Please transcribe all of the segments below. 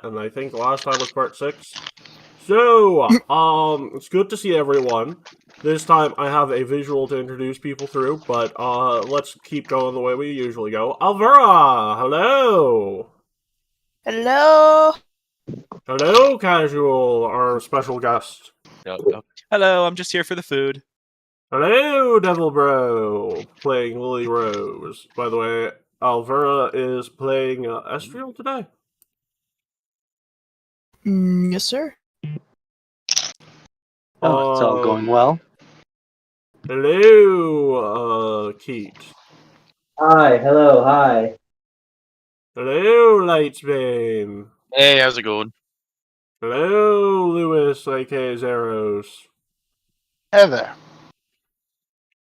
and I think last time was part 6. So, it's good to see everyone. This time I have a visual to introduce people through, but let's keep going the way we usually go. Alvera, hello. Hello. Hello, Casual, our special guest. No. Hello, I'm just here for the food. Hello, Devil Bro, playing Lily Rose. By the way, Alvera is playing Estriel today. Yes, sir. Oh, it's all going well. Hello, Keat. Hi, hello, hi. Hello, Lightsbane. Hey, how's it going? Hello, Lewis, aka Zeros. Hey there.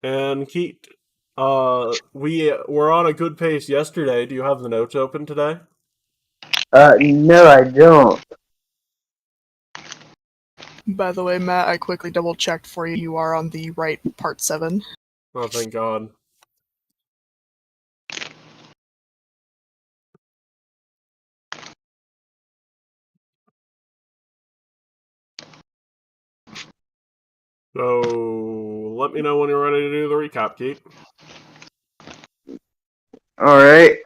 And Keat, we were on a good pace yesterday. Do you have the notes open today? No, I don't. By the way, Matt, I quickly double-checked for you. You are on the right part 7. Oh, thank God. So, let me know when you're ready to do the recap, Keat. Alright.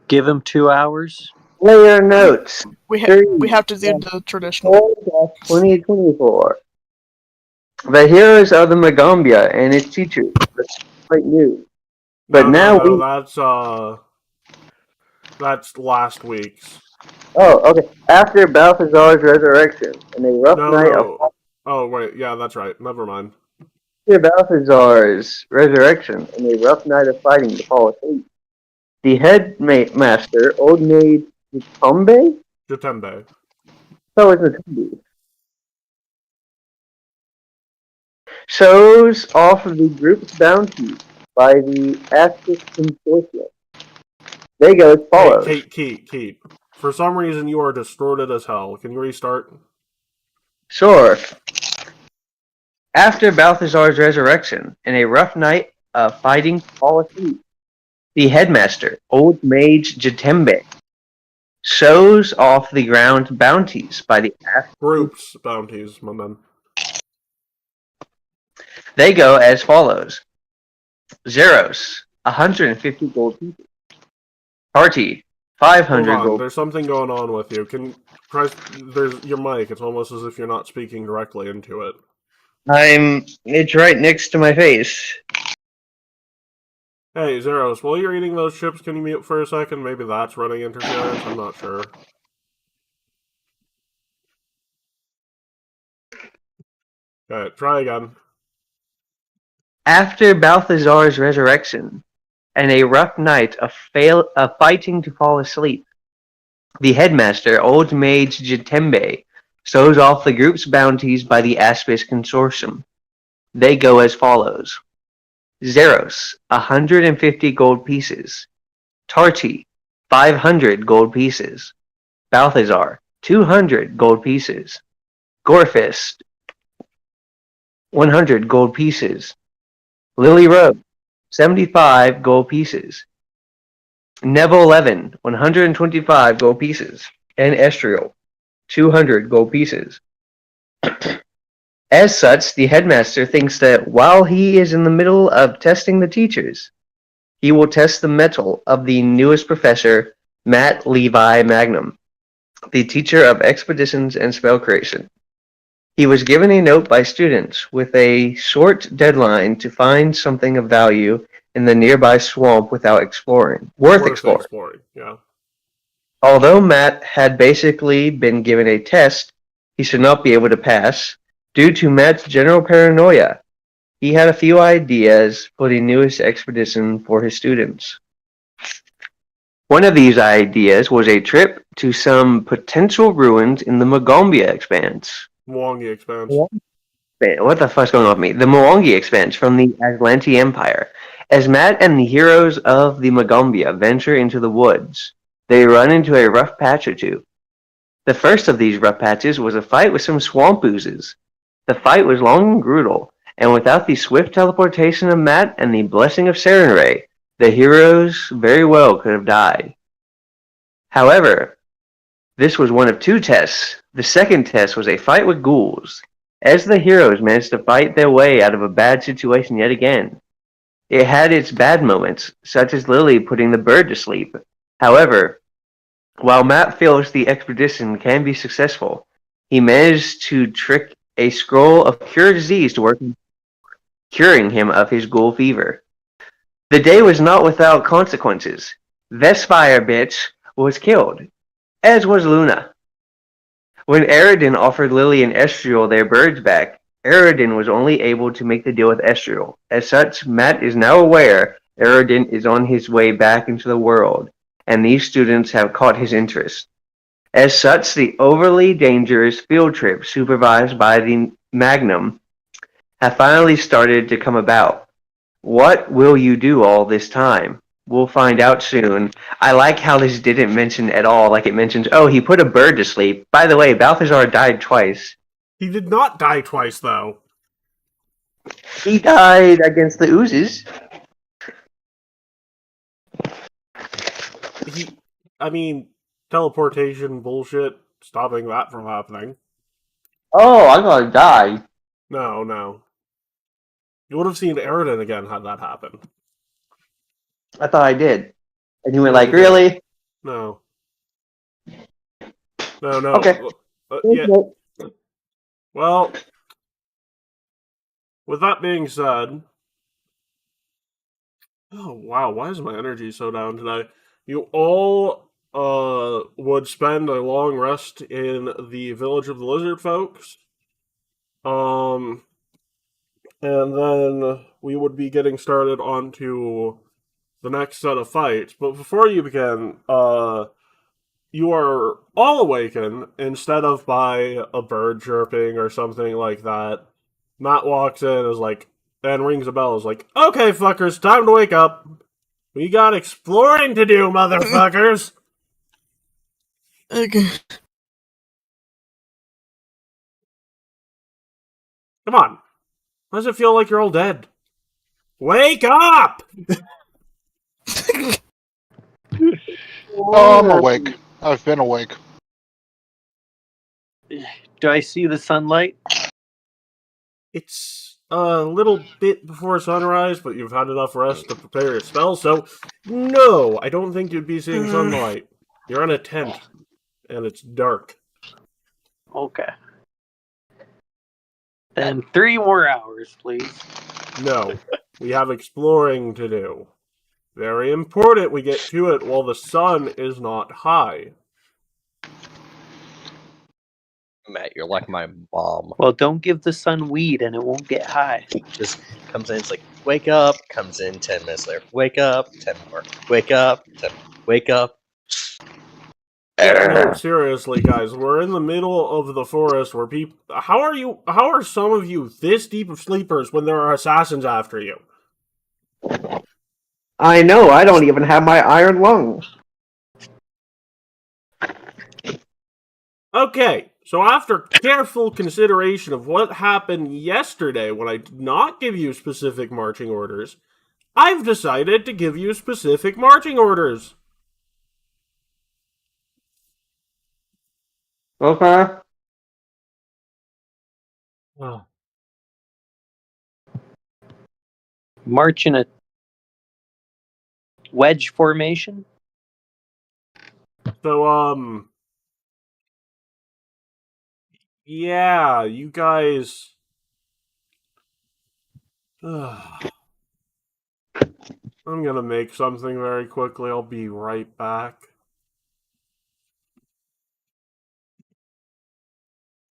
Give him 2 hours. Layer notes. We have to do the traditional. 2024. The heroes of the Magambia and its teachers. That's quite new. But that's last week's. Oh, okay. After Balthazar's resurrection and a rough night of... Oh, wait, yeah, that's right. Never mind. After Balthazar's resurrection and a rough night of fighting to fall asleep, the headmaster, Old Maid Jatembe? Jatembe. So it's Jatembe. Shows off the group's bounty by the Axis Consortium. They go as follows. Hey, Keat. For some reason, you are distorted as hell. Can you restart? Sure. After Balthazar's resurrection, in a rough night of fighting to fall asleep, the headmaster, Old Mage Jatembe, shows off the ground bounties by the Group's bounties, my man. They go as follows. Zeros, 150 gold pieces. Party, 500 gold. There's something going on with you. There's your mic. It's almost as if you're not speaking directly into it. It's right next to my face. Hey, Zeros, while you're eating those chips, can you mute for a second? Maybe that's running interference, I'm not sure. Okay, try again. After Balthazar's resurrection, and a rough night of fighting to fall asleep, the headmaster, Old Mage Jatembe, shows off the group's bounties by the Aspis Consortium. They go as follows. Zeros, 150 gold pieces. Tarti, 500 gold pieces. Balthazar, 200 gold pieces. Gorefist, 100 gold pieces. Lily Rose, 75 gold pieces. Neville 11, 125 gold pieces. And Estriel, 200 gold pieces. As such, the headmaster thinks that while he is in the middle of testing the teachers, he will test the mettle of the newest professor, Matt Levi Magnum, the teacher of expeditions and spell creation. He was given a note by students with a short deadline to find something of value in the nearby swamp without exploring. Worth exploring. Yeah. Although Matt had basically been given a test he should not be able to pass, due to Matt's general paranoia, he had a few ideas for the newest expedition for his students. One of these ideas was a trip to some potential ruins in the Magambia Expanse. Mwangi Expanse. What the fuck's going on with me? The Mwangi Expanse from the Atlanti Empire. As Matt and the heroes of the Magambia venture into the woods, they run into a rough patch or two. The first of these rough patches was a fight with some swamp oozes. The fight was long and brutal, and without the swift teleportation of Matt and the blessing of Sarenrae, the heroes very well could have died. However, This was one of two tests. The second test was a fight with ghouls, as the heroes managed to fight their way out of a bad situation yet again. It had its bad moments, such as Lily putting the bird to sleep. However, while Matt feels the expedition can be successful, he managed to trick a scroll of cure disease to work, curing him of his ghoul fever. The day was not without consequences. Vespire bitch was killed, as was Luna. When Eridan offered Lily and Estriel their birds back, Eridan was only able to make the deal with Estriel. As such, Matt is now aware Eridan is on his way back into the world, and these students have caught his interest. As such, the overly dangerous field trip supervised by the Magnum have finally started to come about. What will you do all this time? We'll find out soon. I like how this didn't mention at all, like it mentions, oh, he put a bird to sleep. By the way, Balthazar died twice. He did not die twice, though. He died against the oozes. I mean, teleportation bullshit, stopping that from happening. Oh, I thought he died. No. You would have seen Eridan again had that happened. I thought I did. And he went No, like, you didn't. really? No. No. Okay. Yeah. Well, with that being said... Oh, wow, why is my energy so down today? You all would spend a long rest in the village of the lizard folks. And then we would be getting started onto the next set of fights. But before you begin, you are all awakened instead of by a bird chirping or something like that. Matt walks in and rings a bell, is like, okay, fuckers, time to wake up. We got exploring to do, motherfuckers. Okay. Come on. Why does it feel like you're all dead? Wake up! Oh, I'm awake. I've been awake. Do I see the sunlight? It's a little bit before sunrise, but you've had enough rest to prepare your spell, so no, I don't think you'd be seeing sunlight. You're in a tent, and it's dark. Okay. Then 3 more hours, please. No, we have exploring to do. Very important we get to it while the sun is not high. Matt, you're like my mom. Well, don't give the sun weed and it won't get high. Just comes in, it's like, wake up, comes in 10 minutes later. Wake up, 10 more. Wake up, 10 wake up. No, seriously, guys, we're in the middle of the forest where people... How are some of you this deep of sleepers when there are assassins after you? I know, I don't even have my iron lung. Okay, so after careful consideration of what happened yesterday when I did not give you specific marching orders, I've decided to give you specific marching orders. Okay. Oh. March in a wedge formation. So, yeah, you guys... I'm gonna make something very quickly. I'll be right back.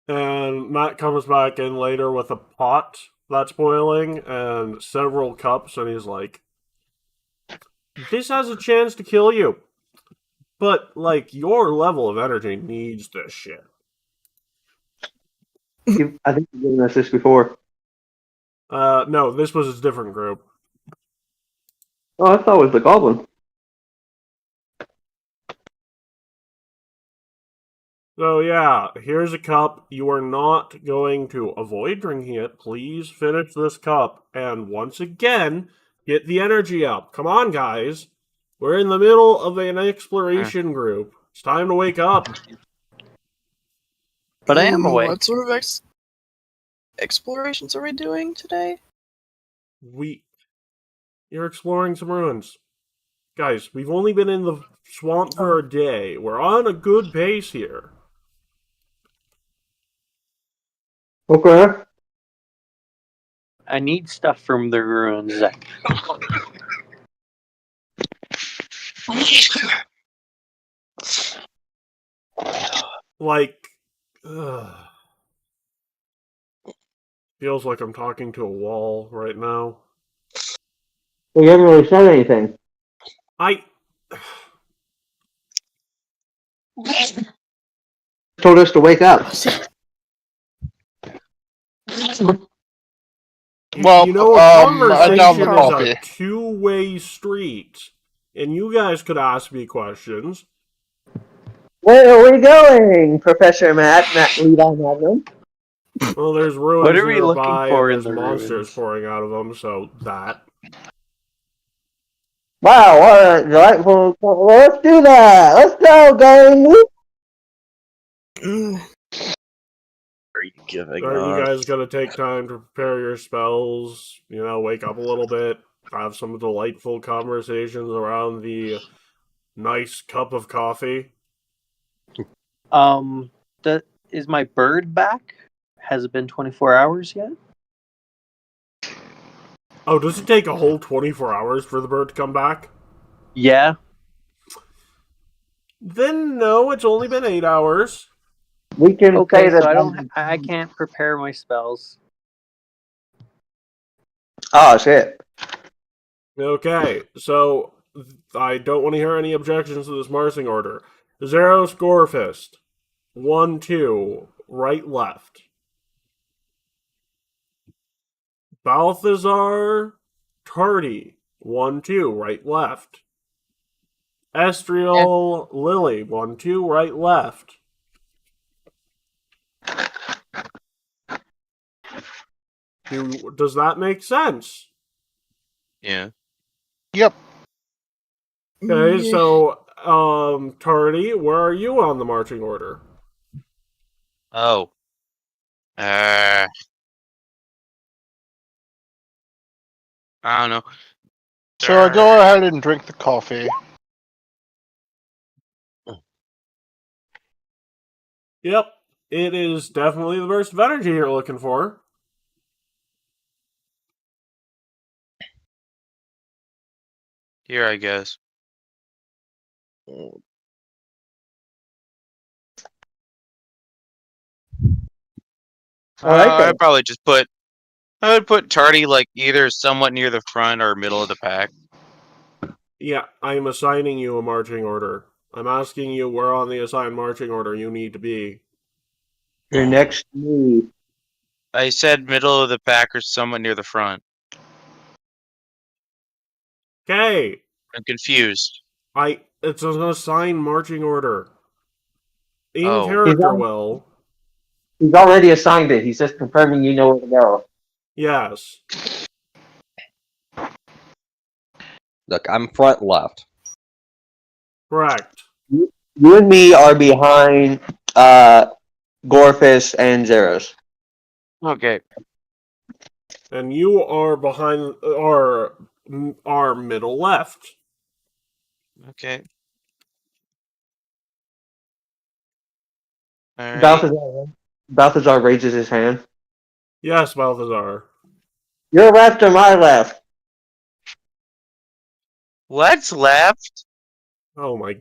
And Matt comes back in later with a pot that's boiling and several cups, and he's like, this has a chance to kill you. But, like, your level of energy needs this shit. I think you've given us this before. No, this was a different group. Oh, I thought it was the goblin. So yeah, here's a cup. You are not going to avoid drinking it. Please finish this cup. And once again, get the energy up. Come on, guys. We're in the middle of an exploration group. It's time to wake up. But I am awake. What sort of explorations are we doing today? You're exploring some ruins. Guys, we've only been in the swamp for a day. We're on a good pace here. Okay. I need stuff from the ruins. Like, ugh. Feels like I'm talking to a wall right now. We haven't really said anything. Told us to wake up. Well, you know, I conversation down the is coffee. a two-way street, and you guys could ask me questions. Where are we going, Professor Matt Levi Magnum? Well, there's ruins What are we looking nearby, for and in there's the monsters ruins? pouring out of them, so that. Wow, what a delightful. Well, let's do that. Let's go, gang. Are you giving Aren't you us? guys gonna take time to prepare your spells? You know, wake up a little bit, have some delightful conversations around the nice cup of coffee? Is my bird back? Has it been 24 hours yet? Oh, does it take a whole 24 hours for the bird to come back? Yeah. Then no, it's only been 8 hours. We can say Okay, that. so I can't prepare my spells. Oh shit. Okay, so I don't want to hear any objections to this marching order. Zero Scorefist. 1, 2, right, left. Balthazar Tardy. 1, 2, right, left. Estriel Lily. 1, 2, right, left. Does that make sense? Yeah. Yep. Okay, so, Tardy, where are you on the marching order? Oh. I don't know. So I go ahead and drink the coffee. Yep, it is definitely the burst of energy you're looking for. Here, I guess. All right, then. I'd probably just put. I would put Tardy like either somewhat near the front or middle of the pack. Yeah, I'm assigning you a marching order. I'm asking you where on the assigned marching order you need to be. You're next to me. I said middle of the pack or somewhat near the front. Okay, I'm confused. it's an assigned marching order. In Oh. character will. He's already assigned it. He's just confirming you know where to go. Yes. Look, I'm front left. Correct. You and me are behind Gorfis and Zeros. Okay. And you are behind our middle left. Okay. All right. Balthazar raises his hand. Yes, Balthazar. Your left or my left? What's left? Oh my.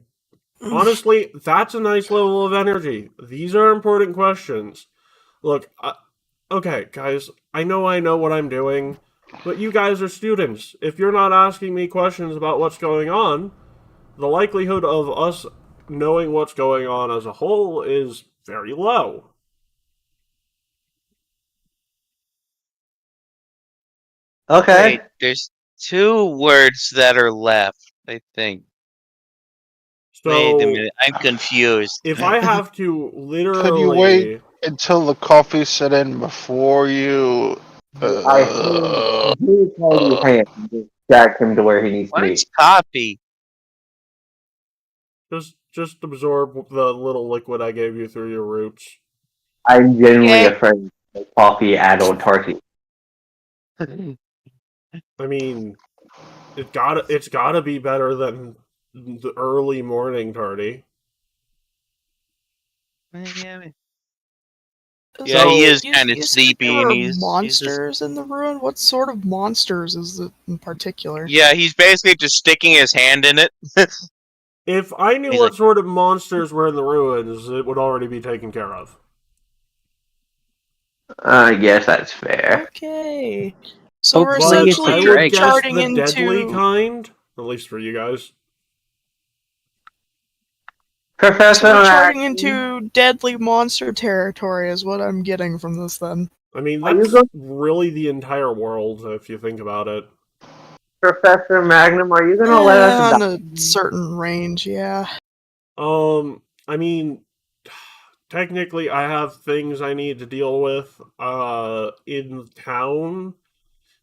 Honestly, that's a nice level of energy. These are important questions. Look, okay, guys, I know what I'm doing, but you guys are students. If you're not asking me questions about what's going on, the likelihood of us knowing what's going on as a whole is very low. Okay. Wait, there's 2 words that are left, I think. So, Wait a minute, I'm confused. if I have to Could you wait literally... until the coffee set in before you? I hear Cody's hand. Just drag him to where he needs to be. What's copy? Just absorb the little liquid I gave you through your roots. I'm genuinely Yeah. afraid of coffee adult tarty. I mean, it's gotta be better than the early morning tardy. Yeah, he is You kinda said sleepy, there and were he's just- monsters in the ruin. What sort of monsters is it in particular? Yeah, he's basically just sticking his hand in it. If I knew He's what like- sort of monsters were in the ruins, it would already be taken care of. I guess that's fair. Okay. So we're Hopefully it's a I essentially would dragon. guess charting the deadly into. kind, at least for you guys. Professor So we're charting Magnum, into deadly monster territory, is what I'm getting from this. Then I mean, Are you that's go- really the entire world, if you think about it. Professor Magnum, are you gonna let us on die? a certain range, yeah. I mean, technically, I have things I need to deal with, in town,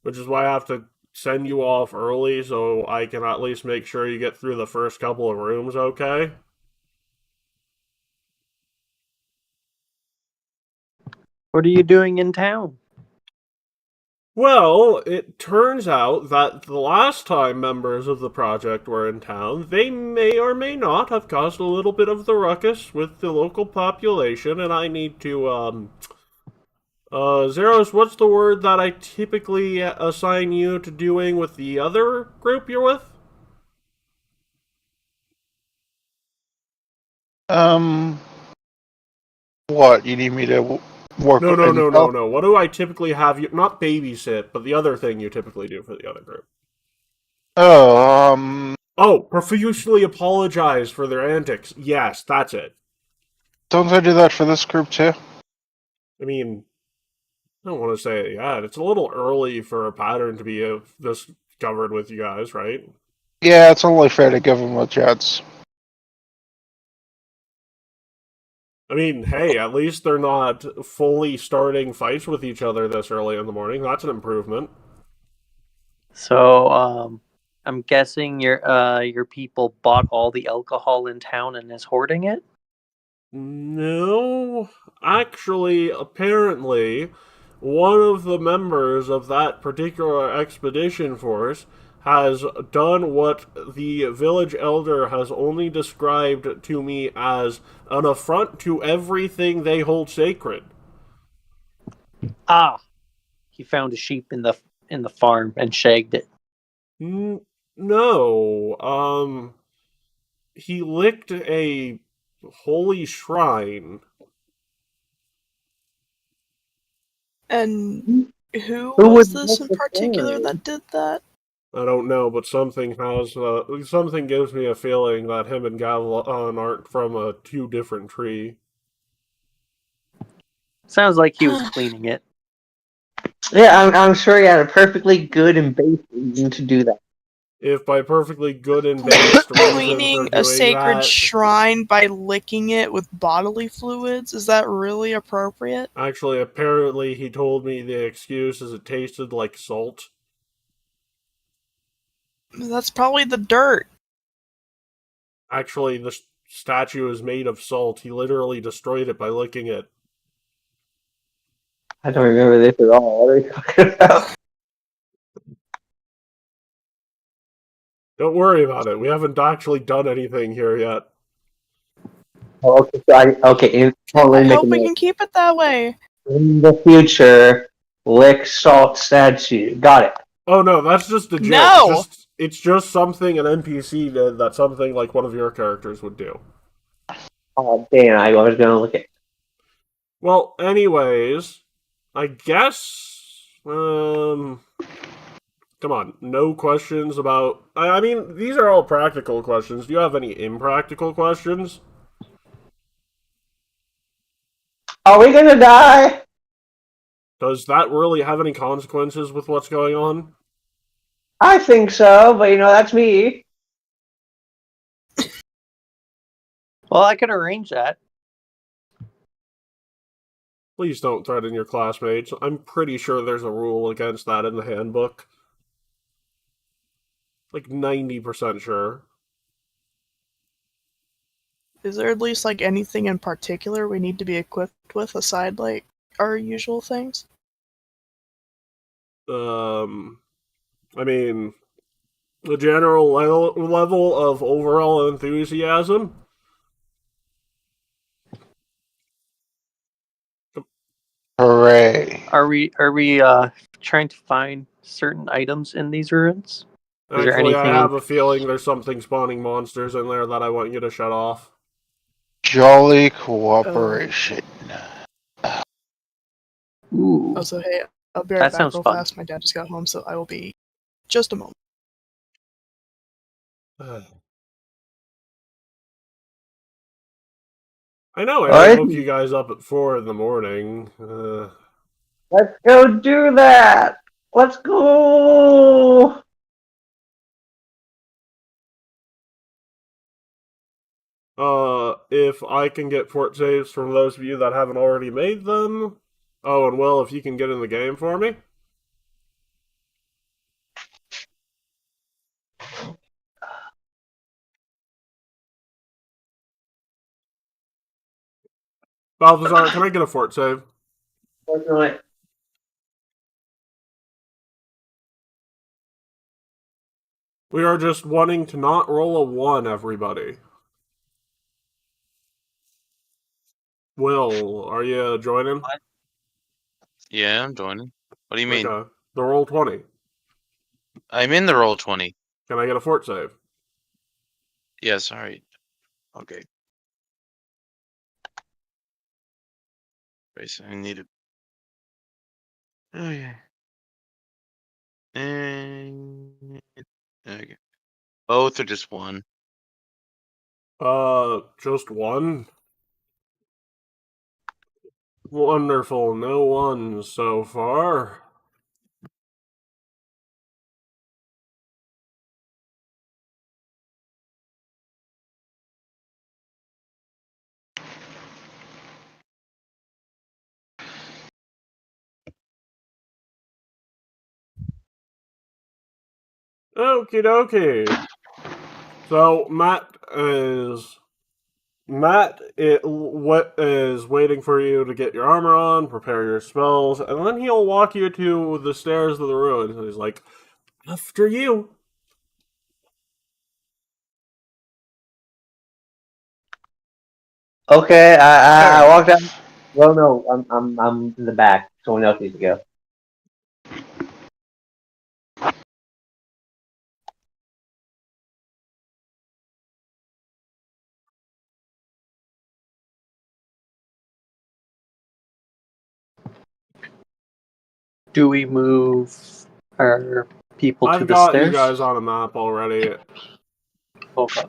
which is why I have to send you off early so I can at least make sure you get through the first couple of rooms okay. What are you doing in town? Well, it turns out that the last time members of the project were in town, they may or may not have caused a little bit of the ruckus with the local population, and I need to, Zeros, what's the word that I typically assign you to doing with the other group you're with? What? You need me to work No, in the no. What do I typically have you, not babysit, but the other thing you typically do for the other group? Oh, Oh, profusely apologize for their antics. Yes, that's it. don't I do that for this group too? I mean, I don't want to say it yet. It's a little early for a pattern to be discovered with you guys, right? Yeah, it's only fair to give them a chance. I mean, hey, at least they're not fully starting fights with each other this early in the morning. That's an improvement. So, I'm guessing your people bought all the alcohol in town and is hoarding it. No, actually, apparently, one of the members of that particular expedition force has done what the village elder has only described to me as an affront to everything they hold sacred. Ah, he found a sheep in the farm and shagged it. No, he licked a holy shrine. And who Who was would this make in the particular same? that did that? I don't know, but something gives me a feeling that him and Gavlon aren't from a two different tree. Sounds like he was cleaning it. Yeah, I'm sure he had a perfectly good and base reason to do that. If by perfectly good and based reason for Cleaning doing a sacred that, shrine by licking it with bodily fluids? Is that really appropriate? actually, apparently he told me the excuse is it tasted like salt. That's probably the dirt. Actually, the statue is made of salt. He literally destroyed it by licking it. I don't remember this at all. What are you talking about? Don't worry about it. We haven't actually done anything here yet. Oh, okay, totally I make hope a we note. can keep it that way. In the future, lick salt statue. Got it. Oh no, that's just a joke. No! It's just something an NPC did that something like one of your characters would do. Oh, damn, I was gonna look at. Well, anyways, I guess come on, no questions about I mean, these are all practical questions. Do you have any impractical questions? Are we gonna die? Does that really have any consequences with what's going on? I think so, but that's me. Well, I could arrange that. Please don't threaten your classmates. I'm pretty sure there's a rule against that in the handbook. Like 90% sure. Is there at least like anything in particular we need to be equipped with aside like our usual things? I mean, the general level of overall enthusiasm. Hooray. Are we trying to find certain items in these ruins? Is there Actually, I anything have a feeling there's something spawning monsters in there that I want you to shut off. Jolly cooperation. Ooh, Also, hey, I'll be right that back sounds real fun. fast. My dad just got home, so I will be just a moment. I know I Alright. woke you guys up at 4 in the morning. Let's go do that. Let's go. If I can get fort saves from those of you that haven't already made them. Oh, and Will, if you can get in the game for me. Balthazar, can I get a fort save? Definitely. We are just wanting to not roll a 1, everybody. Will, are you joining? Yeah, I'm joining. What do you mean? Okay. The roll 20. I'm in the roll 20. Can I get a fort save? Yes, alright. Okay. Right, so I need it. Okay. And okay. Both or just one? Just 1? Wonderful. No 1s so far. Okie dokie. So what is waiting for you to get your armor on, prepare your spells, and then he'll walk you to the stairs of the ruins. And he's like, "After you." Okay, I walked out. Well, no, I'm in the back. Someone else needs to go. Do we move our people to I've the got you stairs? guys on a map already. Okay.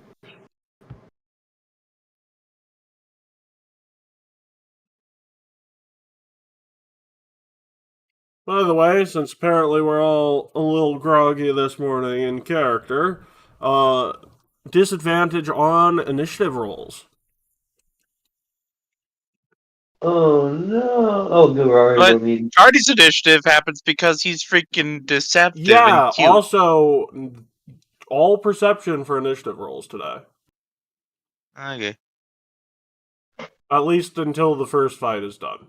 By the way, since apparently we're all a little groggy this morning in character, disadvantage on initiative rolls. Oh no! Oh, good. We're already But meeting. Chardy's initiative happens because he's freaking deceptive Yeah, and cute. also, all perception for initiative rolls today. Okay. At least until the first fight is done.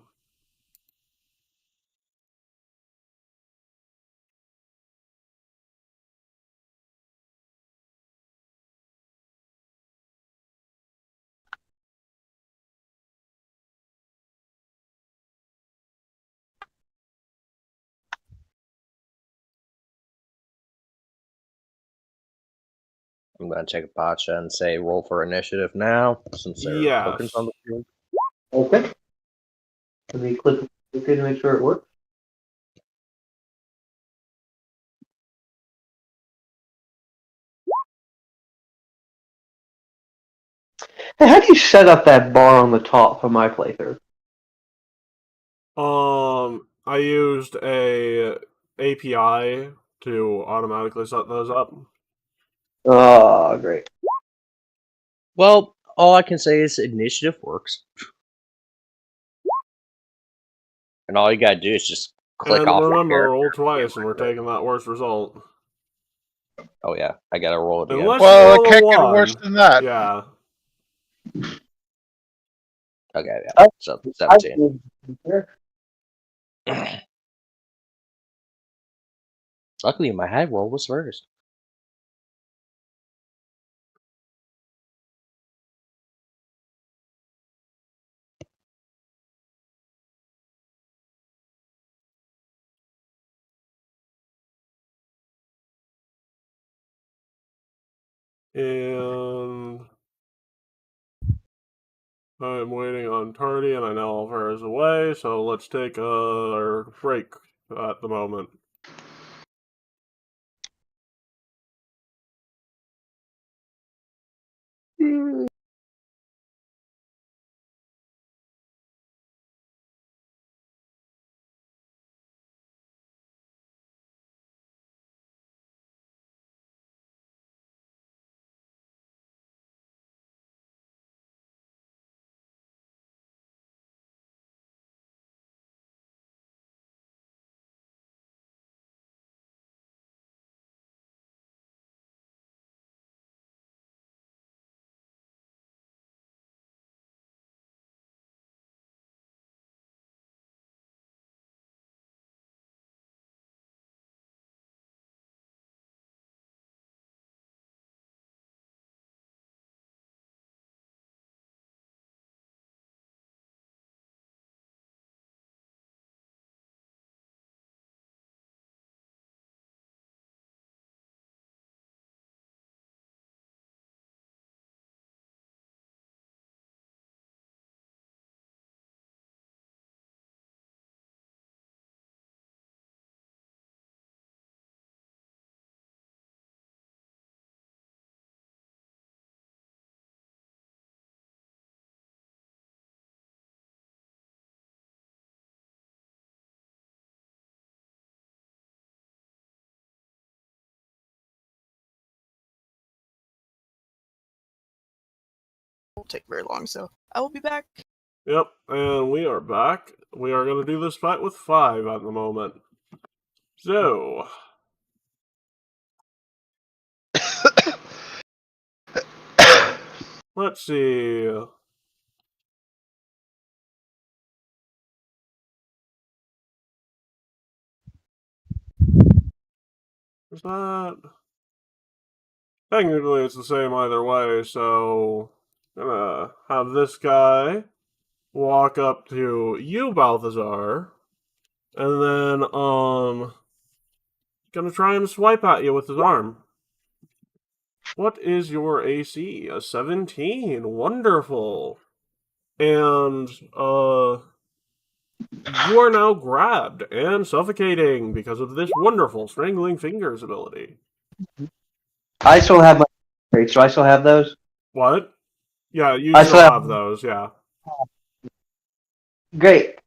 I'm gonna check Pacha and say roll for initiative now, since there are tokens on the field. Okay. Let me click it to make sure it works. Hey, how do you set up that bar on the top for my playthrough? I used a API to automatically set those up. Oh, great. Well, all I can say is initiative works. And all you gotta do is just click And off your remember, character. roll twice, and we're taking that worst result. Oh yeah, I gotta roll it again. Unless Well, you it roll can't a get 1. worse than that. Yeah. Okay, yeah. Oh, So 17. Luckily, my high roll was first. And I'm waiting on Tardy, and I know Oliver is away, so let's take a break at the moment. Won't take very long, so I will be back. Yep, and we are back. We are going to do this fight with 5 at the moment. So, let's see. Is that... Technically, it's the same either way, so... I'm gonna have this guy walk up to you, Balthazar, and then, gonna try and swipe at you with his arm. What is your AC? A 17. Wonderful. And, you are now grabbed and suffocating because of this wonderful Strangling Fingers ability. I still have my traits. Do I still have those? What? Yeah, you I still still have those, yeah. Great.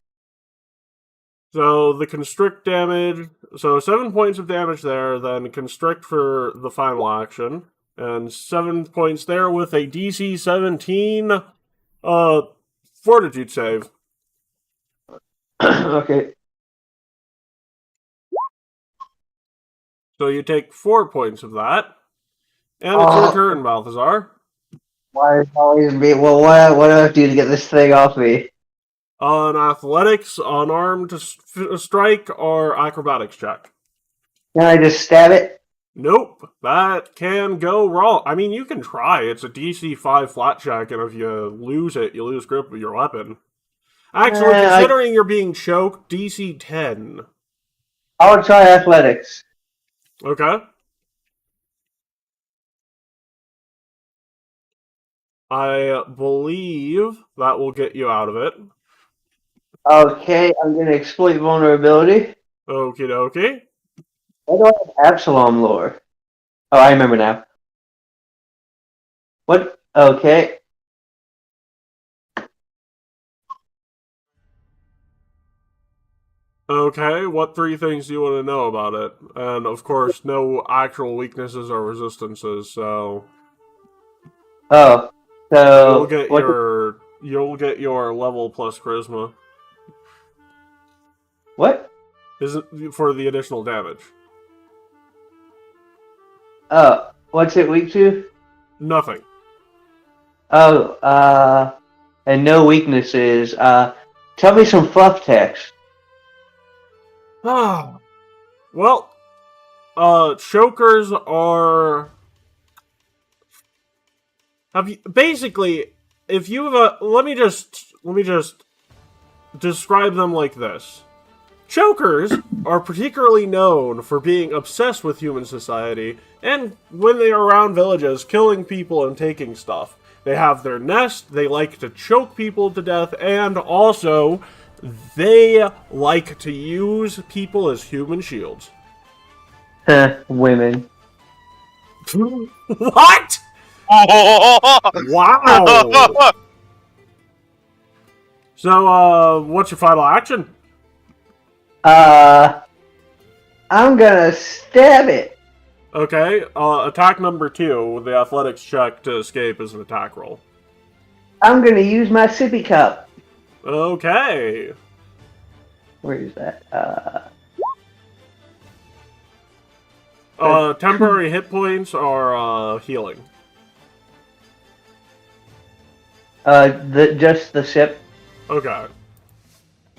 So the constrict damage, so 7 points of damage there, then constrict for the final action, and 7 points there with a DC 17 fortitude save. Okay. So you take 4 points of that, and it's your turn, Balthazar. Why is it always me? Well, what do I have to do to get this thing off me? On athletics, unarmed strike, or acrobatics check. Can I just stab it? Nope, that can go wrong. I mean, you can try. It's a DC 5 flat check, and if you lose it, you lose grip of your weapon. Actually, considering you're being choked, DC 10. I'll try athletics. Okay. I believe that will get you out of it. Okay, I'm gonna exploit vulnerability. Okie dokie. Why do I have Absalom lore? Oh, I remember now. What? Okay. Okay, what 3 things do you want to know about it? And of course, no actual weaknesses or resistances, so Oh, you'll so get what? your level plus charisma. What? Is it for the additional damage? Oh, what's it weak to? Nothing. Oh, and no weaknesses. Tell me some fluff text. Ah, well, chokers are. Have you basically? If you have a, let me just describe them like this. Chokers are particularly known for being obsessed with human society, and when they are around villages, killing people and taking stuff. They have their nest, they like to choke people to death, and also, they like to use people as human shields. Women. What? Wow! So, what's your final action? I'm gonna stab it. Okay, attack number 2, the athletics check to escape is an attack roll. I'm gonna use my sippy cup. Okay. Where is that? Temporary hit points are, healing. Just the sip. Okay.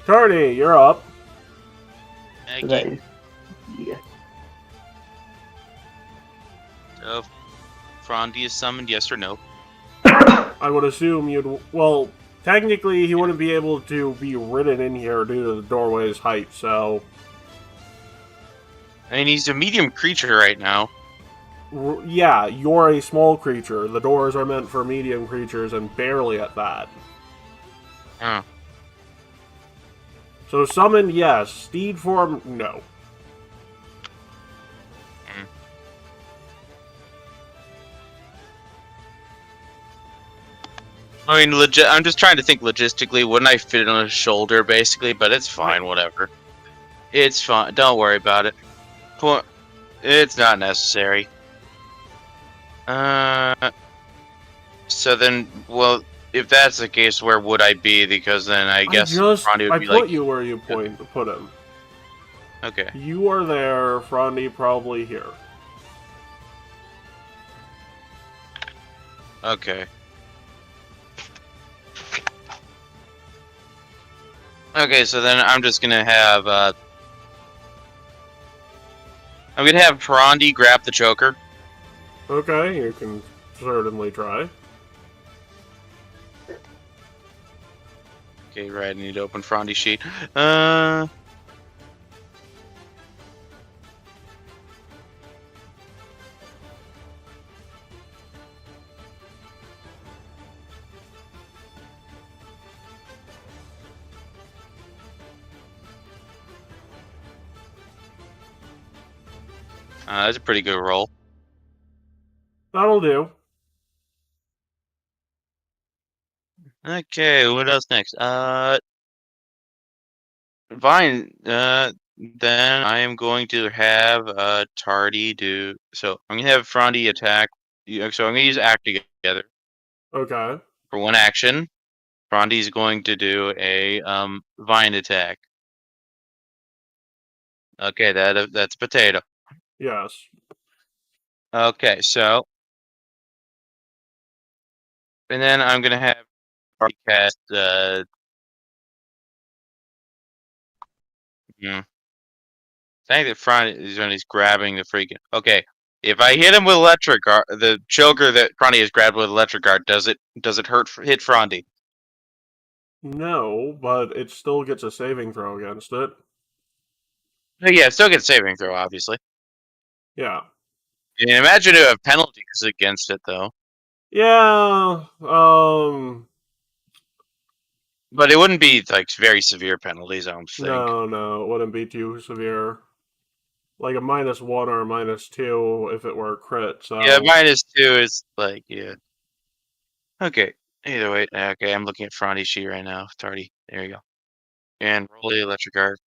Cardi, you're up. So that is, yeah. So, Frondy is summoned, yes or no? I would assume you'd... Well, technically, he wouldn't be able to be ridden in here due to the doorway's height, so... I mean, he's a medium creature right now. Yeah, you're a small creature. The doors are meant for medium creatures, and barely at that. Oh. So summon, yes. Steed form, no. I mean, I'm just trying to think logistically. Wouldn't I fit on his shoulder, basically? But it's fine, whatever. It's fine. Don't worry about it. It's not necessary. So then, well, if that's the case, where would I be? Because then I guess Frondy would be put like... you where you put him. Okay. You are there, Frondy probably here. Okay. Okay, so then I'm just gonna have, I'm gonna have Frondy grab the choker. Okay, you can certainly try. Okay, right, I need to open Frondy's sheet. That's a pretty good roll. That'll do. Okay, what else next? Vine, then I am going to have, Tardy do... So, I'm gonna have Frondy attack... So, I'm gonna use act together. Okay. For one action, Frondy's going to do a, Vine attack. Okay, that's potato. Yes. Okay, so... And then I'm gonna have Tardy cast, I think that Frondy is when he's grabbing the freaking... Okay, if I hit him with electric guard, the choker that Frondy has grabbed with electric guard, does it hit Frondy? No, but it still gets a saving throw against it. Yeah, it still gets saving throw, obviously. Yeah. I mean, imagine you have penalties against it, though. Yeah, But it wouldn't be, like, very severe penalties, I don't think. No, it wouldn't be too severe. Like a -1 or a -2 if it were a crit, so... Yeah, -2 is, like, yeah. Okay, either way. Okay, I'm looking at Frondy's sheet right now. Tardy, there you go. And roll the electric guard.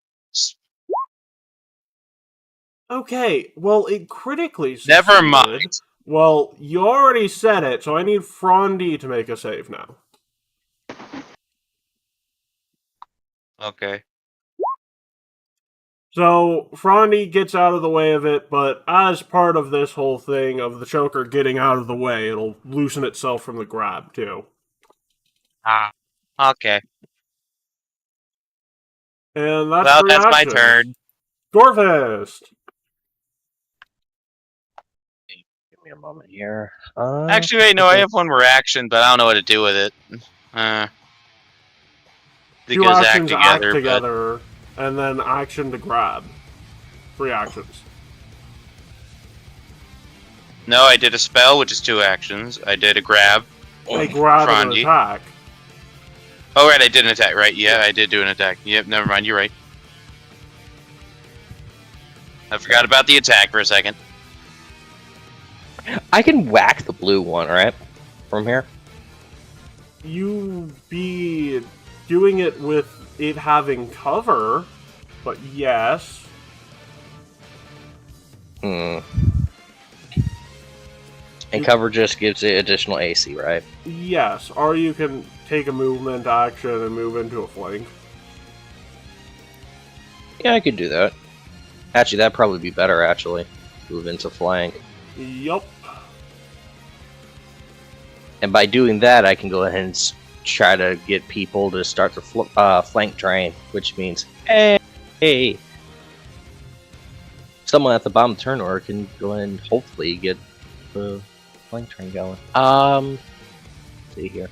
Okay, well, it critically Never succeeded. mind. Well, you already said it, so I need Frondy to make a save now. Okay. So, Frondy gets out of the way of it, but as part of this whole thing of the choker getting out of the way, it'll loosen itself from the grab, too. Ah, okay. And that's Well, three that's my actions. turn. Gorfist! Give me a moment here. Actually, wait, no, I have one more action, but I don't know what to do with it. Two Because actions act but together, and then action to grab. 3 actions. no, I did a spell, which is 2 actions. I did a grab. A grab and an Frondy. attack. Oh, right, I did an attack, right? Yeah, I did do an attack. Yep, never mind, you're right. I forgot about the attack for a second. I can whack the blue one, right? From here. You be doing it with it having cover, but yes. Hmm. And cover just gives it additional AC, right? Yes, or you can take a movement action and move into a flank. Yeah, I could do that. Actually, that'd probably be better, actually. Move into flank. Yup. And by doing that, I can go ahead and try to get people to start the flank train, which means, hey, someone at the bottom of the turn order can go ahead and hopefully get the flank train going. Let's see here.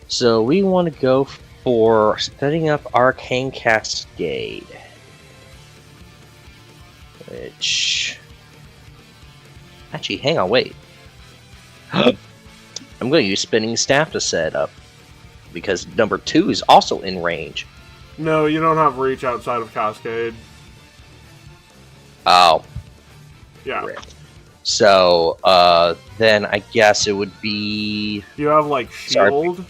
So we want to go for setting up Arcane Cascade. Which... Actually, hang on, wait. I'm going to use Spinning Staff to set up. Because number 2 is also in range. No, you don't have reach outside of Cascade. Oh. Yeah. Rip. So, then I guess it would be... You have, like, Shield,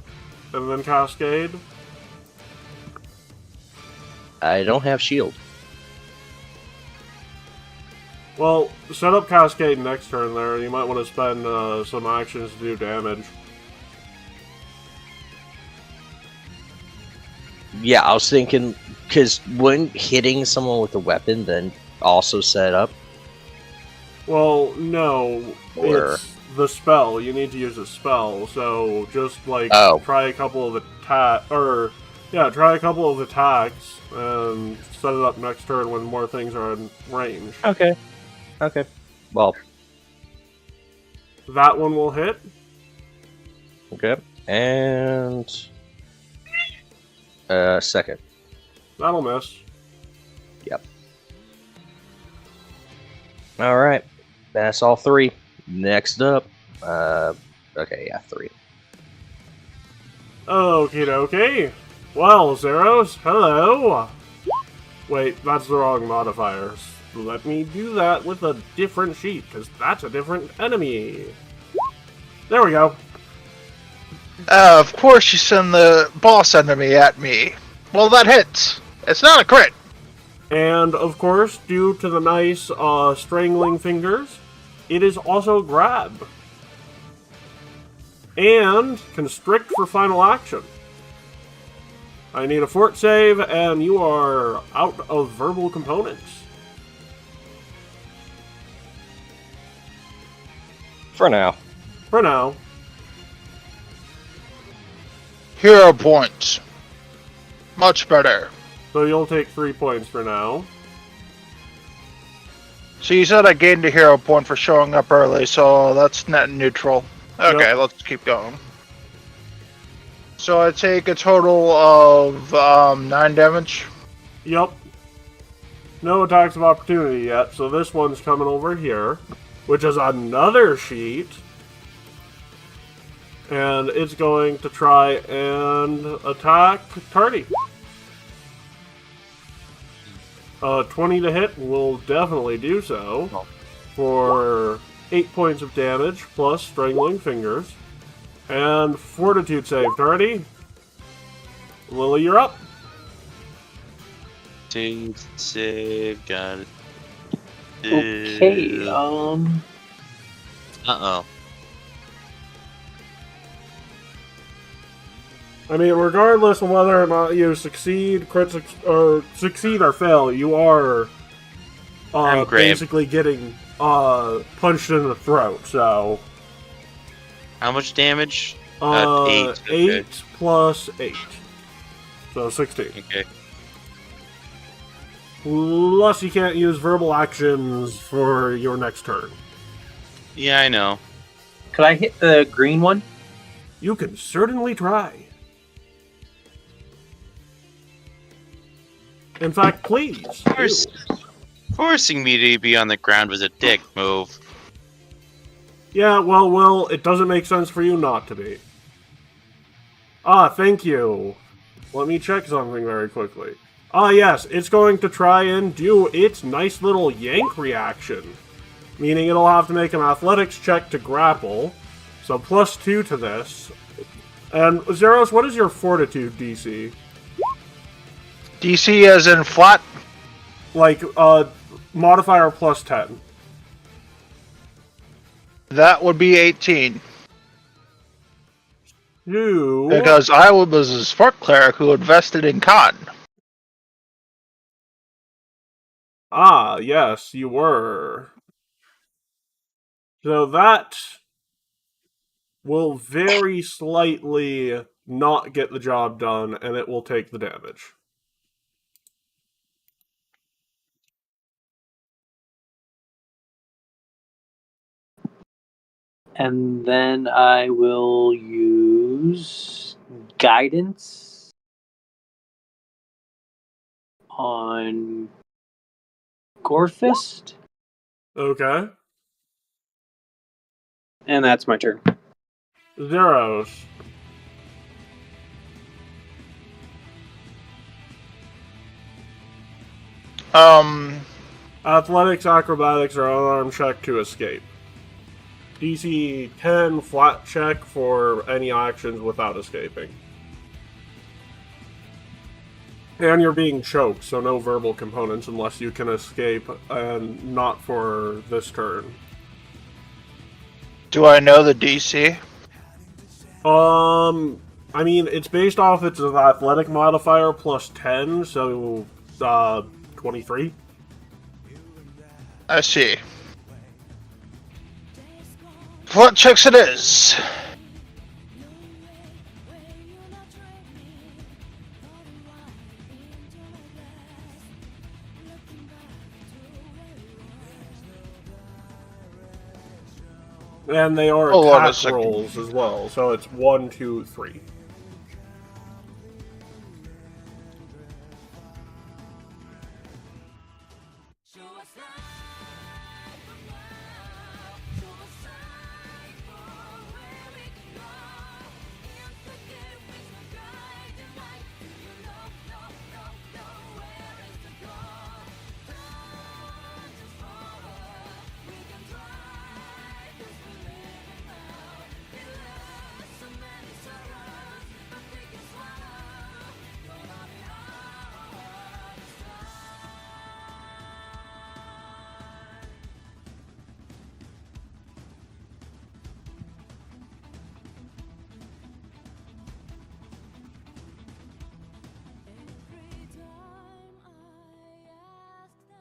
and then Cascade. I don't have Shield. Well, set up Cascade next turn there. You might want to spend some actions to do damage. Yeah, I was thinking... Because when hitting someone with a weapon, then also set up. Well, no. Or... It's the spell. You need to use a spell. So just, like, try a couple of attacks. Or, yeah, try a couple of attacks and set it up next turn when more things are in range. Okay. Okay. Well. That one will hit. Okay. And... second. That'll miss. Yep. Alright. That's all 3. Next up. Okay, yeah, 3. Okie dokie. Well, Zeros, hello. Wait, that's the wrong modifiers. Let me do that with a different sheet, because that's a different enemy. There we go. Of course you send the boss enemy at me. Well, that hits. It's not a crit. And, of course, due to the nice strangling fingers, it is also grab. And constrict for final action. I need a fort save, and you are out of verbal components. For now. For now. Hero points. Much better. So you'll take 3 points for now. So you said I gained a hero point for showing up early, so that's net neutral. Okay, Yep. Let's keep going. So I take a total of 9 damage. Yup. No attacks of opportunity yet, so this one's coming over here, which is another sheet. And it's going to try and attack Tardy. 20 to hit will definitely do so. For 8 points of damage, plus Strangling Fingers. And Fortitude save, Tardy. Lily, you're up. Save, got it. Okay, Uh-oh. I mean, regardless of whether or not you succeed or fail, you are I'm great. basically getting punched in the throat. So How much damage? 8 Okay. plus 8, so 16. Okay. Plus, you can't use verbal actions for your next turn. Yeah, I know. Could I hit the green one? You can certainly try. In fact, please. Forcing me to be on the ground was a dick move. Yeah, well, Will, it doesn't make sense for you not to be. Ah, thank you. Let me check something very quickly. Ah, yes, it's going to try and do its nice little yank reaction. Meaning it'll have to make an athletics check to grapple. So +2 to this. And, Zeros, what is your fortitude DC? DC as in flat? Like, modifier +10. That would be 18. You... Because I was a Spark Cleric who invested in Con. Ah, yes, you were. So that will very slightly not get the job done, and it will take the damage. And then I will use guidance on Gorfist. Okay. And that's my turn. Zeros. Athletics, acrobatics, or unarmed check to escape. DC 10 flat check for any actions without escaping. And you're being choked, so no verbal components unless you can escape, and not for this turn. Do I know the DC? I mean, it's based off its athletic modifier +10, so, 23. I see. Flat checks it is. And they are Hold on a attack second. rolls as well, so it's 1, 2, 3.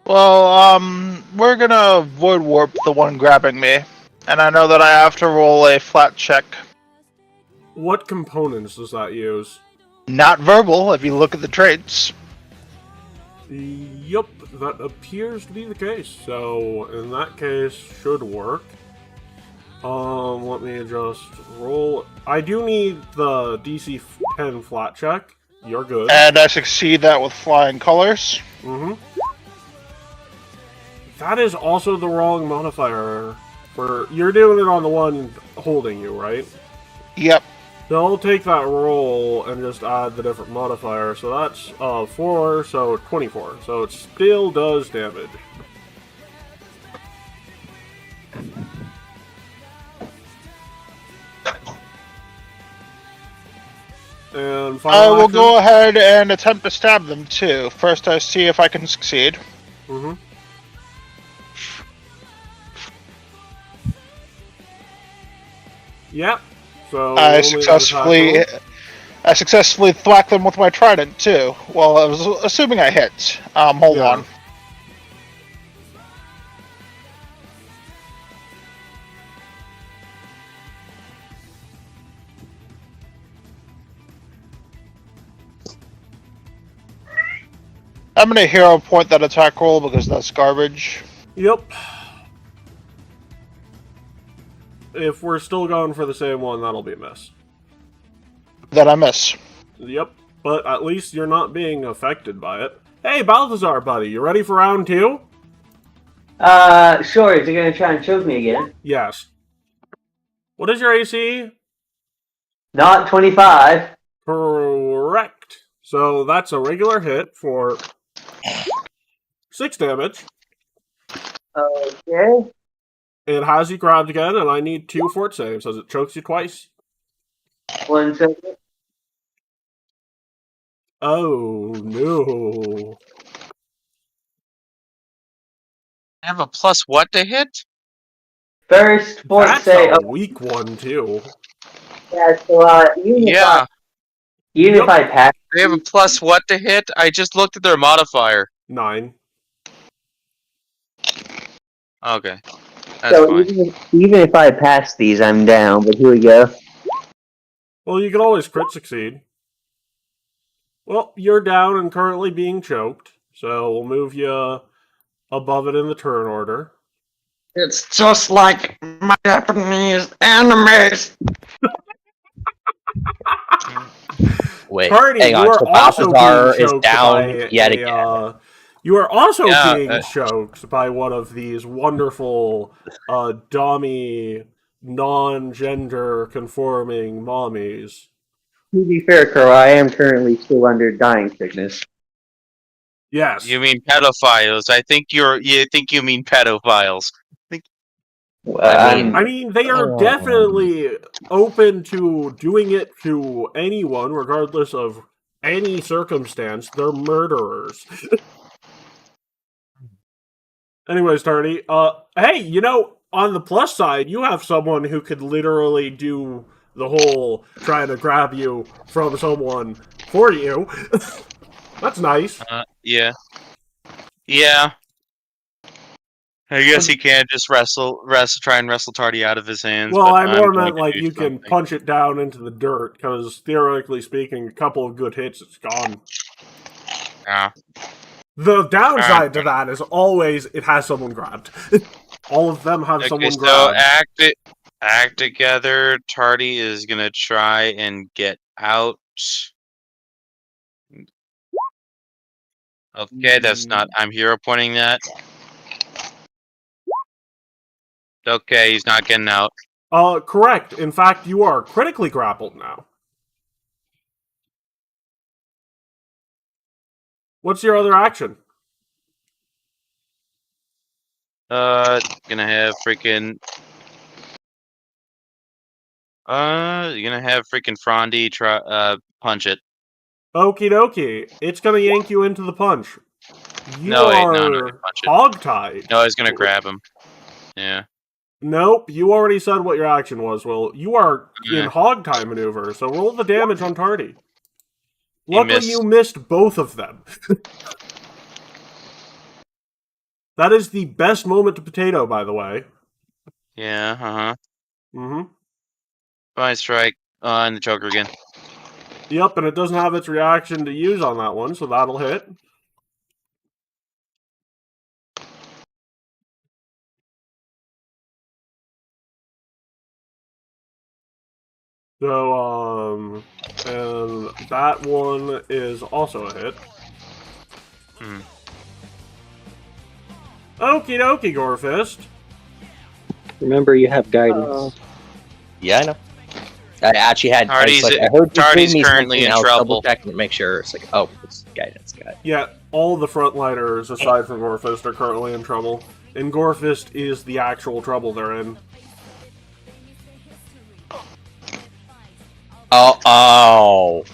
Well, we're gonna void warp the one grabbing me. And I know that I have to roll a flat check. What components does that use? Not verbal, if you look at the traits. Yup, that appears to be the case. So, in that case, should work. Let me just roll. I do need the DC 10 flat check. You're good. And I succeed that with flying colors. Mm-hmm. That is also the wrong modifier. You're doing it on the one holding you, right? Yep. So I'll take that roll and just add the different modifier. So that's 4, so 24. So it still does damage. And I will action. go ahead and attempt to stab them too. First I see if I can succeed. Mm-hmm. Yep. So I successfully I successfully thwacked them with my trident, too. Well, I was assuming I hit. Hold Yeah. on. I'm gonna hero point that attack roll because that's garbage. Yep. If we're still going for the same one, that'll be a miss. Then I miss. Yep. But at least you're not being affected by it. Hey, Balthazar, buddy, you ready for round 2? Sure. Is he gonna try and choke me again? Yes. What is your AC? Not 25. Correct. So that's a regular hit for 6 damage. Okay. It has you grabbed again, and I need 2 fort saves as it chokes you twice. 1 second. Oh, no. I have a plus what to hit? First fort That's save. a weak one, too. Yeah, so even Yeah, if I pass, they have a plus what to hit? I just looked at their modifier. 9. Okay, that's so fine. even if I pass these, I'm down. But here we go. Well, you can always crit succeed. Well, you're down and currently being choked, so we'll move you above it in the turn order. It's just like my Japanese animes. Wait, Party, hang you on. are So also Balthazar being is choked down by yet a, again. you are also Yeah, being choked by one of these wonderful, dummy, non-gender conforming mommies. To be fair, Crow, I am currently still under dying sickness. Yes. You mean pedophiles? You mean pedophiles. I mean, they are Oh. definitely open to doing it to anyone, regardless of any circumstance. They're murderers. Anyways, Tardy, hey, you know, on the plus side, you have someone who could literally do the whole trying to grab you from someone for you. That's nice. Yeah. Yeah. I guess he can just try and wrestle Tardy out of his hands. Well, but I more I'm going meant to like do you can something. punch it down into the dirt, because theoretically speaking, a couple of good hits, it's gone. Yeah. The downside to that is always it has someone grabbed. All of them have Okay, someone so grabbed. act together. Tardy is gonna try and get out. Okay, that's not. I'm hero pointing that. Okay, he's not getting out. Correct. In fact, you are critically grappled now. What's your other action? Gonna have freaking. You're gonna have freaking Frondy try punch it. Okie dokie. It's gonna yank you into the punch. You No, wait, are no, punch it. hogtied. No, he's gonna grab him. Yeah. Nope, you already said what your action was, Will. You are in Yeah. hogtie maneuver, so roll the damage on Tardy. He Luckily, missed. you missed both of them. That is the best moment to potato, by the way. Yeah. Mm-hmm. Fine strike on the choker again. Yep, and it doesn't have its reaction to use on that one, so that'll hit. So, and that one is also a hit. Hmm. Okie dokie, Gorefist. Remember, you have guidance. Yeah, I know. I actually had. I Tardy's- heard you Tardy's told me currently something, in I was trouble. double-checking to make sure. It's like, oh, it's guidance guy. Yeah, all the frontliners, aside from Gorefist, are currently in trouble. And Gorefist is the actual trouble they're in. Oh,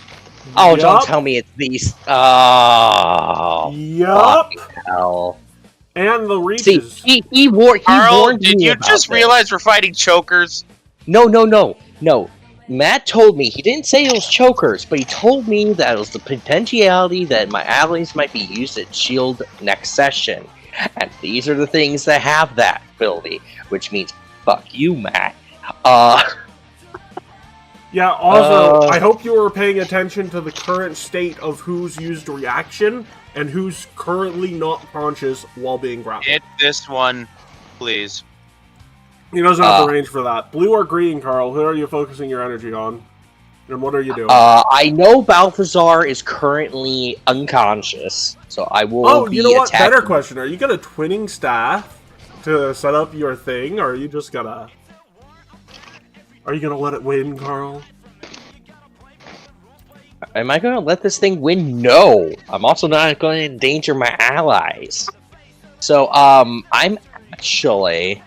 Yup. don't tell me it's these. Oh, Yup! fucking hell. And the See, reaches. he warned Carl, me did you about just this. realize we're fighting chokers? No. Matt told me, he didn't say it was chokers, but he told me that it was the potentiality that my allies might be used as shield next session. And these are the things that have that ability, which means fuck you, Matt. Yeah, also, I hope you were paying attention to the current state of who's used reaction and who's currently not conscious while being grappled. Hit this one, please. He doesn't have the range for that. Blue or green, Carl? Who are you focusing your energy on? And what are you doing? I know Balthazar is currently unconscious, so I will Oh, be you know what? attacking. Better question. Are you gonna twinning staff to set up your thing, or are you just gonna... Are you gonna let it win, Carl? Am I going to let this thing win? No. I'm also not going to endanger my allies. So, I'm actually...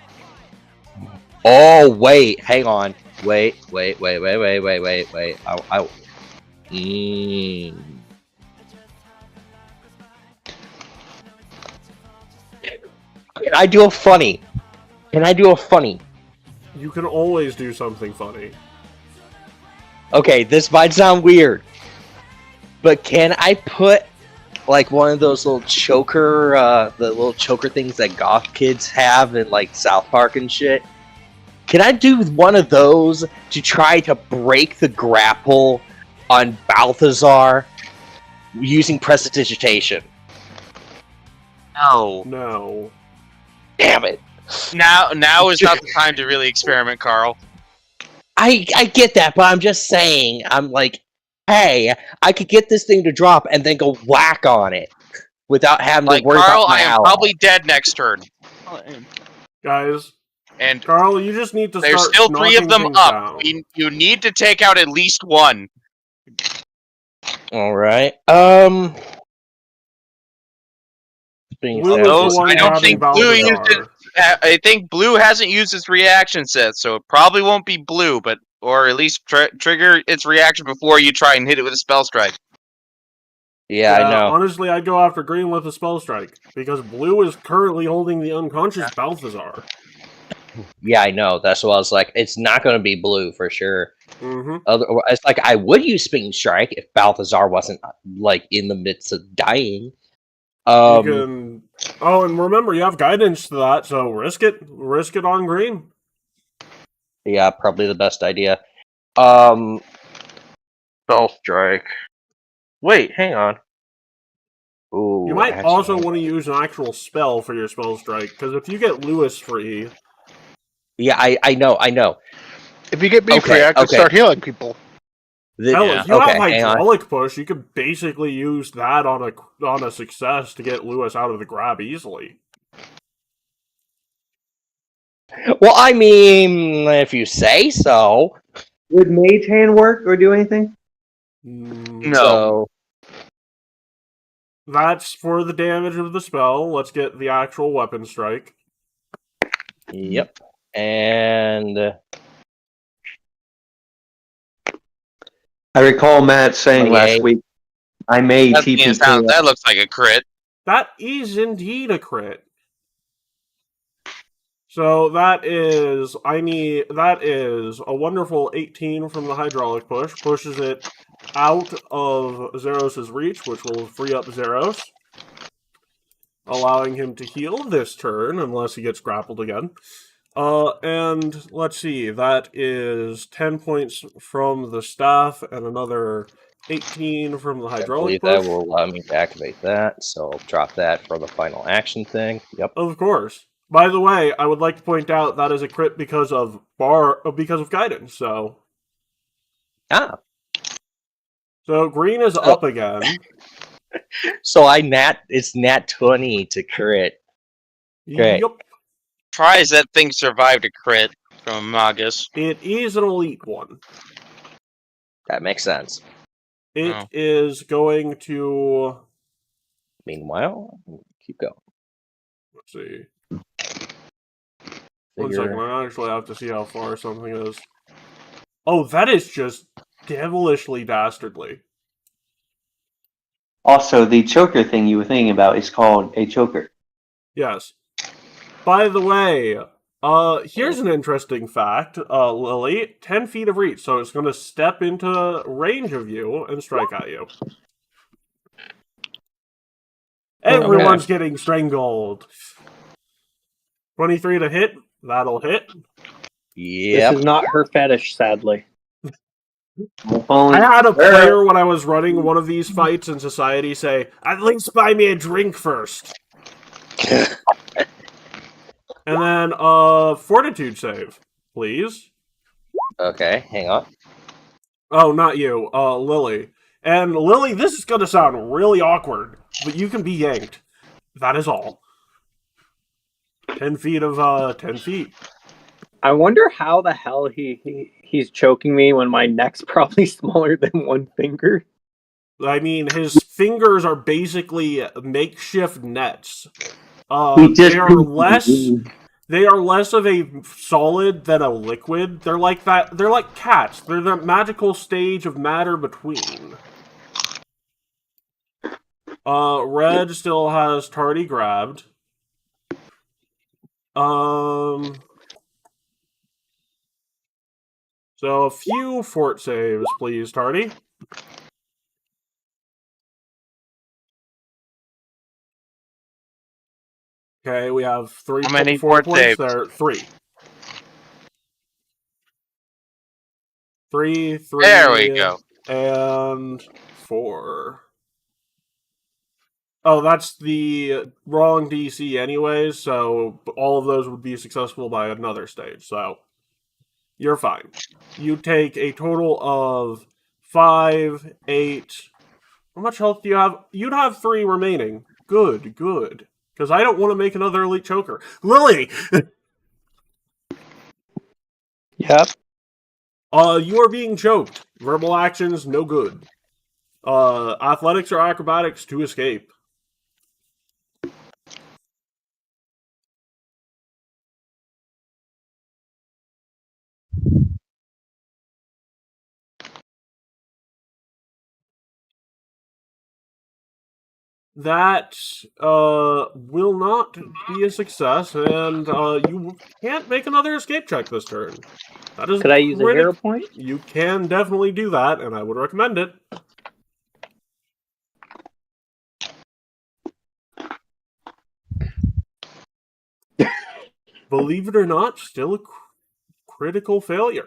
Oh, wait. Hang on. Wait. Can I do a funny? You can always do something funny. Okay, this might sound weird, but can I put like one of those little choker, the little choker things that goth kids have in like South Park and shit? Can I do one of those to try to break the grapple on Balthazar using prestidigitation? No. No. Damn it. Now is not the time to really experiment, Carl. I get that, but I'm just saying, I'm like, hey, I could get this thing to drop and then go whack on it without having Like, to worry Carl, about my I am ally. probably dead next turn. Guys, And Carl, you just need to there's start still 3 of knocking them things up. down. You need to take out at least one. Alright, Blue No, is the one I don't grabbing think Blue used it. Balthazar. I think Blue hasn't used its reaction set, so it probably won't be Blue, but or at least trigger its reaction before you try and hit it with a spell strike. Yeah, I know. Honestly, I'd go after green with a spell strike, because blue is currently holding the unconscious Balthazar. Yeah, I know. That's what I was like. It's not going to be Blue for sure. Mm-hmm. It's like I would use Spin Strike if Balthazar wasn't like in the midst of dying. You can... Oh, and remember, you have guidance to that, so risk it. Risk it on green. Yeah, probably the best idea. Spell Strike. Wait, hang on. Ooh, You might actually, also want to use an actual spell for your spell strike, because if you get Lewis free... Yeah, I know. If you get me free, I could start healing people. Hell, if you have hang on. hydraulic push, you could basically use that on a success to get Lewis out of the grab easily. Well, I mean, if you say so. Would Mage Hand work or do anything? No. So, That's for the damage of the spell. Let's get the actual weapon strike. yep. And I recall Matt saying last week, I may TP. That looks like a crit. That is indeed a crit. So that is a wonderful 18 from the hydraulic push. Pushes it out of Zeros' reach, which will free up Zeros, allowing him to heal this turn, unless he gets grappled again. And let's see, that is 10 points from the staff, and another 18 from the I hydraulic believe push. that will allow me to activate that, so I'll drop that for the final action thing. Yep. Of course. By the way, I would like to point out that is a crit because of guidance, so... Ah. So green is up again. So it's nat 20 to crit. Great. Yup. Tries that thing survived a crit from Magus. It is an elite one. That makes sense. It is going to... Meanwhile, keep going. Let's see. 1 second, I actually have to see how far something is. Oh, that is just devilishly dastardly. Also, the choker thing you were thinking about is called a choker. Yes. By the way, Here's an interesting fact, Lily. 10 feet of reach, so it's going to step into range of you and strike at you. Everyone's getting strangled. 23 to hit. That'll hit. Yep. This is not her fetish, sadly. I had a player when I was running one of these fights in Society say, "At least buy me a drink first." And then, Fortitude save, please. Okay, hang on. Oh, not you, Lily. And Lily, this is gonna sound really awkward, but you can be yanked. That is all. 10 feet of, 10 feet. I wonder how the hell he's choking me when my neck's probably smaller than one finger. I mean, his fingers are basically makeshift nets. They are less of a solid than a liquid. They're like that. They're like cats. They're the magical stage of matter between. Red still has Tardy grabbed. So a few fort saves, please, Tardy. Okay, we have three. How many four fort points saves? there. Three. Three. There we go. And 4. Oh, that's the wrong DC anyways, so all of those would be successful by another stage, so you're fine. You take a total of 5, 8... How much health do you have? You'd have 3 remaining. Good, good. Because I don't want to make another elite choker. Lily! Yep. You are being choked. Verbal actions, no good. Athletics or acrobatics to escape. That will not be a success, and you can't make another escape check this turn. That is Could I use a hero point? You can definitely do that, and I would recommend it. Believe it or not, still a critical failure.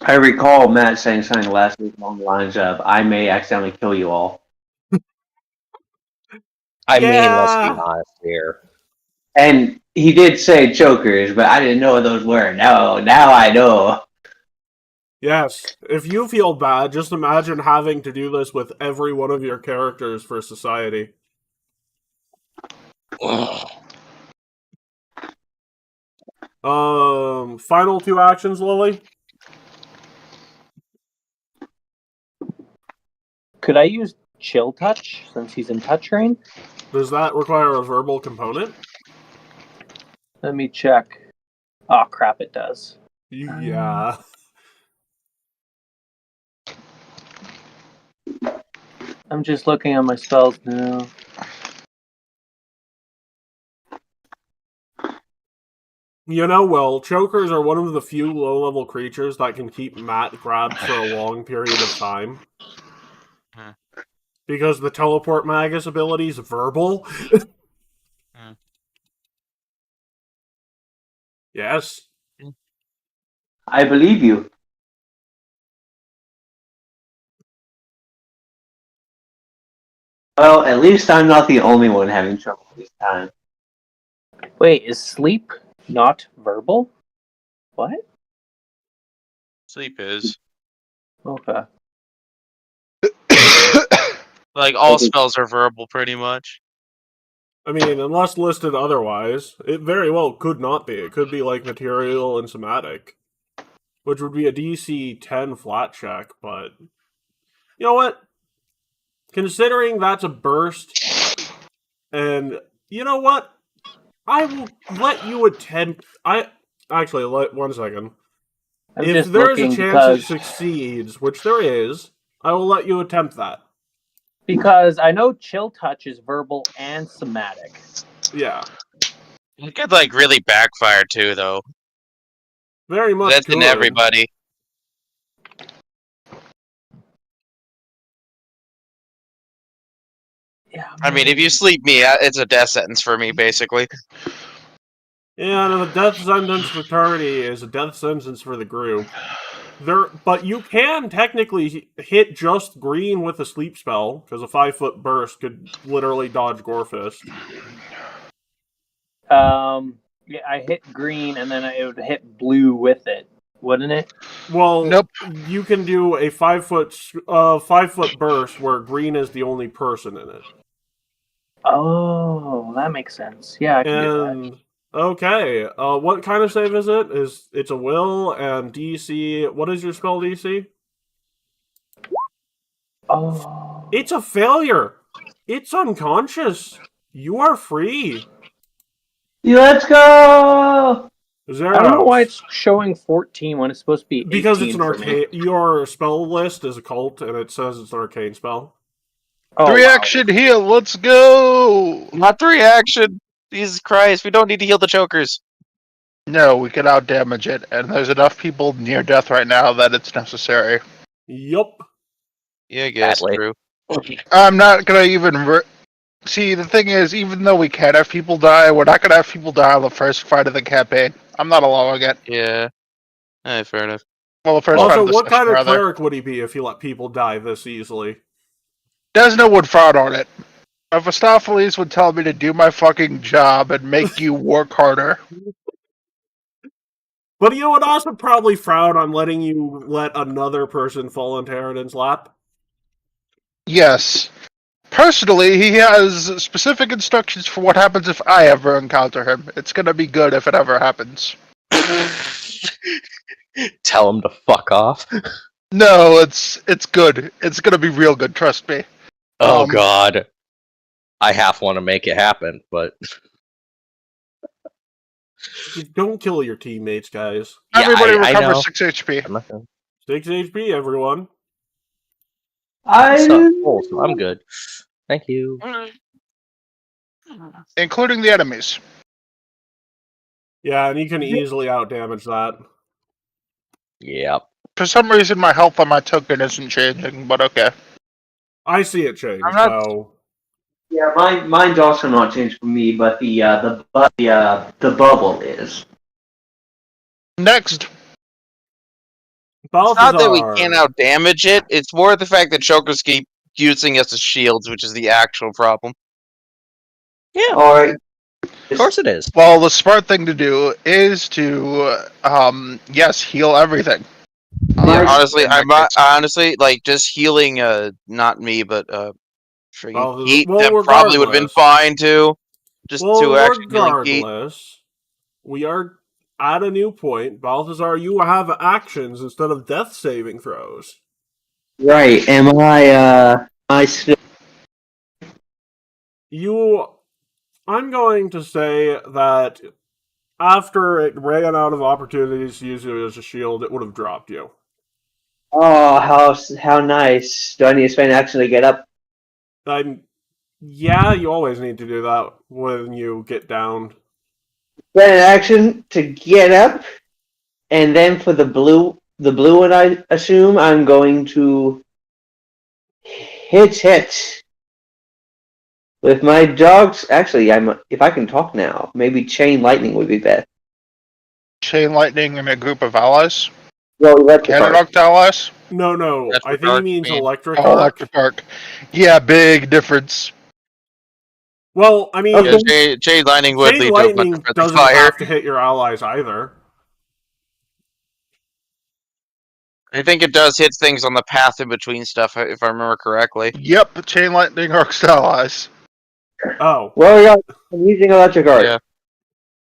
I recall Matt saying something last week along the lines of, "I may accidentally kill you all." I mean, let's be honest here. And he did say chokers, but I didn't know what those were. Now I know. Yes, if you feel bad, just imagine having to do this with every one of your characters for Society. Final 2 actions, Lily? Could I use Chill Touch since he's in touch rain? Does that require a verbal component? Let me check. Oh crap, it does. Yeah. I'm just looking at my spells now. You know, well, chokers are one of the few low-level creatures that can keep Matt grabbed for a long period of time. Because the Teleport Magus ability is verbal. Yes. I believe you. Well, at least I'm not the only one having trouble this time. Wait, is sleep not verbal? What? Sleep is. Okay. Like, all spells are verbal, pretty much. I mean, unless listed otherwise, it very well could not be. It could be like material and somatic, which would be a DC 10 flat check, but you know what? Considering that's a burst, and you know what? I will let you attempt. One second. If there's a chance it succeeds, which there is, I will let you attempt that. Because I know chill touch is verbal and somatic. Yeah, It could like really backfire too, though. very much That's good. in everybody. Yeah. I mean, if you sleep me, it's a death sentence for me, basically. And a death sentence for Tardy is a death sentence for the group. But you can technically hit just green with a sleep spell, because a 5-foot burst could literally dodge Gorefist. Yeah, I hit green and then it would hit blue with it, wouldn't it? Well, Nope. you can do a 5-foot burst where green is the only person in it. Oh, that makes sense. Yeah, I can do that. And okay, what kind of save is it? It's a will and DC. What is your spell DC? Oh. It's a failure. It's unconscious. You are free. Let's go! Zero. I don't know why it's showing 14 when it's supposed to be 18 Because it's an for me. arcane. Your spell list is a cult, and it says it's an arcane spell. Oh, 3-action heal, let's go! Not the reaction. Jesus Christ, we don't need to heal the chokers. No, we can out damage it, and there's enough people near death right now that it's necessary. Yup. Yeah, I guess Badly. true. I'm not gonna even. See, the thing is, even though we can have people die, we're not gonna have people die on the first fight of the campaign. I'm not allowing it. Yeah. Fair enough. Well, the first fight Also, of the what session, kind of rather. cleric would he be if he let people die this easily? There's no wood frown on it. Mephistopheles would tell me to do my fucking job and make you work harder. But he would also probably frown on letting you let another person fall into Harridan's lap. Yes. Personally, he has specific instructions for what happens if I ever encounter him. It's gonna be good if it ever happens. Tell him to fuck off. No, it's good. It's gonna be real good, trust me. Oh god. I half want to make it happen, but Just don't kill your teammates, guys. yeah, Everybody I know. recovers 6 HP. I'm not gonna... 6 HP, everyone. It's not full, so I'm good. Thank you. Including the enemies. Yeah, and you can easily outdamage that. Yep. For some reason, my health on my token isn't changing, but okay. I see it change, I'm not- so... Yeah, mine's also not changed for me, but the bubble is. Next. It's not that we Balthazar. can't outdamage it, it's more the fact that chokers keep using us as shields, which is the actual problem. Yeah, Or of course it is. Well, the smart thing to do is to, yes, heal everything. Yeah, Right. honestly, In that I'm not, case. honestly, like, just healing, not me, but, freaking Balthazar- Heat, well, that probably would have been regardless. fine, too. Just Well, 2 action healing Heat. regardless, we are at a new point. Balthazar, you have actions instead of death saving throws. Right? Am I still? I'm going to say that after it ran out of opportunities to use you as a shield, it would have dropped you. Oh, how nice! Do I need to spend action to get up? Yeah, you always need to do that when you get down. Spend an action to get up, and then for the blue one, I assume I'm going to hit with my dogs. Actually, if I can talk now, maybe chain lightning would be best. Chain lightning in a group of allies. Well, electric Cannon arc. arc allies. No, That's I what think he arc means means. electric Oh, arc. electric arc. Yeah, big difference. Well, I mean, Okay. Yeah, Jade Lightning would chain lead to a bunch lightning of friendly doesn't fire. have to hit your allies either. I think it does hit things on the path in between stuff, if I remember correctly. Yep, chain lightning arcs allies. Oh. Well, I'm using electric arc. Yeah.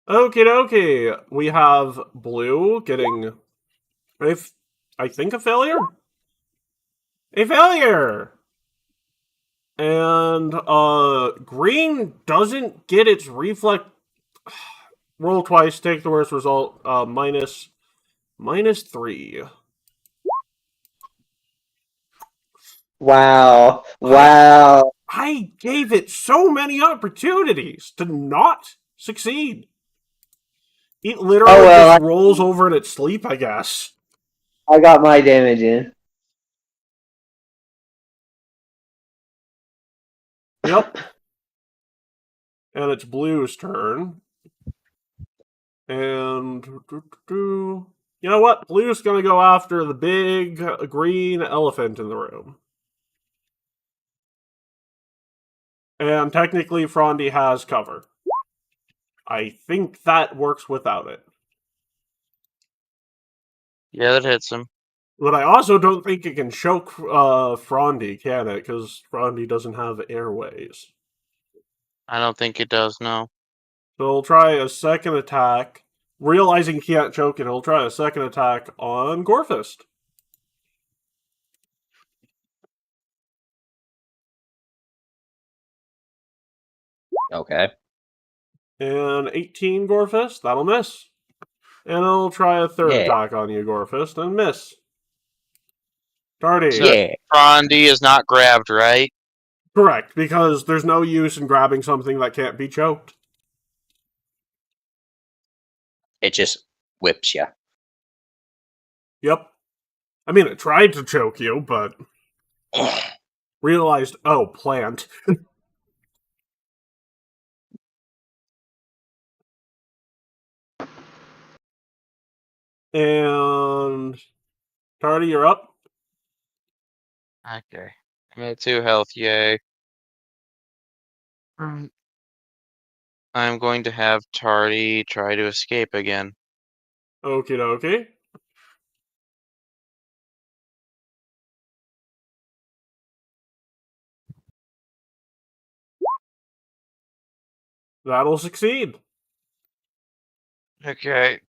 Okie dokie. We have blue getting, I think, a failure? A failure! And, green doesn't get its reflex. Roll twice, take the worst result, minus 3. Wow. Wow. I gave it so many opportunities to not succeed. It literally Oh, well, just rolls over in its sleep, I guess. I got my damage in. Yep. And it's Blue's turn. And you know what? Blue's gonna go after the big green elephant in the room. And technically, Frondy has cover. I think that works without it. Yeah, that hits him. But I also don't think it can choke Frondy, can it? Because Frondy doesn't have airways. I don't think it does, no. So he'll try a second attack. Realizing he can't choke it, he'll try a second attack on Gorfist. Okay. And 18 Gorfist, that'll miss. And he'll try a third Yeah. attack on you, Gorfist, and miss. Tardy. So Yeah. Frondy is not grabbed, right? Correct, because there's no use in grabbing something that can't be choked. It just whips you. Yep. I mean, it tried to choke you, but realized, oh, plant. And Tardy, you're up. Okay. I'm at 2 health, yay. I'm going to have Tardy try to escape again. Okie dokie. That'll succeed. Okay.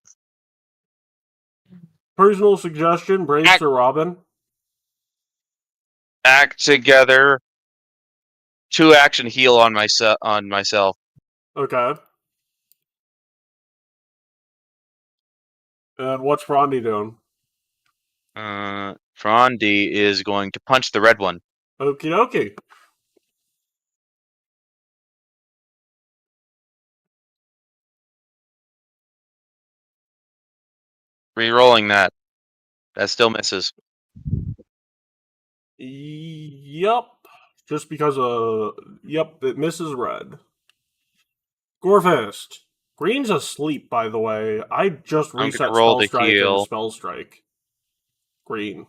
Personal suggestion, Brace or Robin? Act together. 2 action heal on myself. Okay. And what's Frondy doing? Frondy is going to punch the red one. Okie dokie. Rerolling that. That still misses. Yup. Just because yep, it misses red. Gorfist. Green's asleep, by the way. I just I'm reset gonna roll Spell to Strike and heal. Spell Strike. Green.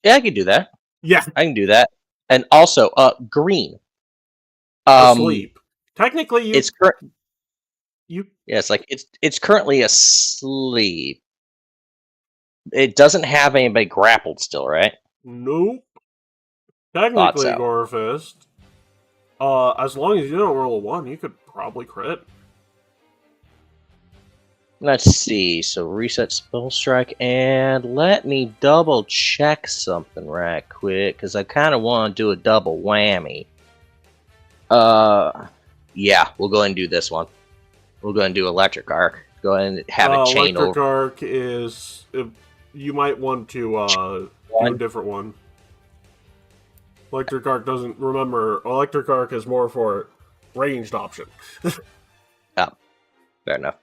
Yeah, I can do that. Yeah, I can do that. And also, green. asleep. Technically, It's you yeah, it's like it's currently asleep. It doesn't have anybody grappled still, right? nope. Technically, so. Gorfist. As long as you don't roll a 1, you could probably crit. Let's see. So reset spell strike, and let me double check something right quick because I kind of want to do a double whammy. Yeah, we'll go ahead and do this one. We'll go ahead and do electric arc. Go ahead and have it chain Electric over. Arc is you might want to do a different one. Electric Arc doesn't remember. Electric Arc is more for ranged option. Fair enough.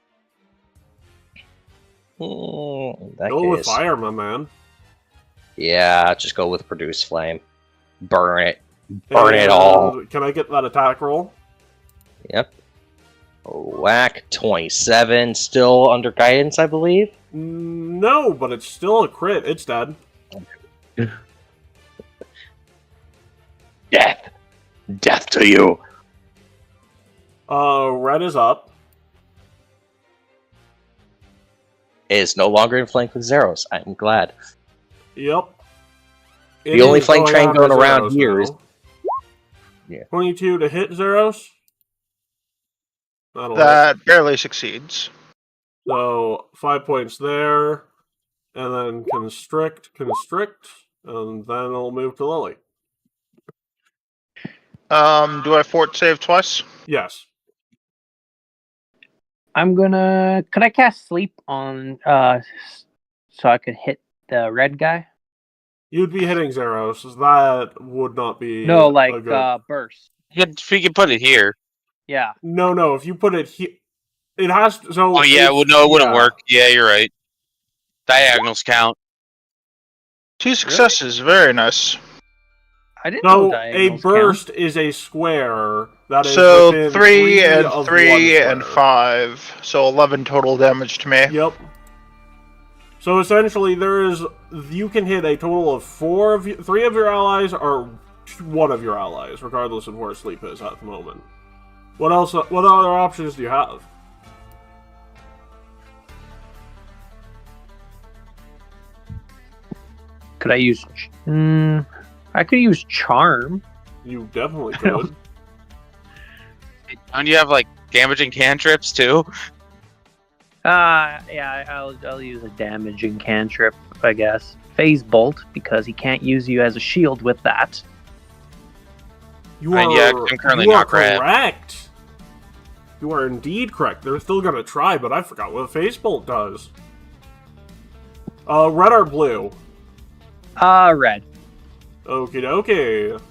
In that Go with case, fire, my man. yeah, just go with produce flame. Burn it. Burn it all. Can I get that attack roll? Yep. Whack 27. Still under guidance, I believe. No, but it's still a crit. It's dead. Death. Death to you. Red is up. It is no longer in flank with Zeros. I'm glad. Yep. The only flank train going around here is... Yeah. 22 to hit Zeros. That'll hit. That barely succeeds. So 5 points there, and then constrict, and then it'll move to Lily. Do I fort save twice? Yes. I'm gonna. Could I cast sleep on so I could hit the red guy? You'd be hitting Zeros. That would not be No, a like good... burst. If you can put it here. Yeah. No, if you put it here... It has to... So Oh yeah, if- it wouldn't yeah. work. Yeah, you're right. Diagonals count. 2 successes, very nice. I didn't know So a diagonals burst is a square that is So within 3 and of 3 one and square. 5. So 11 total damage to me. Yep. So essentially, you can hit a total of 3 of your allies or 1 of your allies, regardless of where sleep is at the moment. What else? What other options do you have? Could I use? I could use charm. You definitely could. Don't you have like damaging cantrips too? Yeah, I'll use a damaging cantrip, I guess. Phase bolt, because he can't use you as a shield with that. You I are, mean, yeah, I'm currently you are not grabbed. correct. You are indeed correct. They're still gonna try, but I forgot what Phase Bolt does. Red or blue? Red. Okie dokie.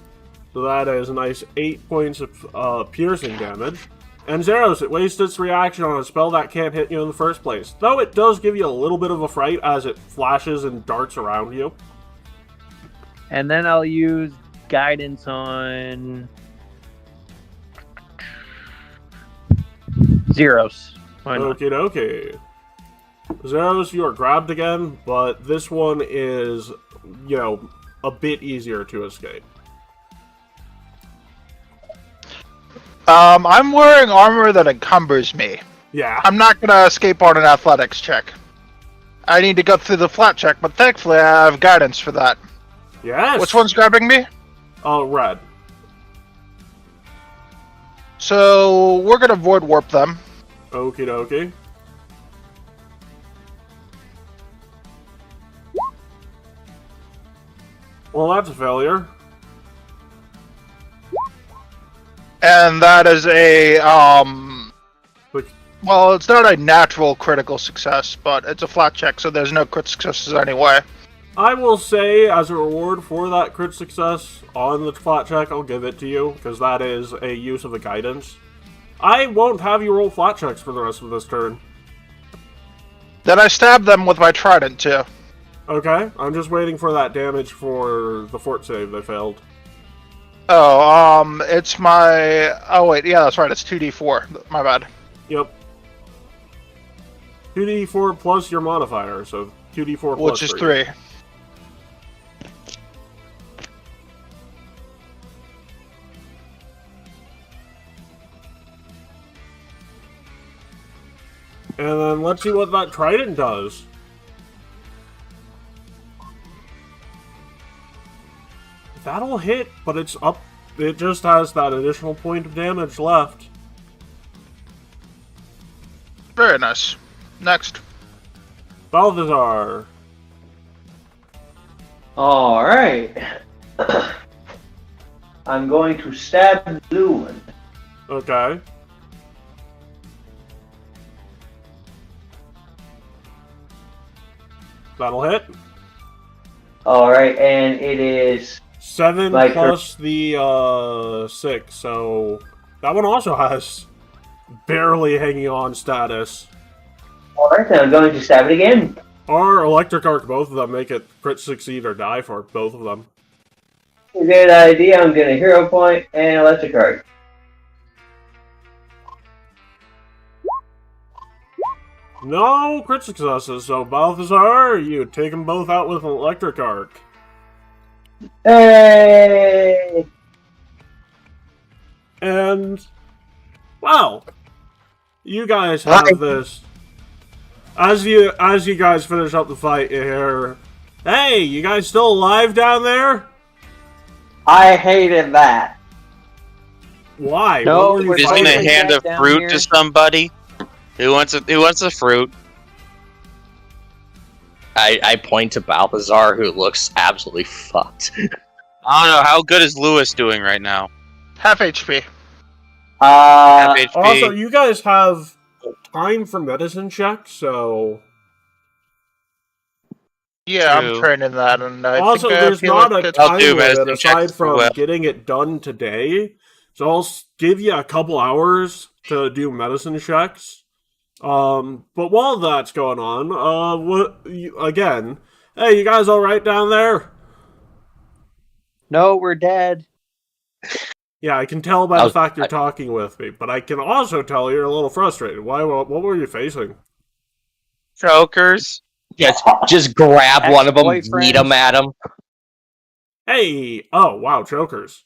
So that is a nice 8 points of piercing damage. And Zeros, it wastes its reaction on a spell that can't hit you in the first place. Though it does give you a little bit of a fright as it flashes and darts around you. And then I'll use guidance on Zeros. Why not? Okie dokie. Zeros, you are grabbed again, but this one is, a bit easier to escape. I'm wearing armor that encumbers me. Yeah. I'm not gonna escape on an athletics check. I need to go through the flat check, but thankfully I have guidance for that. Yes. Which one's grabbing me? Red. So we're gonna void warp them. Okie dokie. Well, that's a failure. And that is a, Which, well, it's not a natural critical success, but it's a flat check, so there's no crit successes anyway. I will say, as a reward for that crit success on the flat check, I'll give it to you, because that is a use of a guidance. I won't have you roll flat checks for the rest of this turn. Then I stab them with my trident, too. Okay, I'm just waiting for that damage for the fort save they failed. Oh, it's my... Oh, wait, yeah, that's right, it's 2d4. My bad. Yep. 2d4 plus your modifier, so 2d4 plus Which is 3. And then let's see what that trident does. That'll hit, but it's up. It just has that additional point of damage left. Very nice. Next. Balthazar. Alright. I'm going to stab the blue one. Okay. That'll hit. Alright, and it is 7 Like plus the 6, so that one also has barely hanging on status. alright, then I'm going to stab it again. Or electric arc, both of them make it crit succeed or die for both of them. Good idea, I'm going to hero point and electric arc. No crit successes, so Balthazar, you take them both out with an electric arc. Hey! And, wow, you guys have this. As you guys finish up the fight, you hear, "Hey, you guys still alive down there?" I hated that. Why? No, What were you we're Just fighting? gonna fighting hand a down fruit here. to somebody. Who wants a fruit? I point to Balthazar, who looks absolutely fucked. I don't know. How good is Lewis doing right now? Half HP. Half HP. Also, you guys have time for medicine check, so Yeah, I'm True. training that, and I Also, think there's I feel not like a it's... time do limit medicine aside checks for from well. getting it done today. So I'll give you a couple hours to do medicine checks. But while that's going on, again, hey, you guys all right down there? No, we're dead. Yeah, I can tell by I the was- fact you're I- talking with me, but I can also tell you're a little frustrated. Why? What were you facing? Chokers. just grab one of them, Ex-boyfriends. yeet them at them. Hey! Oh, wow, chokers.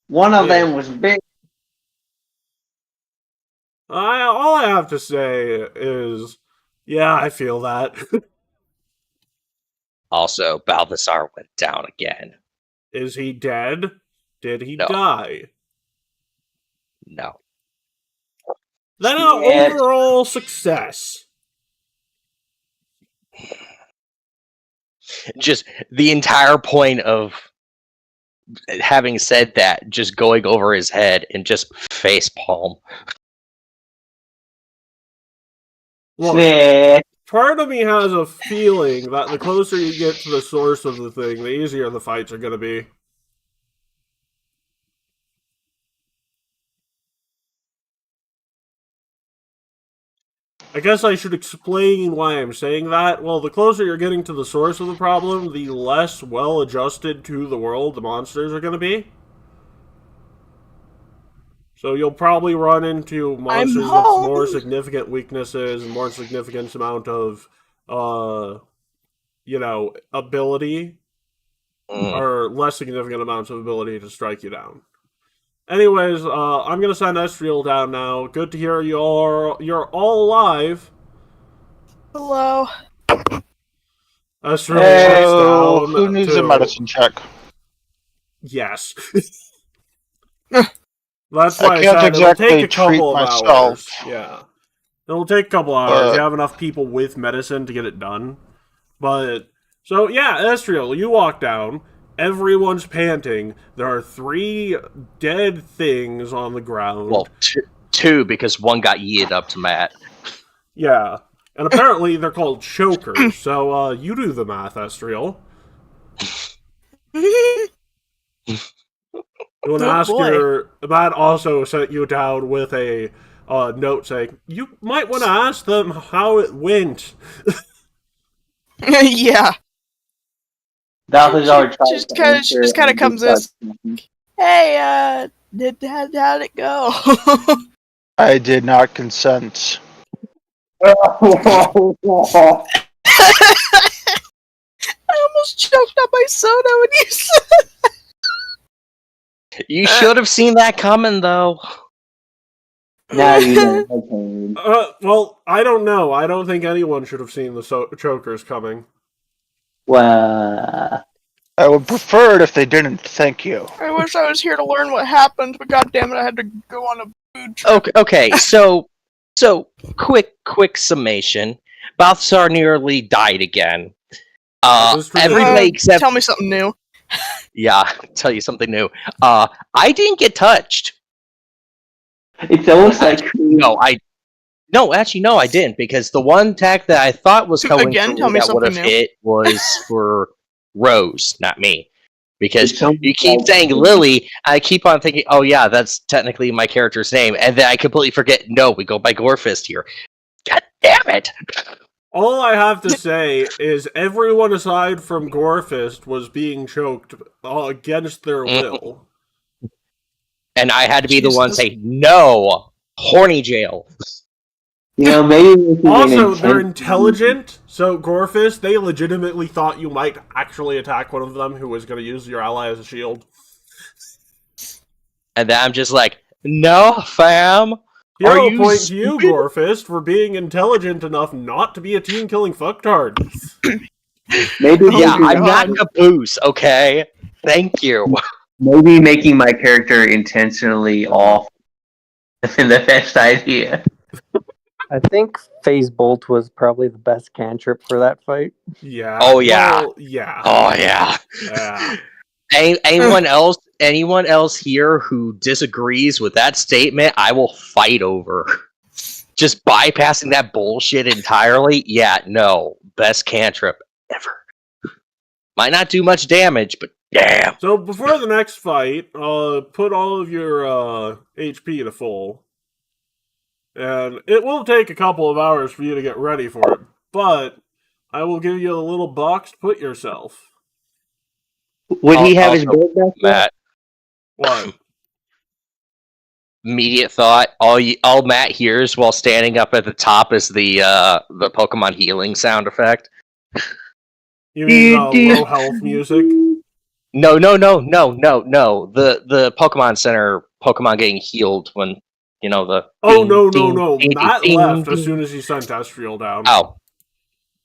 One of Yeah. them was big. All I have to say is, yeah, I feel that. Also, Balthasar went down again. Is he dead? Did he No. die? No. Then an Yes. overall success. Just the entire point of having said that, just going over his head and just face palm. Look, Sick. part of me has a feeling that the closer you get to the source of the thing, the easier the fights are going to be. I guess I should explain why I'm saying that. Well, the closer you're getting to the source of the problem, the less well-adjusted to the world the monsters are going to be. So you'll probably run into monsters with home. more significant weaknesses and more significant amount of, ability, or less significant amounts of ability to strike you down. Anyways, I'm gonna send Estriel down now. Good to hear you're all alive. Hello. Estriel Hey, walks down. who needs a to- medicine check? Yes. That's why I can't said it'll exactly take a treat couple of myself. hours. Yeah. It'll take a couple hours. You But- have enough people with medicine to get it done. But, so yeah, Estriel, you walk down. Everyone's panting. There are 3 dead things on the ground. Well, two because one got yeeted up to Matt. Yeah. And apparently they're called chokers. So, you do the math, Estriel. You want to Oh, ask boy. Matt also sent you down with a note saying, you might want to ask them how it went. Yeah. Balthazar She just kind of comes in. Hey, how'd it go? I did not consent. I almost choked on my soda when you said. You should have seen that coming, though. Now you know. Okay. Well, I don't know. I don't think anyone should have seen the chokers coming. Well, I would prefer it if they didn't. Thank you. I wish I was here to learn what happened, but goddammit, I had to go on a food trip. Okay. So quick summation. Balthasar nearly died again. This is true. Everybody except Tell me something new. yeah, tell you something new. I didn't get touched. it's almost like Actually, no, I didn't, because the one attack that I thought was coming Again, for tell me me that would have something new. hit was for Rose, not me. Because It's almost you keep like- saying Lily, I keep on thinking, oh yeah, that's technically my character's name, and then I completely forget, no, we go by Gorefist here. God damn it! All I have to say is everyone aside from Gorefist was being choked against their will. And I had to be the one Jesus. saying, no! Horny jail! maybe this is Also, an they're intense- intelligent, so Gorefist, they legitimately thought you might actually attack one of them who was going to use your ally as a shield. And then I'm just like, no, fam! Are Hero you point to you, stupid? Gorefist, for being intelligent enough not to be a team-killing fucktard. Maybe Yeah, my I'm not God. caboose, okay? Thank you. Maybe making my character intentionally off isn't the best idea. I think Phase Bolt was probably the best cantrip for that fight. Yeah. Oh, yeah. Well, yeah. Oh, yeah. Yeah. Anyone else here who disagrees with that statement, I will fight over. just bypassing that bullshit entirely. Yeah, no, best cantrip ever. Might not do much damage, but damn. So before the next fight, put all of your HP to full. And it will take a couple of hours for you to get ready for it, but I will give you a little box to put yourself. Would he have his Also, board back yet? Matt, What? immediate thought. All Matt hears while standing up at the top is the Pokemon healing sound effect. You mean low health music? No. The Pokemon Center Pokemon getting healed when the. Oh, ding, no. ding, Matt ding, left ding. as soon as he sent Estriel down. Oh,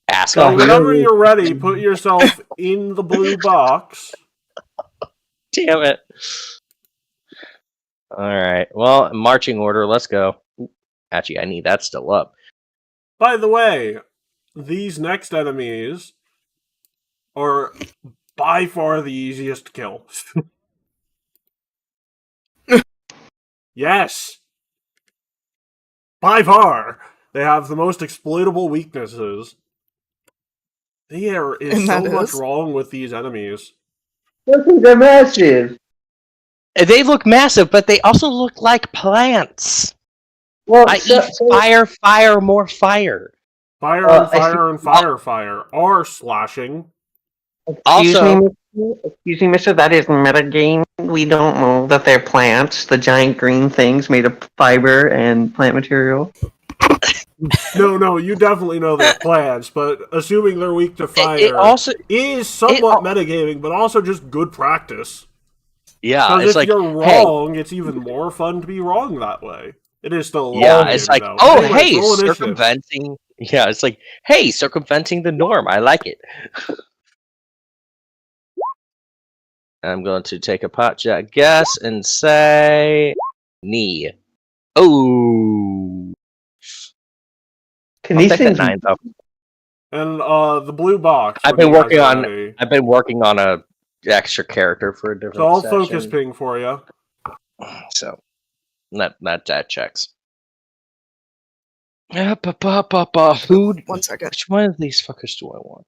So asshole! whenever you're ready, put yourself in the blue box. Damn it! All right. Well, marching order. Let's go. Actually, I need that still up. By the way, these next enemies are by far the easiest to kill. Yes! By far! They have the most exploitable weaknesses. There is And so that much is? wrong with these enemies. They're massive. They look massive, but they also look like plants. Well, Fire, more fire. Fire and fire and fire are slashing. Also, Excuse me, mister, that is metagame. We don't know that they're plants, the giant green things made of fiber and plant material. No, you definitely know they're plants, but assuming they're weak to fire is somewhat metagaming, but also just good practice. Yeah, Because it's if like, you're wrong, it's even more fun to be wrong that way. It is still a yeah, long it's game, like, though. oh, Anyways, hey, roll initiative. circumventing. Yeah, it's like, hey, circumventing the norm. I like it. I'm going to take a pot shot guess and say knee. Oh, Can I'll these take things that 9 though. And the blue box. I've been working on a extra character for a different. So I'll session. focus ping for you. So that checks. Food. 1 second. Which one of these fuckers do I want?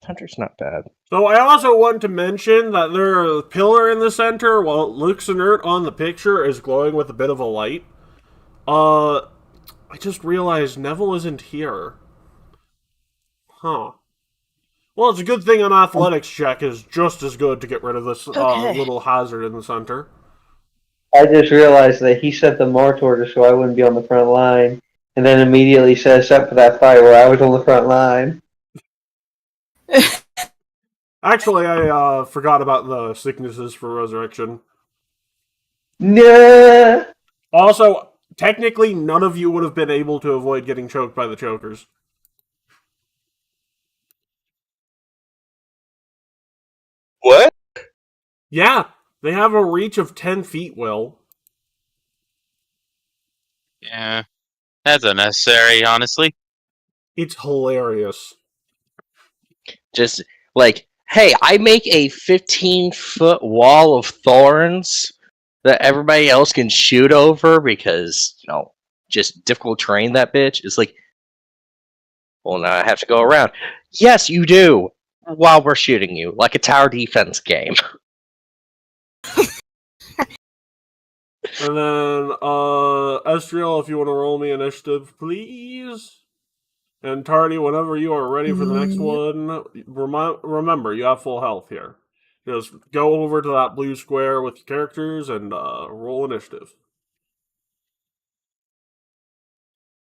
Hunter's not bad. So I also want to mention that their pillar in the center, while it looks inert on the picture, is glowing with a bit of a light. I just realized Neville isn't here. Huh. Well, it's a good thing an athletics check is just as good to get rid of this little hazard in the center. I just realized that he set the Mart order so I wouldn't be on the front line, and then immediately set us up for that fight where I was on the front line. Actually, I forgot about the sicknesses for resurrection. Nah. Also, technically, none of you would have been able to avoid getting choked by the chokers. What? Yeah, they have a reach of 10 feet, Will. Yeah, that's unnecessary, honestly. It's hilarious. Just like, hey, I make a 15-foot wall of thorns that everybody else can shoot over because, just difficult terrain, that bitch. It's like, well, now I have to go around. Yes, you do, while we're shooting you, like a tower defense game. And then, Estriel, if you want to roll me initiative, please. And Tardy, whenever you are ready for the next one, remember, you have full health here. Just go over to that blue square with your characters and roll initiative.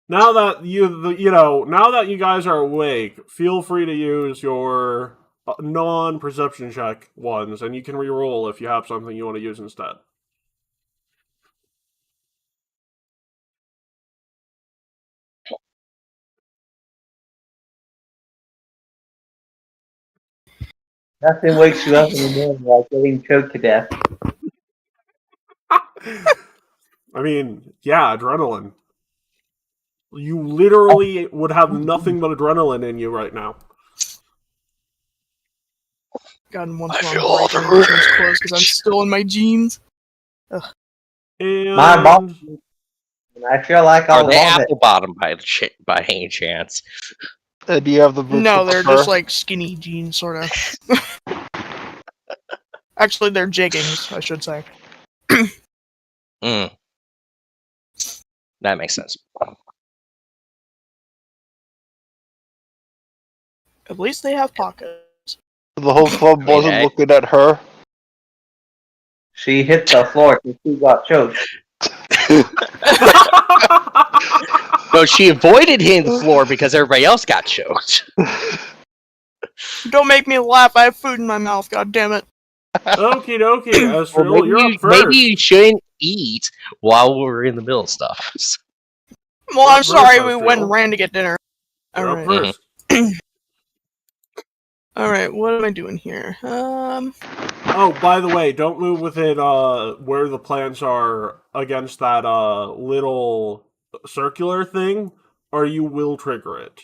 Now that you guys are awake, feel free to use your non-perception check ones, and you can re-roll if you have something you want to use instead. Nothing wakes you up in the morning like getting choked to death. I mean, yeah, adrenaline. You literally would have nothing but adrenaline in you right now. Gotten once more clothes because I'm still in my jeans. Ugh. And My boss And I feel like Are I'll they love it. apple bottom by any chance? Do you have the boots No, with the they're fur? just like skinny jeans, sort of. Actually, they're jeggings, I should say. Mm. That makes sense. At least they have pockets. The whole club I mean, wasn't I- looking at her. She hit the floor because she got choked. No, she avoided hitting the floor because everybody else got choked. Don't make me laugh, I have food in my mouth, god damn it. Okie dokie, Well, Estrel, you're up first. maybe you shouldn't eat while we're in the middle of stuff. Well, I'm First, sorry we Estrel. went and ran to get dinner. You're up Alright. first. Alright, what am I doing here? Oh, by the way, don't move within where the plants are against that little circular thing, or you will trigger it.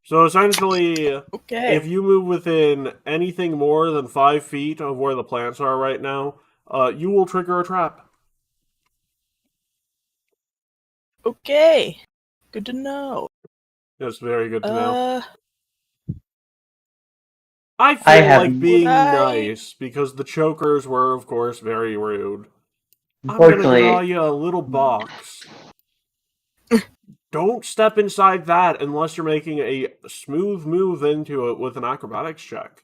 So essentially, Okay. if you move within anything more than 5 feet of where the plants are right now, you will trigger a trap. Okay. Good to know. That's very good to know. I I feel have- like being Would I- nice, because the chokers were, of course, very rude. I'm gonna Unfortunately, draw you a little box. Don't step inside that unless you're making a smooth move into it with an acrobatics check.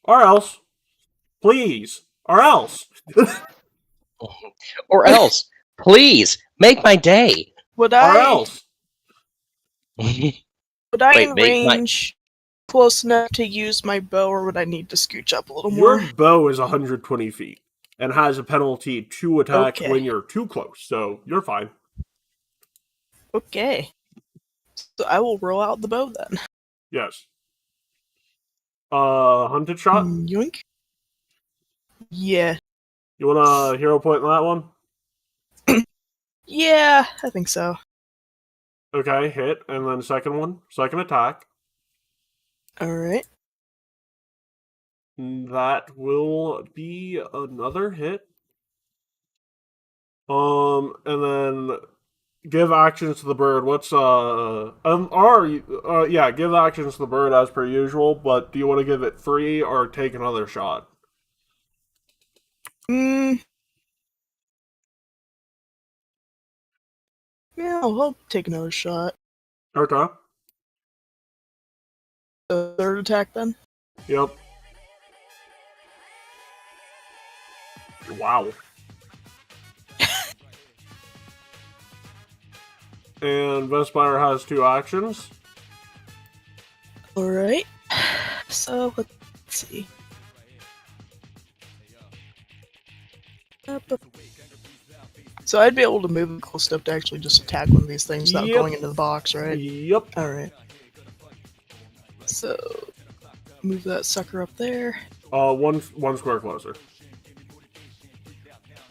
Or else. Please. Or else. Or else, please, make my day. Would Or I else. would I Wait, in make my- range close enough to use my bow, or would I need to scooch up a little Your more? bow is 120 feet and has a penalty to attack Okay. when you're too close, so you're fine. Okay. So I will roll out the bow then. Yes. Hunted shot? Yoink. Yeah. You want a hero point on that one? Yeah, I think so. Okay, hit, and then second attack. Alright. That will be another hit. And then give actions to the bird. Give actions to the bird as per usual, but do you want to give it 3 or take another shot? Yeah, I'll take another shot. Okay. The third attack then? Yep. Wow. And Vespire has 2 actions. Alright. So, let's see. So I'd be able to move close enough to actually just attack one of these things without Yep. going into the box, right? Yep. Alright. So, move that sucker up there. One square closer.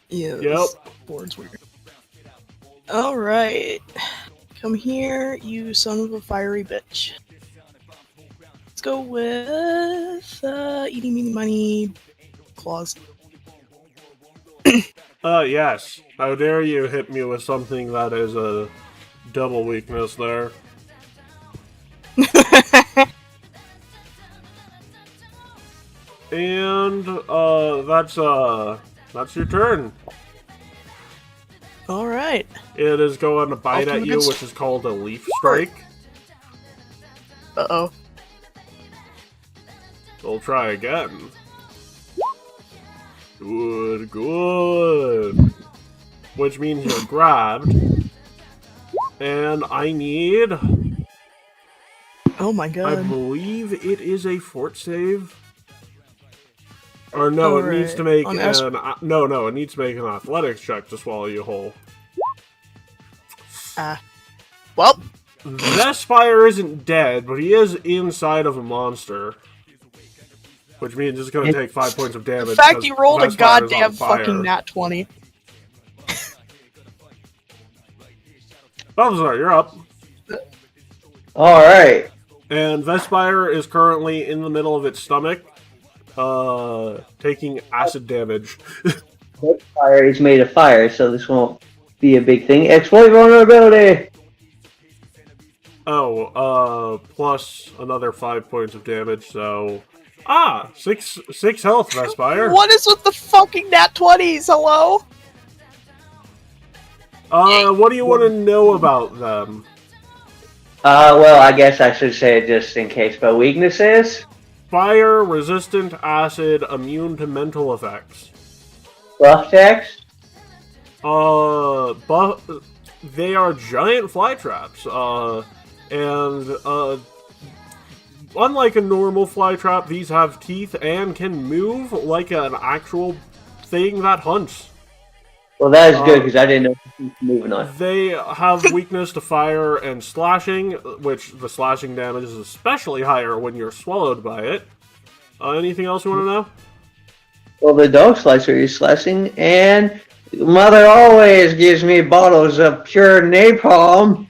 Yeah, Yep. this board's weird. Alright. Come here, you son of a fiery bitch. Let's go with, eating me money, claws. Yes. How dare you hit me with something that is a double weakness there. And, that's your turn. Alright. It is going to bite Off to at a you, good which is called a leaf strike. Uh-oh. We'll try again. Good. Which means you're grabbed. And I need... Oh my I god. believe it is a fort save. Or no, it needs to Alright. make On no, it needs to make an athletics check to swallow you whole. Well, Vespire isn't dead, but he is inside of a monster. Which means it's going to take 5 points of damage. in fact, because you rolled a Vespire is on goddamn fire. fucking nat 20. Balthazar, you're up. Alright. And Vespire is currently in the middle of its stomach, taking acid damage. Fire is made of fire, so this won't be a big thing. Exploit vulnerability. Oh, plus another 5 points of damage, so... six health, Vespire. What is with the fucking nat 20s? Hello? What do you want to know about them? Well, I guess I should say it just in case. But weaknesses? Fire, resistant, acid, immune to mental effects. Buff text? They are giant fly traps, and unlike a normal fly trap, these have teeth and can move like an actual thing that hunts. Well, that is good because I didn't know he was moving on. They have weakness to fire and slashing, which the slashing damage is especially higher when you're swallowed by it. Anything else you want to know? Well, the dog slicer is slashing, and Mother always gives me bottles of pure napalm.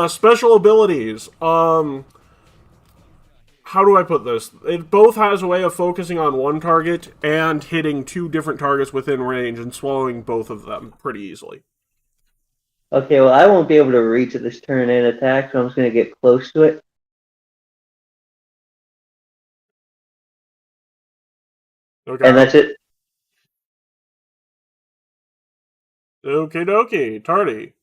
Special abilities. How do I put this? It both has a way of focusing on one target and hitting 2 different targets within range and swallowing both of them pretty easily. Okay, well, I won't be able to reach it this turn and attack, so I'm just going to get close to it. Okay. And that's it. Okie dokie, Tardy.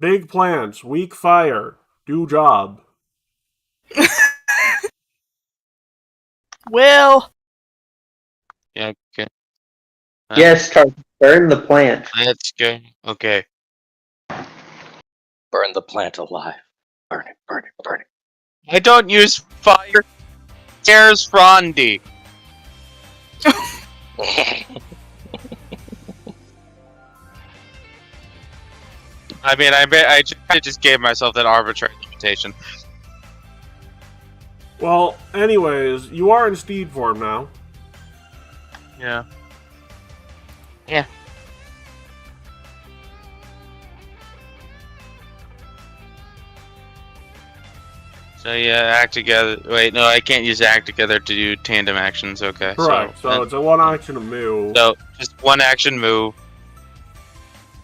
Big plans, weak fire, do job. Will. Yeah, okay. Yes, burn the plant. Let's go. Okay. Burn the plant alive. Burn it, burn it, burn it. I don't use fire. Scares Frondy. I mean, I just gave myself that arbitrary limitation. Well, anyways, you are in steed form now. Yeah. So yeah, act together. Wait, no, I can't use act together to do tandem actions. Okay. Correct. So it's a one action to move. So just one action move.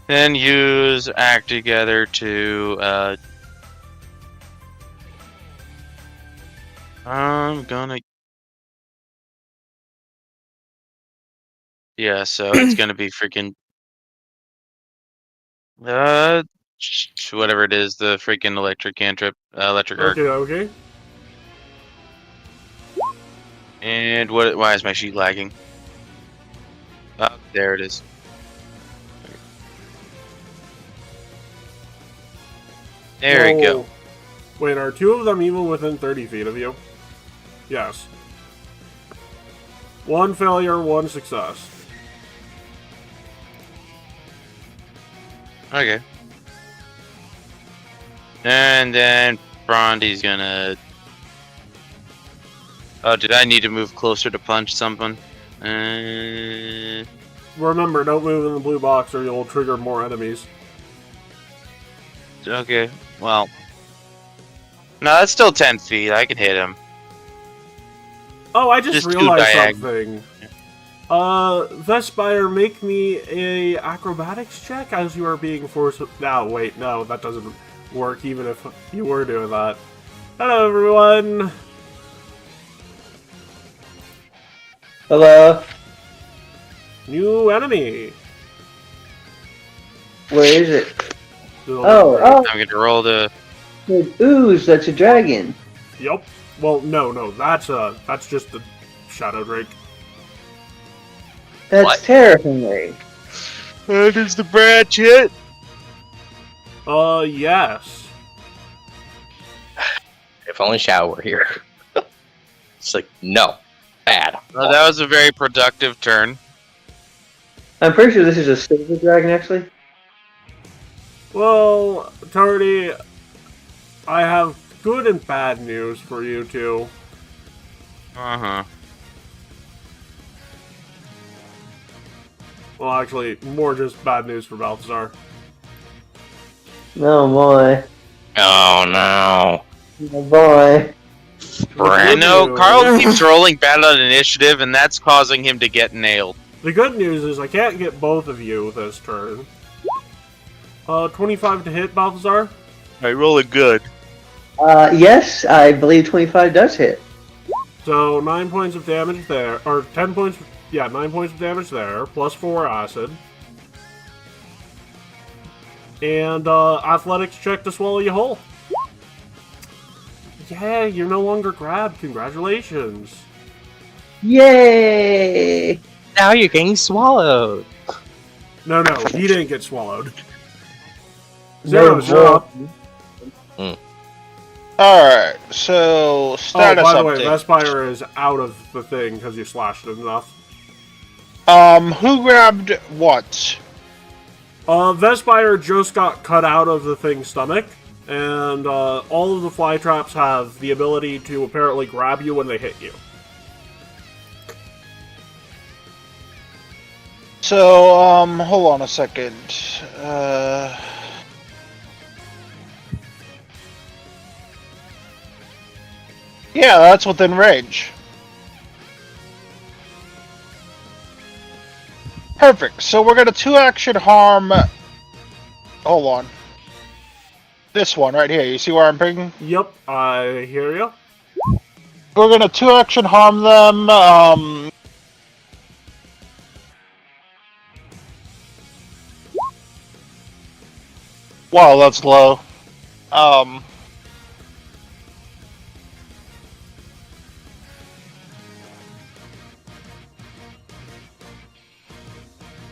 Then use act together to. I'm gonna. Yeah, so it's gonna be freaking. Whatever it is, the freaking electric cantrip, electric arc. Okay. And what? Why is my sheet lagging? Oh, there it is. There we go. Wait, are 2 of them even within 30 feet of you? Yes. 1 failure, 1 success. Okay. And then Brondy's gonna. Oh, did I need to move closer to punch someone? Remember, don't move in the blue box or you'll trigger more enemies. Okay, well. No, that's still 10 feet. I can hit him. Oh, I just do realized diagonal. something. Vespire, make me a acrobatics check as you are being forced. No, wait, no, that doesn't work even if you were doing that. Hello, everyone. Hello. New enemy. Where is it? Oh. I'm gonna roll the. Ooze, that's a dragon. Yep. Well, no, that's just the Shadow Drake. That's What? terrifying. Does the branch hit? Yes. If only Shao were here. It's like, no. Bad. Well, that was a very productive turn. I'm pretty sure this is a silver dragon, actually. Well, Tardy, I have good and bad news for you two. Uh-huh. Well, actually, more just bad news for Balthazar. Oh boy. Oh no. Oh boy. I know Carl keeps rolling bad on initiative, and that's causing him to get nailed. The good news is I can't get both of you this turn. 25 to hit, Balthazar? I roll it good. Yes, I believe 25 does hit. So 9 points of damage there, or 10 points, yeah, 9 points of damage there, plus 4 acid. And athletics check to swallow you whole. Yeah, you're no longer grabbed. Congratulations. Yay! Now you're getting swallowed. No, he didn't get swallowed. Zero's up. Alright, so status by the way, update. Vespire is out of the thing because you slashed it enough. Who grabbed what? Vespire just got cut out of the thing's stomach, and all of the fly traps have the ability to apparently grab you when they hit you. So, hold on a second. Yeah, that's within range. Perfect. So we're gonna 2-action harm. Hold on. This one right here. You see where I'm picking? Yep, I hear you. We're gonna 2-action harm them. Wow, that's low.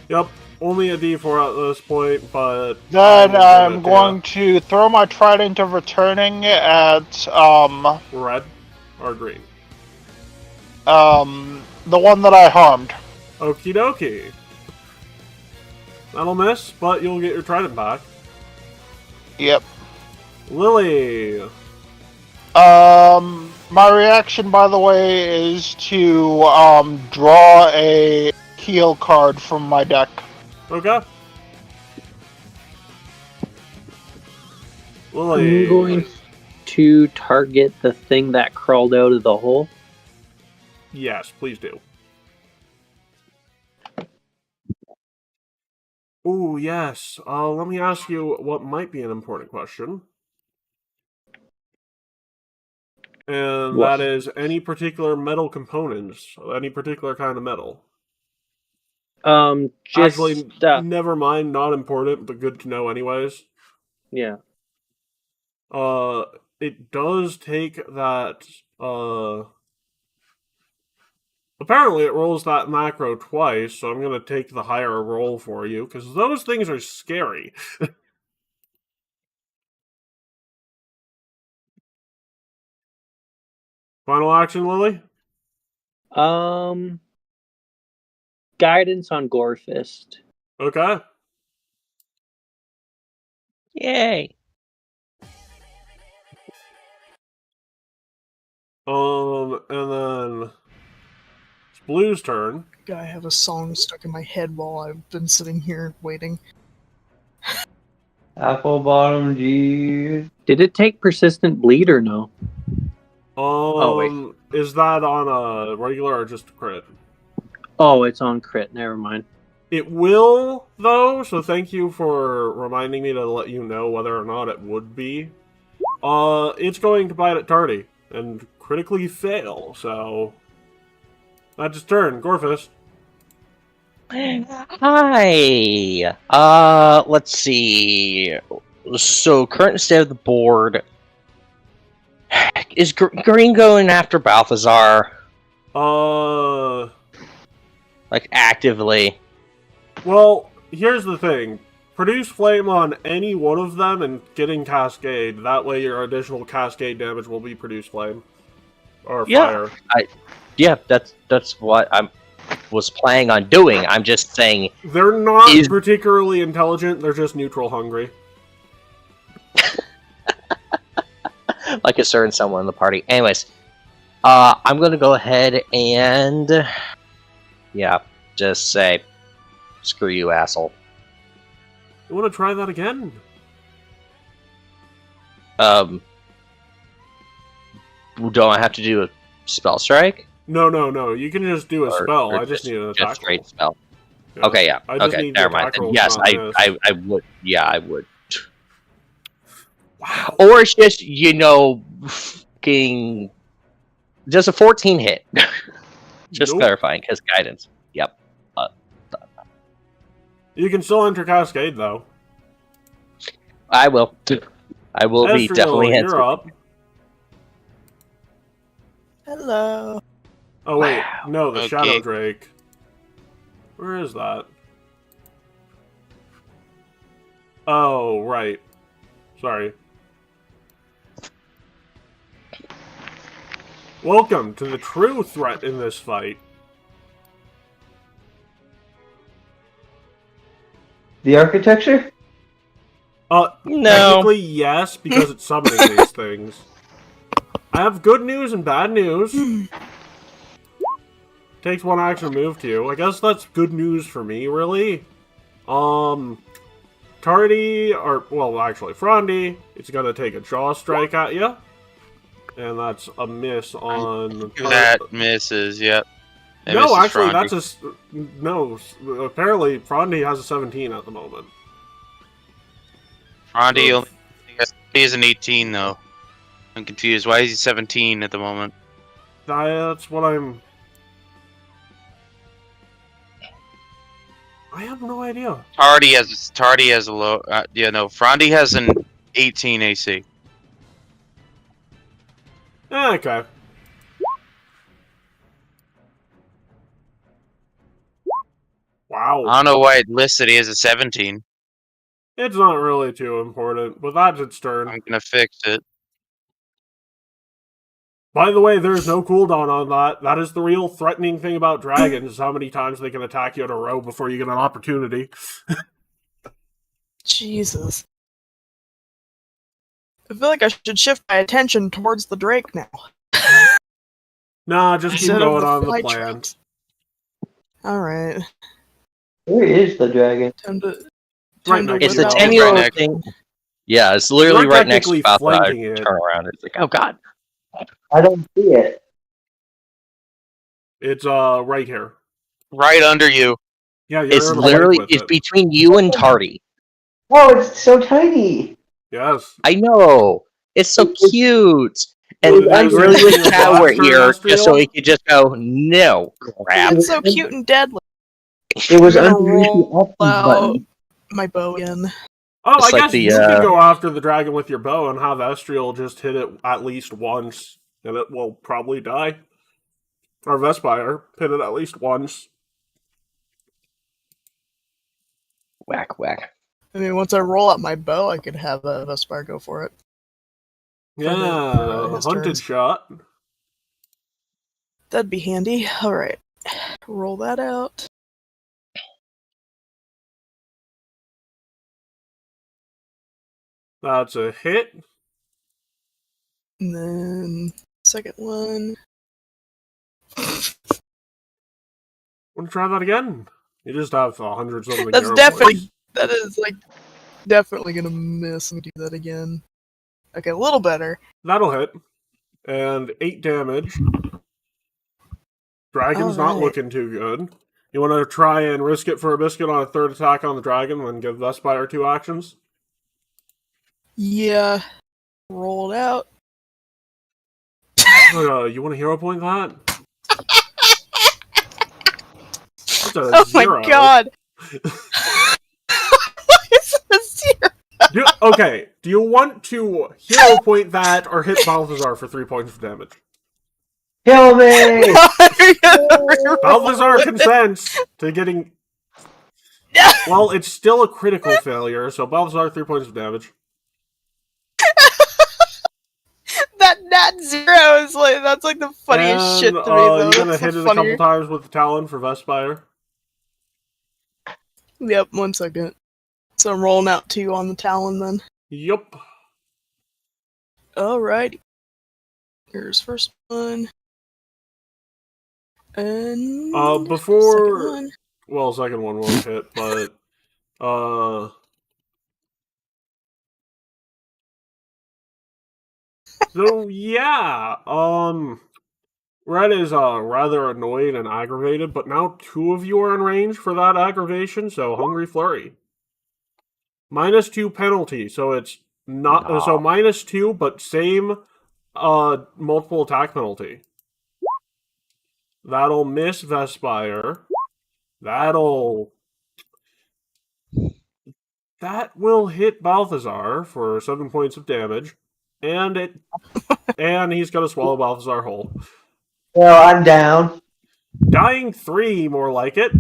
Yep, only a D4 at this point, but... Then I'm going to throw my trident of returning at, Red or green? the one that I harmed. Okie dokie. That'll miss, but you'll get your trident back. Yep. Lily! My reaction, by the way, is to, draw a heal card from my deck. Okay. Lily. I'm going to target the thing that crawled out of the hole. Yes, please do. Ooh, yes. Let me ask you what might be an important question. And What? that is any particular metal components, any particular kind of metal. Just Actually, never mind, not important, but good to know anyways. yeah. It does take that, apparently it rolls that macro twice, so I'm gonna take the higher roll for you, because those things are scary. Final action, Lily? Guidance on Gorefist. Okay. Yay! And then it's Blue's turn. I have a song stuck in my head while I've been sitting here waiting. Apple bottom G. Did it take persistent bleed or no? wait. Is that on a regular or just a crit? Oh, it's on crit. Never mind. It will, though, so thank you for reminding me to let you know whether or not it would be. It's going to bite at Tardy and critically fail, so that's his turn. Gorfist. Hi. Let's see. So, current state of the board is Green going after Balthazar, like actively. Well, here's the thing. Produce flame on any one of them and getting cascade. That way your additional cascade damage will be produce flame. Or fire. Yeah, that's what I was planning on doing. I'm just saying... They're not particularly intelligent, they're just neutral hungry. Like a certain someone in the party. Anyways, I'm gonna go ahead and... yeah, just say... screw you, asshole. You want to try that again? don't I have to do a spell strike? No. You can just do a spell. Or I just need an attack just straight roll. spell. Yeah. Okay, yeah. I just Okay, need the never mind. attack Then roll to yes, not miss. I would. Yeah, I would. Wow. Or it's just, fucking just a 14 hit. Just Nope. clarifying, because guidance. Yep. You can still enter Cascade, though. I will. I will be Ezreal, definitely you're answering. up. Hello. Oh, wait. Wow. No, the Okay. Shadow Drake. Where is that? Oh, right. Sorry. Welcome to the true threat in this fight. The architecture? No. Technically, yes, because it's summoning these things. I have good news and bad news. Takes one action to move to you. I guess that's good news for me, really. Tardy, or, well, actually, Frondy, it's gonna take a jaw strike at you. And that's a miss on... That misses, yep. That No, misses actually, Frondy. that's a... No, apparently, Frondy has a 17 at the moment. Frondy So- only is an 18 though. I'm confused. Why is he 17 at the moment? That's what I'm... I have no idea. Tardy has a low. Yeah, no. Frondy has an 18 AC. Okay. Wow. I don't know why it listed he has a 17. It's not really too important, but that's its turn. I'm gonna fix it. By the way, there's no cooldown on that. That is the real threatening thing about dragons, is how many times they can attack you in a row before you get an opportunity. Jesus. I feel like I should shift my attention towards the Drake now. Nah, just keep Instead of going the on the fly plan. drakes. Alright. Where is the dragon? Time to... Right time to next It's to whip the it. out- Right tenuous next- thing. Yeah, it's literally You're right next to technically about that flanking it. turn around. It's like, oh god. I don't see it. It's right here. Right under you. Yeah, you're It's in a literally fight with it's it. between you and Tardy. Oh, it's so tiny. Yes. I know. It's so cute. And Well, I it is really in wish your Cal were blaster, here just so Industrial? he could just go, no, crap. It's so cute and deadly. It was I'm gonna underneath the roll options out button. my bow again. Oh, Just I like guess the, you could go after the dragon with your bow and have Estriel just hit it at least once, and it will probably die. Or Vespire, hit it at least once. Whack, whack. I mean, once I roll out my bow, I could have a Vespar go for it. Yeah, his hunted turns. shot. That'd be handy. Alright. Roll that out. That's a hit. And then second one. Want to try that again? You just have 100 something. That's hero definitely points. that is like definitely gonna miss and do that again. Okay, a little better. That'll hit. And 8 damage. Dragon's not Alright. looking too good. You want to try and risk it for a biscuit on a third attack on the dragon, then give Vespire 2 actions? Yeah. Roll it out. You want to hero point that? That's a Oh 0. my god! It's a 0. Okay, do you want to hero point that or hit Balthazar for 3 points of damage? Kill me! Balthazar consents to getting... Well, it's still a critical failure, so Balthazar 3 points of damage. That nat 0 is like that's like the funniest And, shit to me though. you're gonna That's hit so it a couple funnier. times with the Talon for Vespire. Yep, 1 second. So I'm rolling out 2 on the Talon then. Yup. Alrighty. Here's first one. And Before... second one. Well, second one won't hit, but... So yeah, Red is rather annoyed and aggravated, but now 2 of you are in range for that aggravation, so Hungry Flurry. -2 penalty, so it's not so -2, but same multiple attack penalty. That'll miss Vespire. That will hit Balthazar for 7 points of damage, and he's gonna swallow Balthazar whole. Well, I'm down. Dying 3, more like it.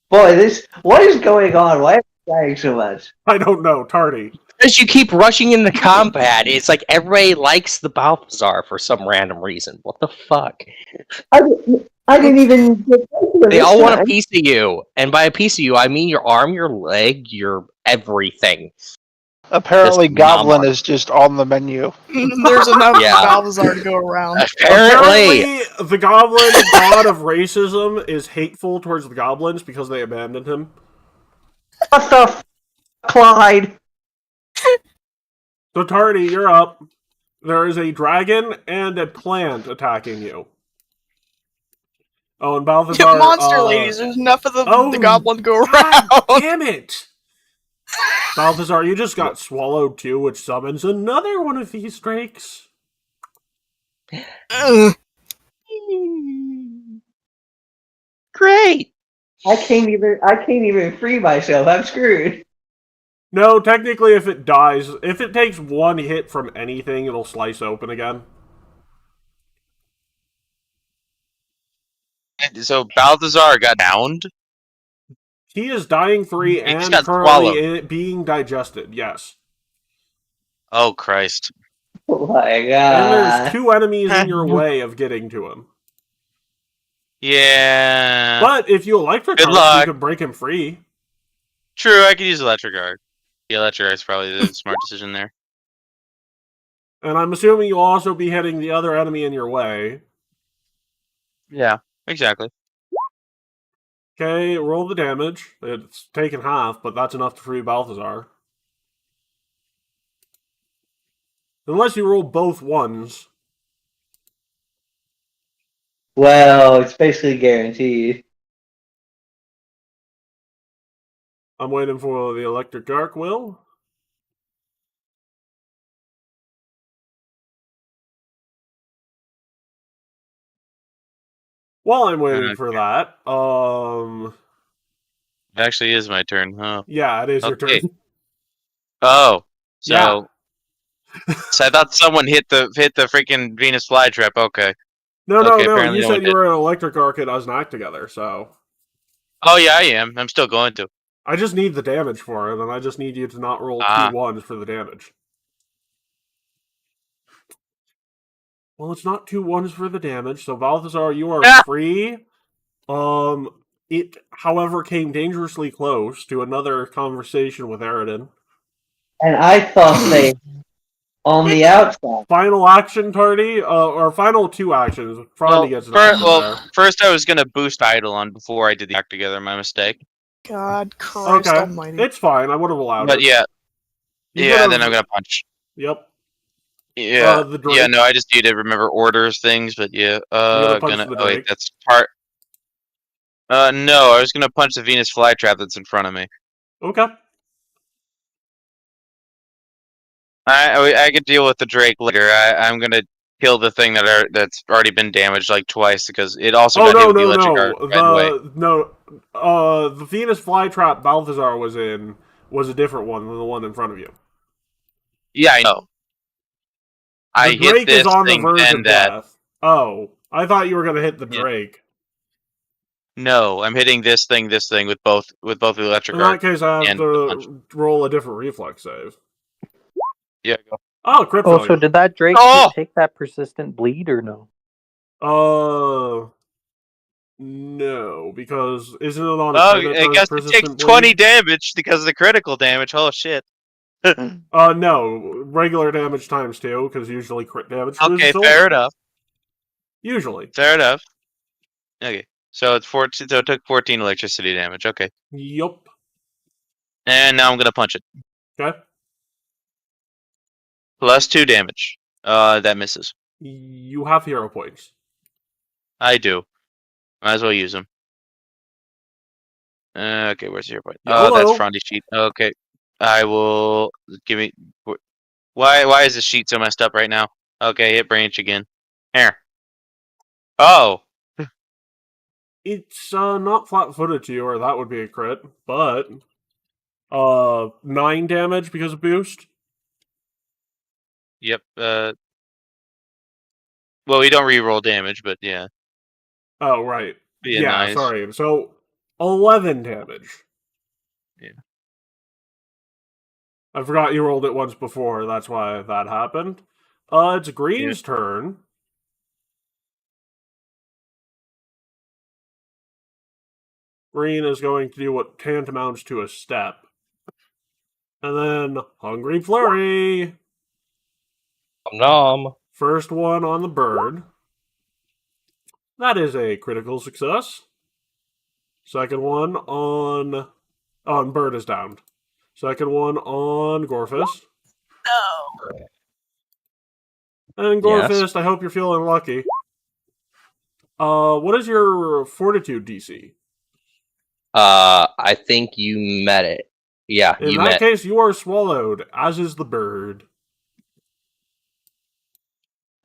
Boy, what is going on? Why am I dying so much? I don't know, Tardy. Because you keep rushing into combat, it's like everybody likes the Balthazar for some random reason. What the fuck? I didn't even get They all want a piece of you, and by a piece of you, I mean your arm, your leg, your everything. Apparently, Goblin is just on the menu. There's enough Balthazar to go around. Apparently, the Goblin god of racism is hateful towards the goblins because they abandoned him. What the f***, Clyde? So, Tardy, you're up. There is a dragon and a plant attacking you. Oh, and Balthazar... Yeah, monster ladies, there's enough of the goblin to go around. Damn it! Balthazar, you just got swallowed too, which summons another one of these drakes. Great! I can't even free myself. I'm screwed. No, technically if it dies, if it takes 1 hit from anything, it'll slice open again. So Balthazar got downed? He is dying 3 and currently being digested, yes. Oh, Christ. Oh my god. And there's 2 enemies in your way of getting to him. Yeah. But if you electric arc, you could break him free. True, I could use electric arc. The electric arc is probably the smart decision there. And I'm assuming you'll also be hitting the other enemy in your way. Yeah, exactly. Okay, roll the damage. It's taken half, but that's enough to free Balthazar. Unless you roll both ones. Well, it's basically guaranteed. I'm waiting for the electric arc, Will. While I'm waiting for that, It actually is my turn, huh? Yeah, it is your turn. Oh, so so I thought someone hit the freaking Venus flytrap. Okay. No, you said you were an electric arc and us act together, so. Oh yeah, I am. I'm still going to. I just need the damage for it, and I just need you to not roll 2 1s for the damage. Well, it's not 2 1s for the damage, so Balthazar, you are free. It, however, came dangerously close to another conversation with Aridin. And I thought they on the outside. Final action, Tardy, or final 2 actions. Frondy gets an action there. First I was gonna boost Eidolon before I did the act together. My mistake. God Christ Almighty! It's fine. I would have allowed it. But yeah, then I'm gonna punch. Yep. Yeah, yeah. No, I just need to remember orders things, but yeah. Wait, that's part. No, I was gonna punch the Venus flytrap that's in front of me. Okay. I could deal with the Drake later. I'm gonna kill the thing that's already been damaged like twice because it also got hit with the electric arc right away. The Venus flytrap Balthazar was in was a different one than the one in front of you. Yeah, I know. The Drake is on the verge of death. Oh, I thought you were gonna hit the Drake. No, I'm hitting this thing with both the electric arc. In that case, I have to roll a different reflex save. Yeah, go. Oh, crit failure. So did that Drake take that persistent bleed or no? No, because isn't it on? I guess it takes 20 damage because of the critical damage. Oh shit. No, regular damage times 2 because usually crit damage. Okay, fair enough. Usually, fair enough. Okay, so it's 14. So it took 14 electricity damage. Okay. Yup. And now I'm gonna punch it. Okay. +2 damage. That misses. You have hero points. I do. Might as well use them. Okay, where's your point? YOLO. Oh, that's Frondy's sheet. Okay, I will give me. Why is the sheet so messed up right now? Okay, hit branch again. Here. Oh, It's not flat-footed to you, or that would be a crit, but 9 damage because of boost. yep. Well, we don't re-roll damage, but yeah. Oh, right. Be Yeah, nice. sorry. So 11 damage. Yeah. I forgot you rolled it once before, that's why that happened. It's Green's turn. Green is going to do what tantamounts to a step. And then Hungry Flurry. Nom. First one on the bird. That is a critical success. Second one on bird is downed. Second one on Gorfist. No. And Gorfist, I hope you're feeling lucky. What is your fortitude DC? I think you met it. Yeah, In you that met. case, you are swallowed, as is the bird.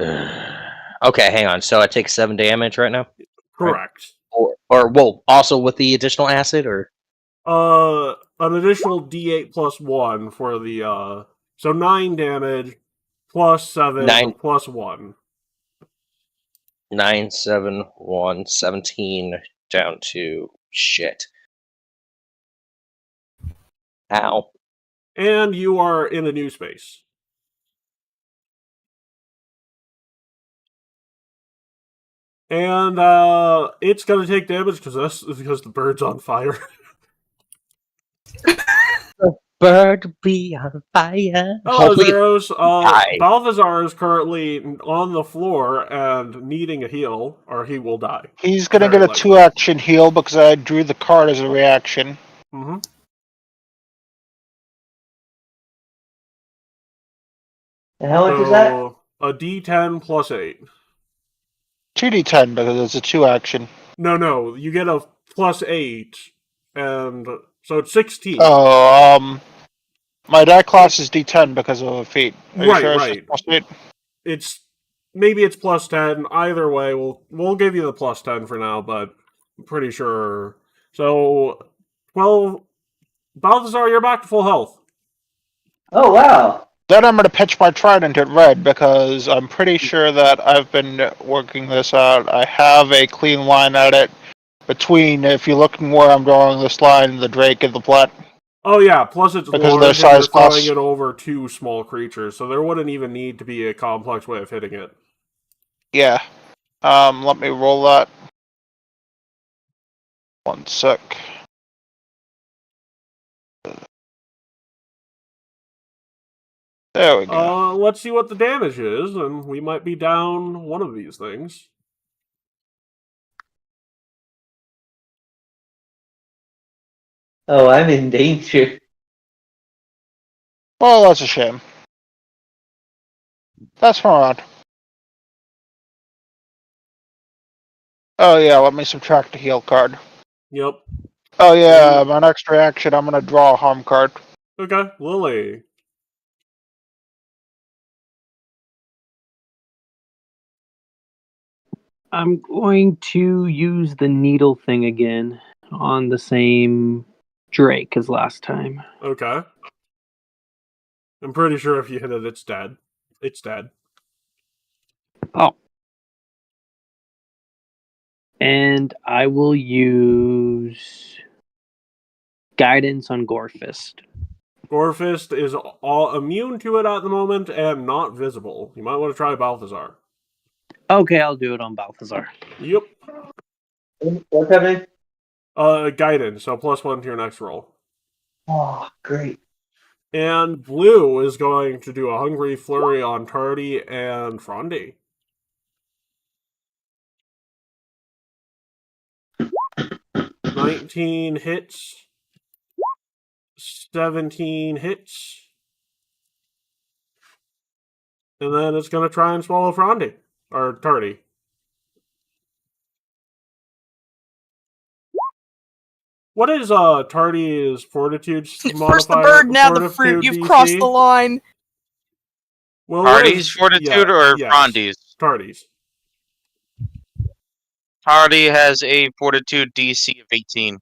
Okay, hang on. So I take 7 damage right now? Correct. Or well, also with the additional acid, or An additional D8 plus 1 for the, so 9 damage, plus 7, 9. plus 1. 9, 7, 1, 17, down to shit. Ow. And you are in a new space. And, it's gonna take damage because the bird's on fire. Bird be on fire. Oh, Hopefully Zeros, die. Balthazar is currently on the floor and needing a heal, or he will die. He's gonna Very get a likely. 2-action heal because I drew the card as a reaction. Mm-hmm. And how much is that? So, a D10 plus 8. 2d10 because it's a 2-action. No, you get a plus 8, and so it's 16. Oh, my die class is d10 because of a feat. Are you Right, sure right. It's plus 8? Maybe it's plus 10. Either way, we'll give you the plus 10 for now, but I'm pretty sure. So, 12. Balthazar, you're back to full health. Oh, wow. Then I'm gonna pitch my trident at red because I'm pretty sure that I've been working this out. I have a clean line at it between, if you're looking where I'm drawing this line, the Drake and the Plet. Oh yeah, plus it's Because of their large and you're size throwing class. it over 2 small creatures, so there wouldn't even need to be a complex way of hitting it. Yeah. Let me roll that. 1 sec. There we go. Let's see what the damage is, and we might be down one of these things. Oh, I'm in danger. Well, that's a shame. That's fine. Oh yeah, let me subtract the heal card. Yep. Oh yeah, my next reaction, I'm gonna draw a harm card. Okay, Lily. I'm going to use the needle thing again on the same Drake as last time. Okay. I'm pretty sure if you hit it, it's dead. It's dead. Oh. And I will use guidance on Gorefist. Gorfist is all immune to it at the moment and not visible. You might want to try Balthazar. Okay, I'll do it on Balthazar. Yep. What's happening? Guidance, so +1 to your next roll. Oh, great. And Blue is going to do a Hungry Flurry on Tardy and Frondy. $19 hits. 17 hits. And then it's going to try and swallow Frondy. Or Tardy. What is Tardy's fortitude modifier? First the bird, now the fruit. You've crossed the line. Well, Hardy's fortitude or Frondy's? Tardy's. Hardy has a fortitude DC of 18.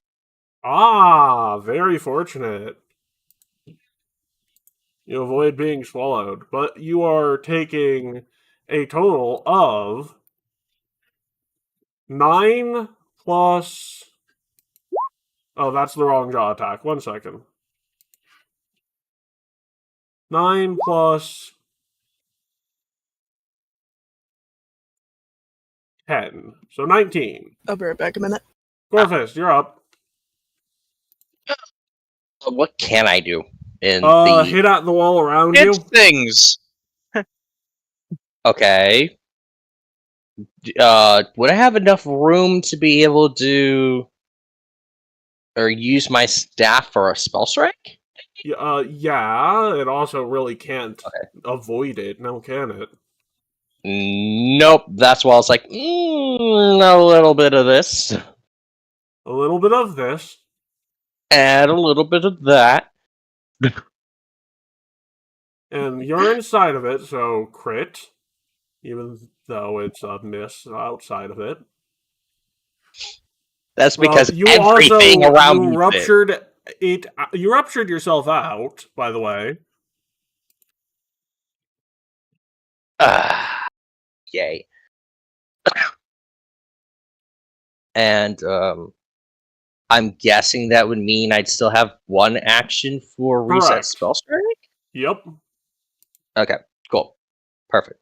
Ah, very fortunate. You avoid being swallowed, but you are taking a total of 9 plus... Oh, that's the wrong jaw attack. 1 second. 9 plus 10. So 19. I'll be right back a minute. Gorfist, you're up. What can I do? In hit at the wall around you. It's things. Okay. Would I have enough room to be able to or use my staff for a spell strike? Yeah, it also really can't avoid it, now can it? Nope, that's why I was like, a little bit of this. A little bit of this. And a little bit of that. And you're inside of it, so crit. Even though it's a miss outside of it. That's because you everything also, around you me ruptured it. You ruptured yourself out, by the way. Yay. And I'm guessing that would mean I'd still have 1 action for reset Correct. spell strike? Yep. Okay, cool. Perfect.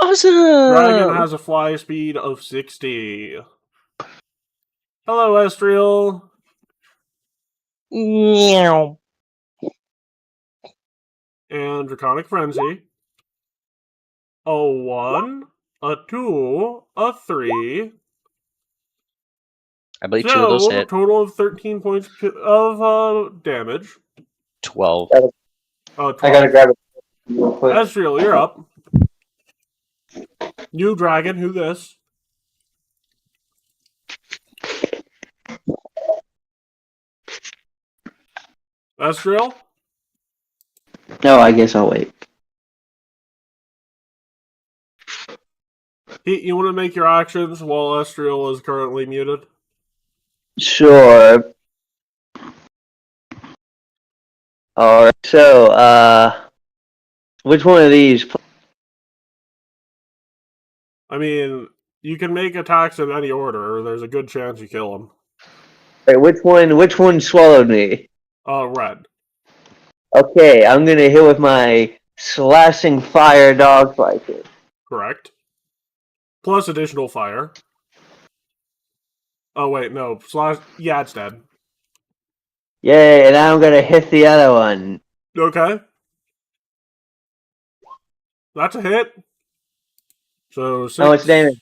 Awesome! Dragon has a fly speed of 60. Hello, Estriel. Meow. And Draconic Frenzy. A 1, a 2, a 3. I believe 2 of those hit. Total of 13 points of damage. 12. 12. I gotta grab it real quick. Estriel, you're up. New dragon, who this? Estriel? No, I guess I'll wait. Pete, you want to make your actions while Estriel is currently muted? Sure. Alright, so, which one of these? I mean, you can make attacks in any order. There's a good chance you kill him. Wait, which one swallowed me? Red. Okay, I'm gonna hit with my slashing fire dog fighter. Correct. Plus additional fire. Oh, wait, no. Yeah, it's dead. Yay, and now I'm gonna hit the other one. Okay. That's a hit. So 6. How much damage?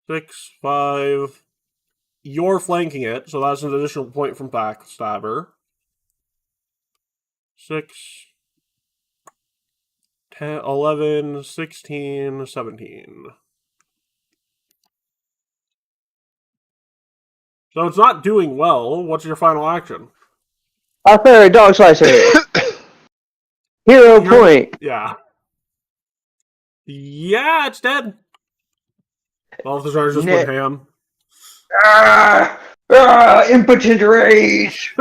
6, 5. You're flanking it, so that's an additional point from Backstabber. 6, 10, 11, 16, 17. So it's not doing well. What's your final action? I'll fire a dog slicer. Hero point. Yeah. Yeah, it's dead. All of the charges just went ham. Impotent rage.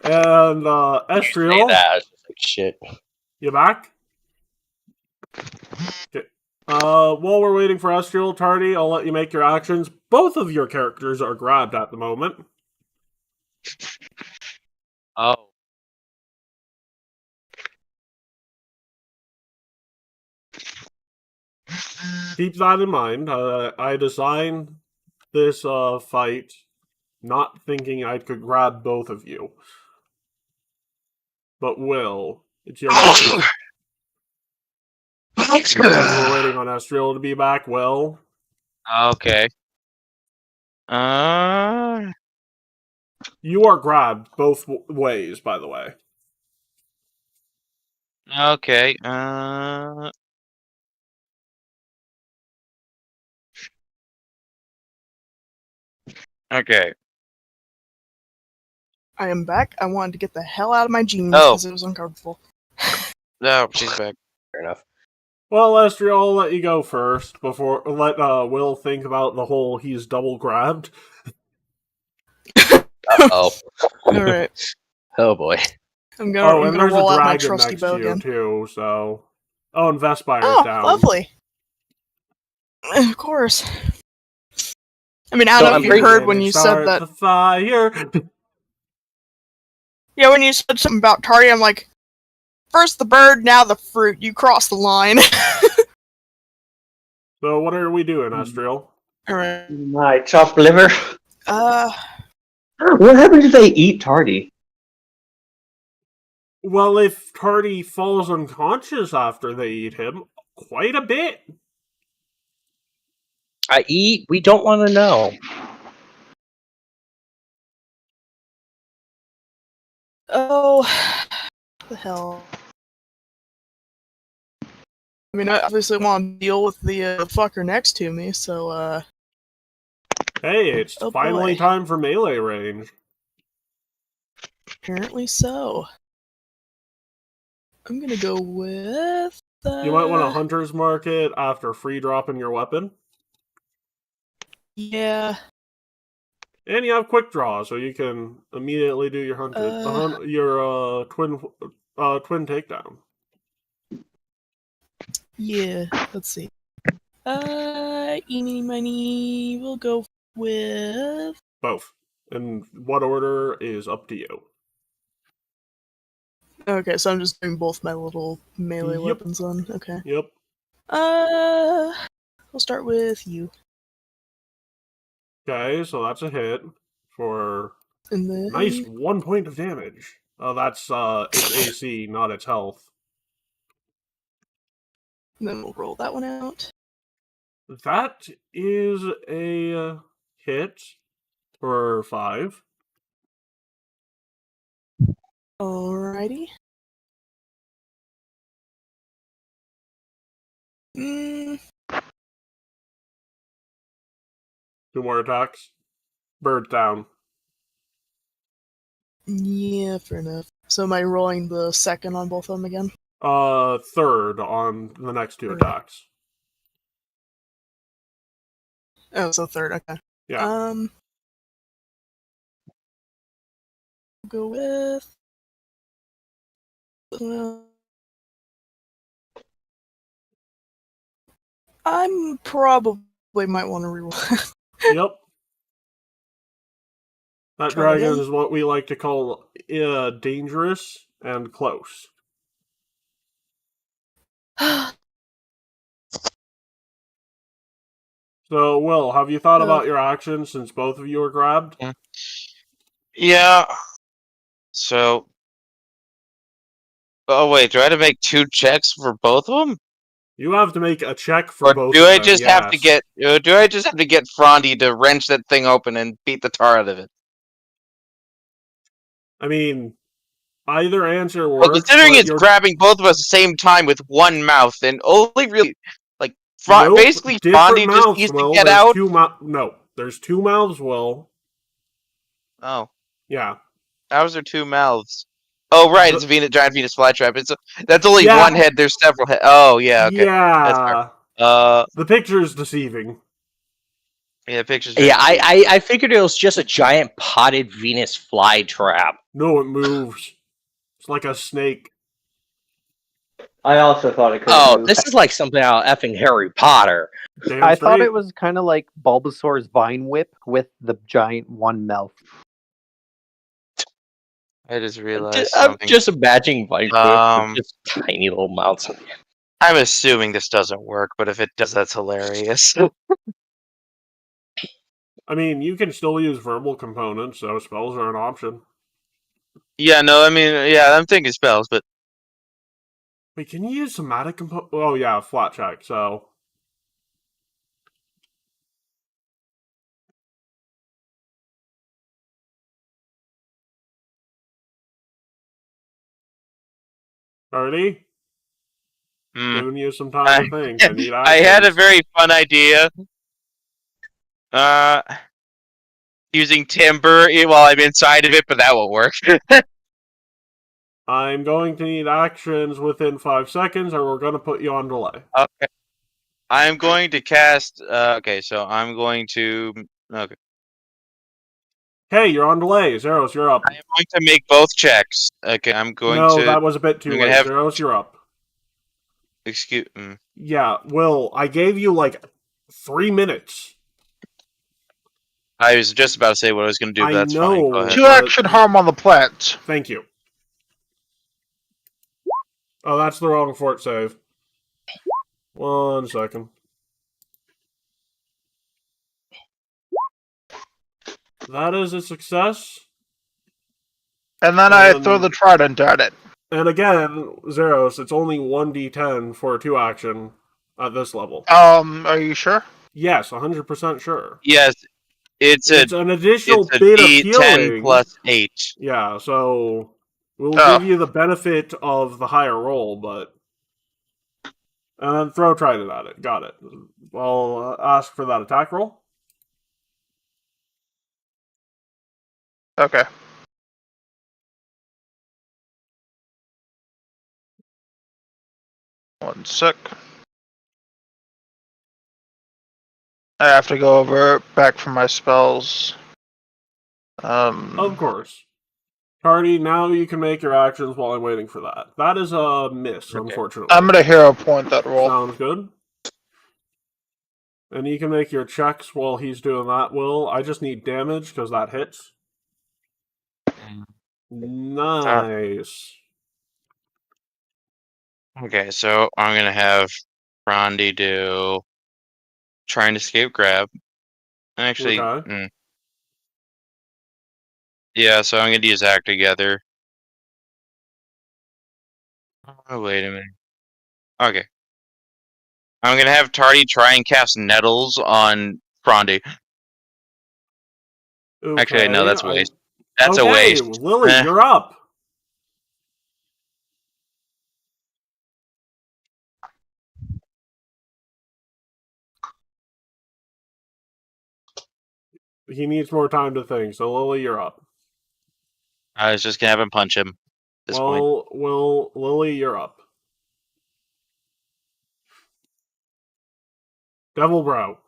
And Estriel, Like shit. you back? Okay. While we're waiting for Estriel, Tardy, I'll let you make your actions. Both of your characters are grabbed at the moment. Oh. Keep that in mind. I designed this fight not thinking I could grab both of you. But Will, it's your turn. We're waiting on Estriel to be back. Will. Okay. You are grabbed both ways, by the way. Okay. Okay. I am back. I wanted to get the hell out of my jeans Oh. because it was uncomfortable. No, she's back. Fair enough. Well, Lester, I'll let you go first before let Will think about the whole he's double grabbed. Oh. Alright. Oh boy. I'm Oh, gonna and there's a roll out my dragon trusty next bow to you again. too. So, oh, and Vespire's Oh, down. lovely. Of course. I mean, I So don't know I'm if you pretty- heard when you said Start that. the fire. Yeah, when you said something about tardy, I'm like, first the bird, now the fruit. You crossed the line. So, what are we doing, Astriel? Alright. My chopped liver. What happens if they eat Tardy? Well, if Tardy falls unconscious after they eat him, quite a bit. I.e., we don't want to know. Oh, the hell. I mean, I obviously want to deal with the fucker next to me, so, Hey, it's Oh, finally boy. time for melee range. apparently so. I'm gonna go with... You might want to hunter's mark it after free dropping your weapon. Yeah. And you have quick draw, so you can immediately do your your twin takedown. Yeah, let's see. Eeny, miny, we'll go with... Both. And what order is up to you. Okay, so I'm just doing both my little melee Yep. weapons then. Okay. Yep. We'll start with you. Okay, so that's a hit for And then... nice 1 point of damage. That's its AC, not its health. Then we'll roll that one out. That is a hit for 5. Alrighty. Mm, 2 more attacks. Bird down. yeah, fair enough. So am I rolling the second on both of them again? Third on the next 2 Third. attacks. Oh, so third, okay. Yeah. Go with... I'm probably might want to reroll. Yep. That Try dragon again. is what we like to call dangerous and close. So, Will, have you thought about your actions since both of you are grabbed? Yeah. So. Oh wait, do I have to make 2 checks for both of them? You have to make a check for Or both do of I them, just have to yes. get? Do I just have to get Frondy to wrench that thing open and beat the tar out of it? I mean, either answer Well, works, considering but it's you're... grabbing both of us at the same time with one mouth, and only really like Nope, basically different Frondy just mouths, needs to Will. get There's out. No, there's 2 mouths, Will. Oh, Yeah. how is there 2 mouths? Oh right, it's a giant Venus flytrap. That's only Yeah. one head. There's several heads. Oh yeah, okay. That's Yeah. fair. The picture's deceiving. Yeah, pictures. Yeah, I figured it was just a giant potted Venus flytrap. No, it moves. It's like a snake. I also thought it could Oh, move. this is like something out of effing Harry Potter. Damn I thought straight. it was kind of like Bulbasaur's Vine Whip with the giant one mouth. I just realized I'm something. just imagining Minecraft with just tiny little mouths. I'm assuming this doesn't work, but if it does, that's hilarious. I mean, you can still use verbal components, so spells are an option. Yeah, no, I mean, yeah, I'm thinking spells, but Wait, can you use somatic component? Oh, yeah, flat check, so... Alrighty? Giving you some time to think. I need I had a actions. very fun idea. Using timber while I'm inside of it, but that won't work. I'm going to need actions within 5 seconds, or we're going to put you on delay. Okay. I'm going to cast. Okay, so I'm going to. Okay. Hey, you're on delay. Zeros, you're up. I'm going to make both checks. Okay, I'm going No, to. that was a bit too I'm gonna late. have- Zeros, you're up. Excuse. Yeah, Will, I gave you like 3 minutes. I was just about to say what I was going to do, but I that's fine. Go know. ahead. 2 action harm on the plants. Thank you. Oh, that's the wrong fort save. 1 second. That is a success. And then I throw the trident at it. And again, Zeros, it's only 1d10 for a 2 action at this level. Are you sure? Yes, 100% sure. Yes, it's an additional it's a bit of D10 healing. plus 8. Yeah, so we'll give you the benefit of the higher roll, but... And then throw trident at it. Got it. I'll ask for that attack roll. Okay. One sec. I have to go over back for my spells. Of course. Tardy, now you can make your actions while I'm waiting for that. That is a miss, unfortunately. I'm gonna hero point that roll. Sounds good. And you can make your checks while he's doing that, Will. I just need damage, because that hits. Nice. Okay, so I'm going to have Rondi do trying to escape grab. Actually, Okay. Yeah, so I'm going to use act together. Oh, wait a minute. Okay. I'm going to have Tardy try and cast Nettles on Rondi. Okay, Actually, no, that's a waste. That's a waste. Lily, you're up. He needs more time to think, so Lily, you're up. I was just going to have him punch him at this point. Lily, you're up. Devil Brow.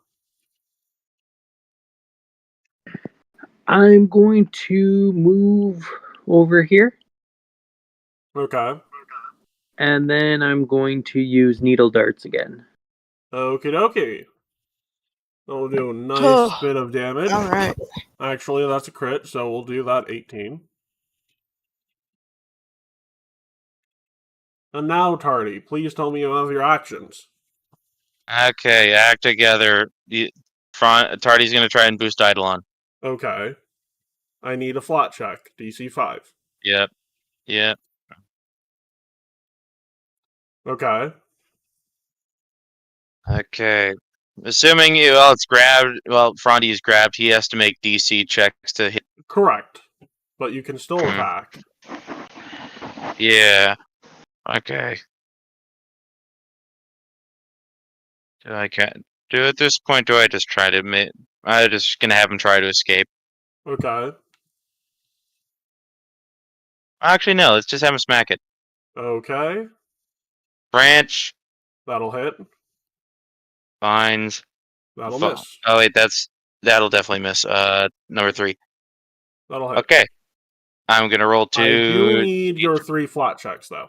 I'm going to move over here, Okay. and then I'm going to use needle darts again. Okie dokie. That'll do a nice bit of damage. Alright. Actually, that's a crit, so we'll do that 18. And now, Tardy, please tell me you have your actions. Okay, act together. Tardy's going to try and boost Eidolon. Okay. I need a flat check. DC 5. Yep. Okay. Okay. Assuming it's grabbed, Frondy is grabbed, he has to make DC checks to hit. Correct. But you can still attack. Yeah. Okay. I can't do at this point. Do I just try to? I'm just gonna have him try to escape. Okay. Actually, no. Let's just have him smack it. Okay. Branch. That'll hit. Vines. That'll miss. Oh wait, that'll definitely miss. Number 3. That'll hit. Okay. I'm gonna roll 2. I do need your 3 flat checks, though.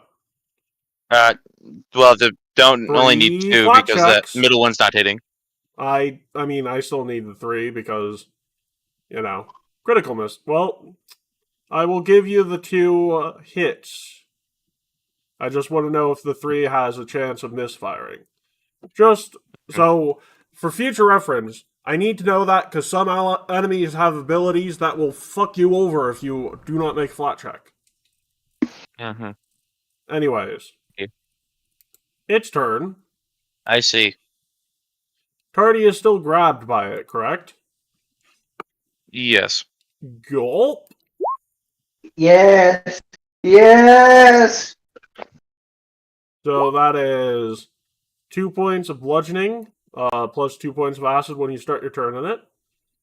Well, only need 2 flat because checks. the middle one's not hitting. I mean, I still need the 3 because, critical miss. Well, I will give you the 2 hits. I just want to know if the 3 has a chance of misfiring. Just so, for future reference, I need to know that because some enemies have abilities that will fuck you over if you do not make a flat check. Mm-hmm. Anyways. Okay. Its turn. I see. Tardy is still grabbed by it, correct? Yes. Gulp. Yes. Yes. So that is 2 points of bludgeoning, plus 2 points of acid when you start your turn in it.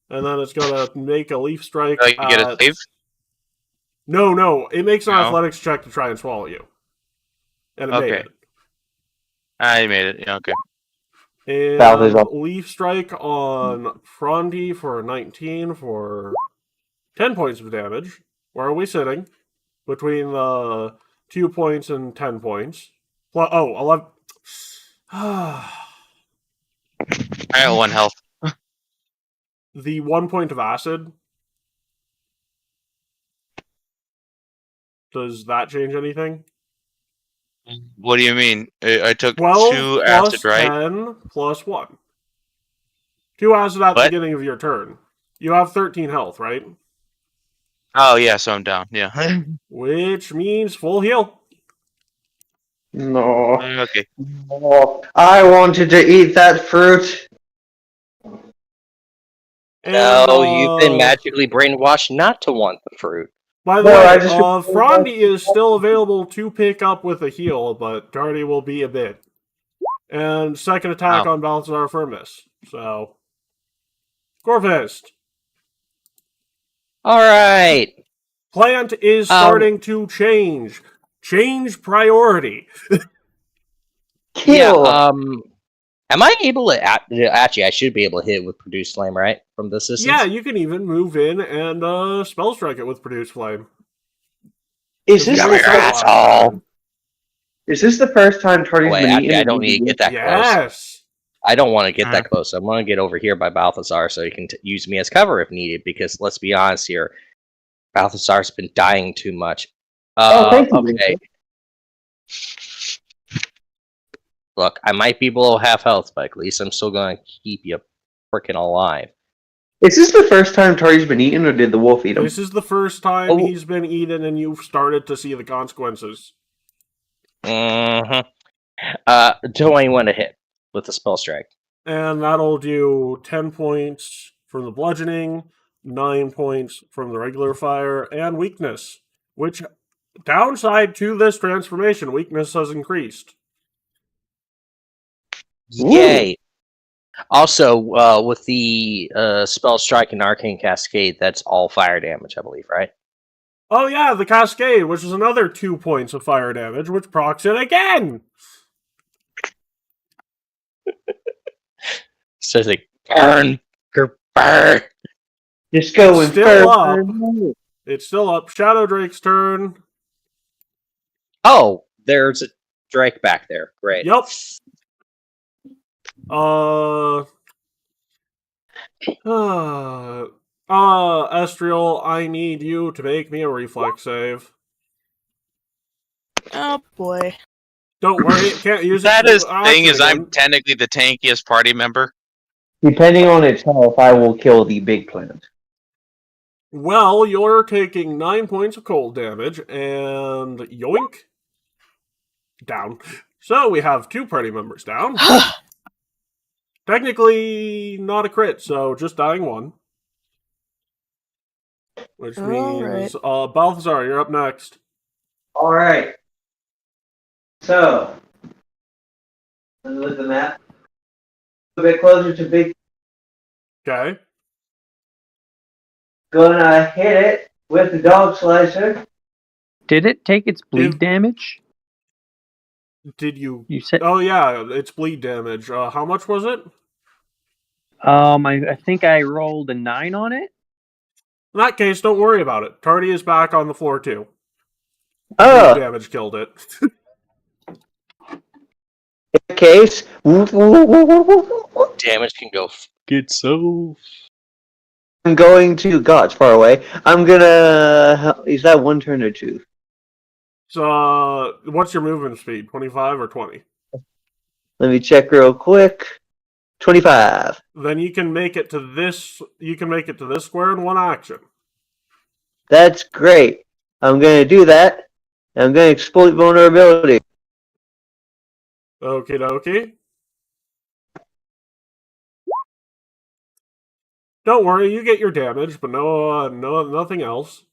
And then it's gonna make a leaf strike. Oh, you get a save? No, it makes an No. athletics check to try and swallow you. And it made Okay. it. I made it. Yeah, okay. Valve is And up. leaf strike on Frondy for 19 for 10 points of damage. Where are we sitting? Between the 2 points and 10 points. 11. I got 1 health. The 1 point of acid. Does that change anything? What do you mean? I took 12 2 plus acid, right? 10 plus 1. 2 acid at the What? beginning of your turn. You have 13 health, right? Oh, yeah, so I'm down. Yeah. Which means full heal. No. Okay. No. I wanted to eat that fruit. And, No, you've been magically brainwashed not to want the fruit. By the No, way, I just- Frondy is still available to pick up with a heal, but Darty will be a bit. And second attack Oh. on Balthazar for miss. So, Corvist. All right. Plant is starting to change. Change priority. Kill. Yeah. Am I able to actually? I should be able to hit with produce flame, right? From this distance. Yeah, you can even move in and spell strike it with produce flame. Is this Come the here, first? asshole. Is this the first time Tardy's Wait, been actually, eaten? I don't need to get that close. Yes. I don't want to get that close. I want to get over here by Balthazar so he can use me as cover if needed. Because let's be honest here, Balthazar's been dying too much. Thank you. Okay. Look, I might be below half health, but at least I'm still going to keep you freaking alive. Is this the first time Tardy's been eaten, or did the wolf eat him? This is the first time Oh. he's been eaten and you've started to see the consequences. Mm-hmm. Do I want to hit with the spell strike? And that'll do 10 points from the bludgeoning, 9 points from the regular fire, and weakness. Which, downside to this transformation, weakness has increased. Yay! Also, with the spell strike and arcane cascade, that's all fire damage, I believe, right? Oh yeah, the cascade, which is another 2 points of fire damage, which procs it again! So it's like, burn! Burn! Just go with Still up. It's still up. Shadow Drake's turn. Oh, there's a Drake back there. Great. Yep. Estriel, I need you to make me a reflex save. Oh boy. Don't worry, can't use That it. is the thing is I'm again. technically the tankiest party member. Depending on its health, I will kill the big plant. Well, you're taking 9 points of cold damage, and yoink, down. So we have 2 party members down. Technically not a crit, so just dying 1. Which means, Balthazar, you're up next. Alright. So, let's look at the map. A bit closer to big. Okay. Gonna hit it with the dog slicer. Did it take its bleed If- damage? Did you... You said. Oh yeah, it's bleed damage. How much was it? I think I rolled a 9 on it. In that case, don't worry about it. Tardy is back on the floor too. Oh, Bleed damage killed it. in that case. Damage can go get so. I'm going to. God, it's far away. I'm gonna. Is that 1 turn or 2? So, what's your movement speed? 25 or 20? Let me check real quick. 25. Then you can make it to this. You can make it to this square in 1 action. That's great. I'm gonna do that. I'm gonna exploit vulnerability. Okie dokie. Don't worry, you get your damage, but nothing else.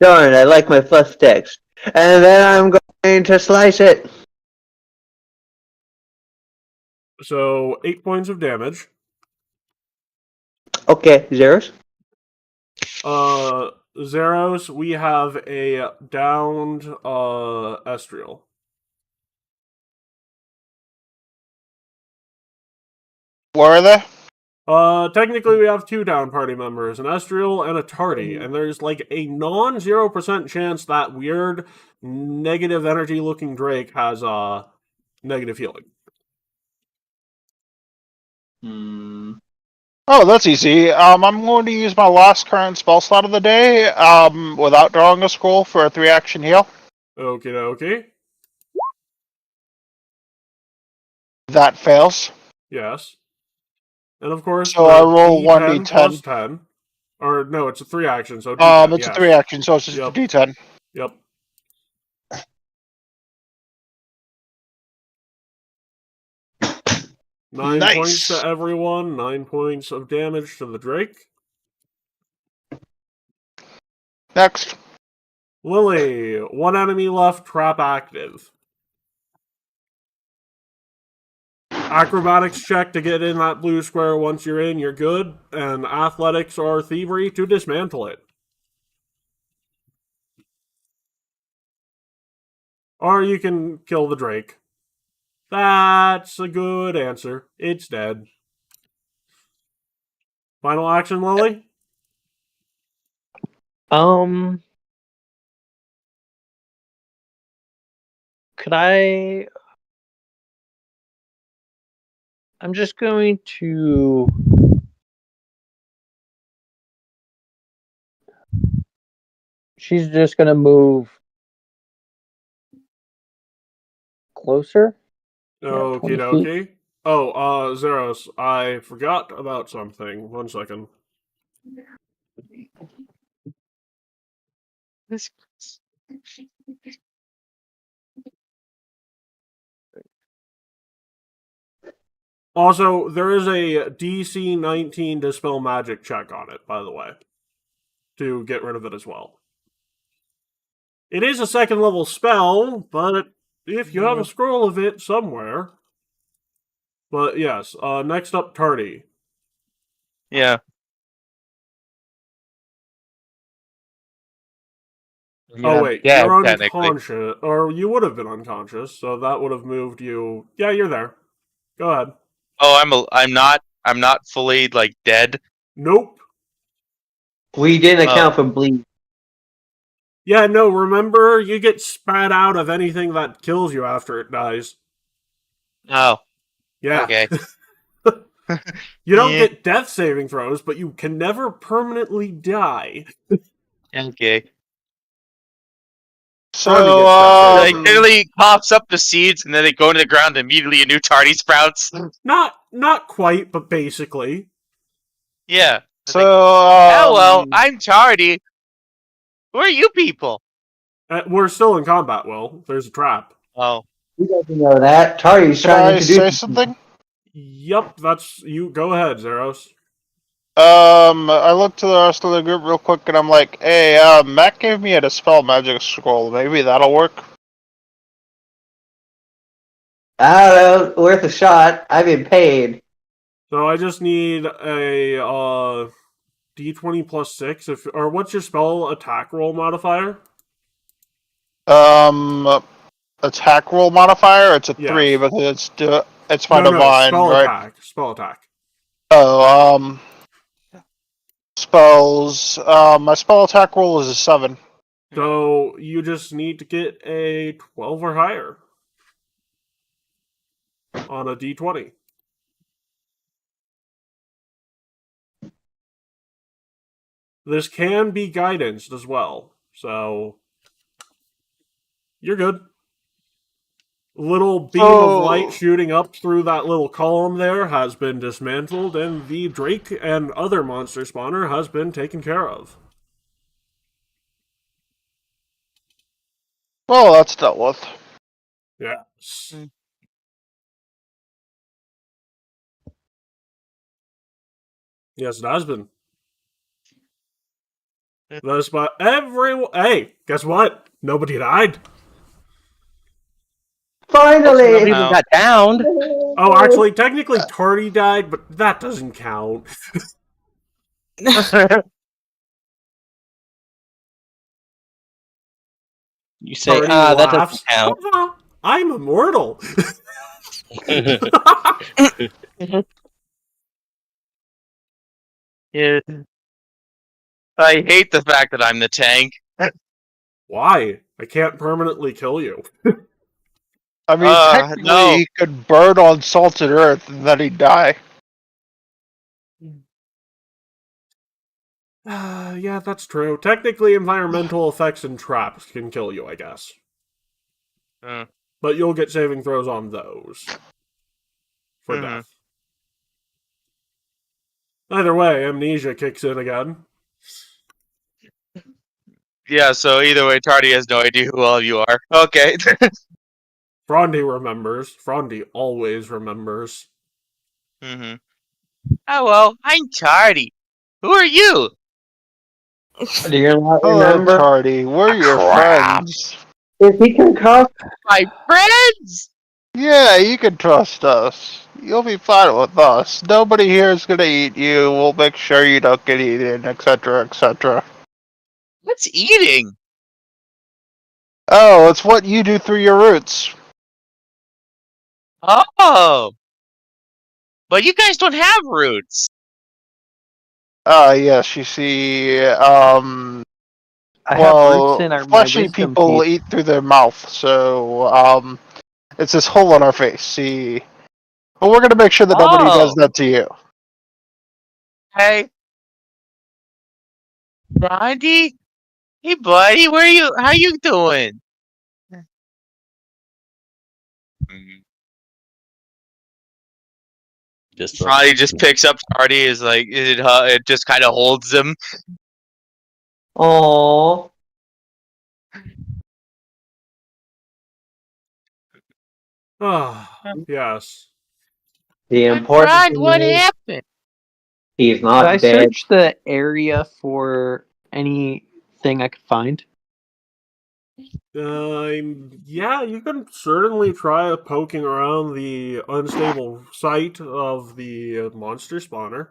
Darn, I like my fluff text. And then I'm going to slice it. So 8 points of damage. Okay, Zeros. Zeros, we have a downed Estriel. Where are they? Technically we have 2 down party members, an Estriel and a Tardy, and there's like a non-0% chance that weird negative energy looking Drake has negative healing. Oh, that's easy. I'm going to use my last current spell slot of the day, without drawing a scroll for a 3-action heal. Okie dokie. That fails. Yes. And of course, So the I roll D10 1d10. plus 10. Or no, it's a 3-action, so D10, It's yes. a 3-action, so it's just Yep. a d10. Yep. Nine Nice. points to everyone, 9 points of damage to the Drake. Next. Lily, 1 enemy left, trap active. Acrobatics check to get in that blue square. Once you're in, you're good. And athletics or thievery to dismantle it. Or you can kill the Drake. That's a good answer. It's dead. Final action, Lily? Could I... I'm just going to... She's just going to move closer. Okie 20 feet. dokie. Oh, Zeros, I forgot about something. 1 second. Also, there is a DC 19 Dispel Magic check on it, by the way. To get rid of it as well. It is a 2nd level spell, but if you have a scroll of it somewhere... But yes, next up, Tardy. Yeah. Oh wait, Yeah, you're technically. unconscious, or you would have been unconscious, so that would have moved you. Yeah, you're there. Go ahead. Oh, I'm not fully like dead. Nope. We didn't Oh. account for bleed. Yeah, no, remember, you get spat out of anything that kills you after it dies. Oh, Yeah. okay. You don't Yeah. get death saving throws, but you can never permanently die. Okay. So, Tardy gets death Like saving. literally pops up the seeds and then they go into the ground and immediately a new tardy sprouts. Not quite, but basically. Yeah. so, Hello, I'm tardy. Who are you people? We're still in combat, Will. There's a trap. Oh. We doesn't know that. Tari's can trying to I introduce say you. something? Yup, that's you. Go ahead, Zeros. I looked to the rest of the group real quick and I'm like, hey, Matt gave me a Dispel Magic scroll. Maybe that'll work? I don't know. Worth a shot. I've been paid. So I just need a D20 plus 6. Or what's your spell attack roll modifier? Attack roll modifier? It's a Yes. 3 because it's my No, divine, spell right? attack. Spell attack. Oh, spells. My spell attack roll is a 7. So you just need to get a 12 or higher on a D20. This can be guidanced as well, so you're good. Little beam of light shooting up through that little column there has been dismantled, and the Drake and other monster spawner has been taken care of. Well, that's dealt with. Yes. Yes, it has been. That's but everyone. Hey, guess what? Nobody died. None of Finally! them got downed. Oh, actually, technically Tardy died, but that doesn't count. You say, Tardy that doesn't laughs. count. I'm immortal. Yeah. I hate the fact that I'm the tank. Why? I can't permanently kill you. I mean, technically, no. he could burn on salted earth and then he'd die. Yeah, that's true. Technically, environmental effects and traps can kill you, I guess. But you'll get saving throws on those. For death. Either way, amnesia kicks in again. Yeah, so either way, Tardy has no idea who all of you are. Okay. Frondy remembers. Frondy always remembers. Oh, well, I'm Tardy. Who are you? Do you not Hello, remember? Tardy. We're your Crap. friends. Is he concussed? My friends! Yeah, you can trust us. You'll be fine with us. Nobody here is gonna eat you. We'll make sure you don't get eaten, etc., etc. What's eating? Oh, it's what you do through your roots. Oh! But you guys don't have roots. Yes, you see, I have roots in my fleshy wisdom people teeth. eat through their mouth, so, it's this hole on our face, see. But we're gonna make sure that nobody does that to you. Hey. Roddy? Hey, buddy, how you doing? Roddy just picks up Tardy, is like, it just kind of holds him. Aww. Yes. The important Rod, thing what is happened? he's Did not I dead. search the area for anything I could find? Yeah, you can certainly try poking around the unstable site of the monster spawner.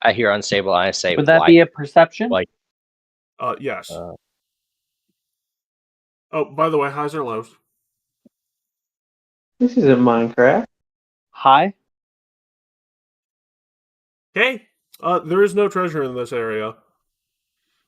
I hear unstable. I say, Would that why? be a perception? Why? Yes. Oh, by the way, highs or lows? This isn't Minecraft. High? Okay. There is no treasure in this area.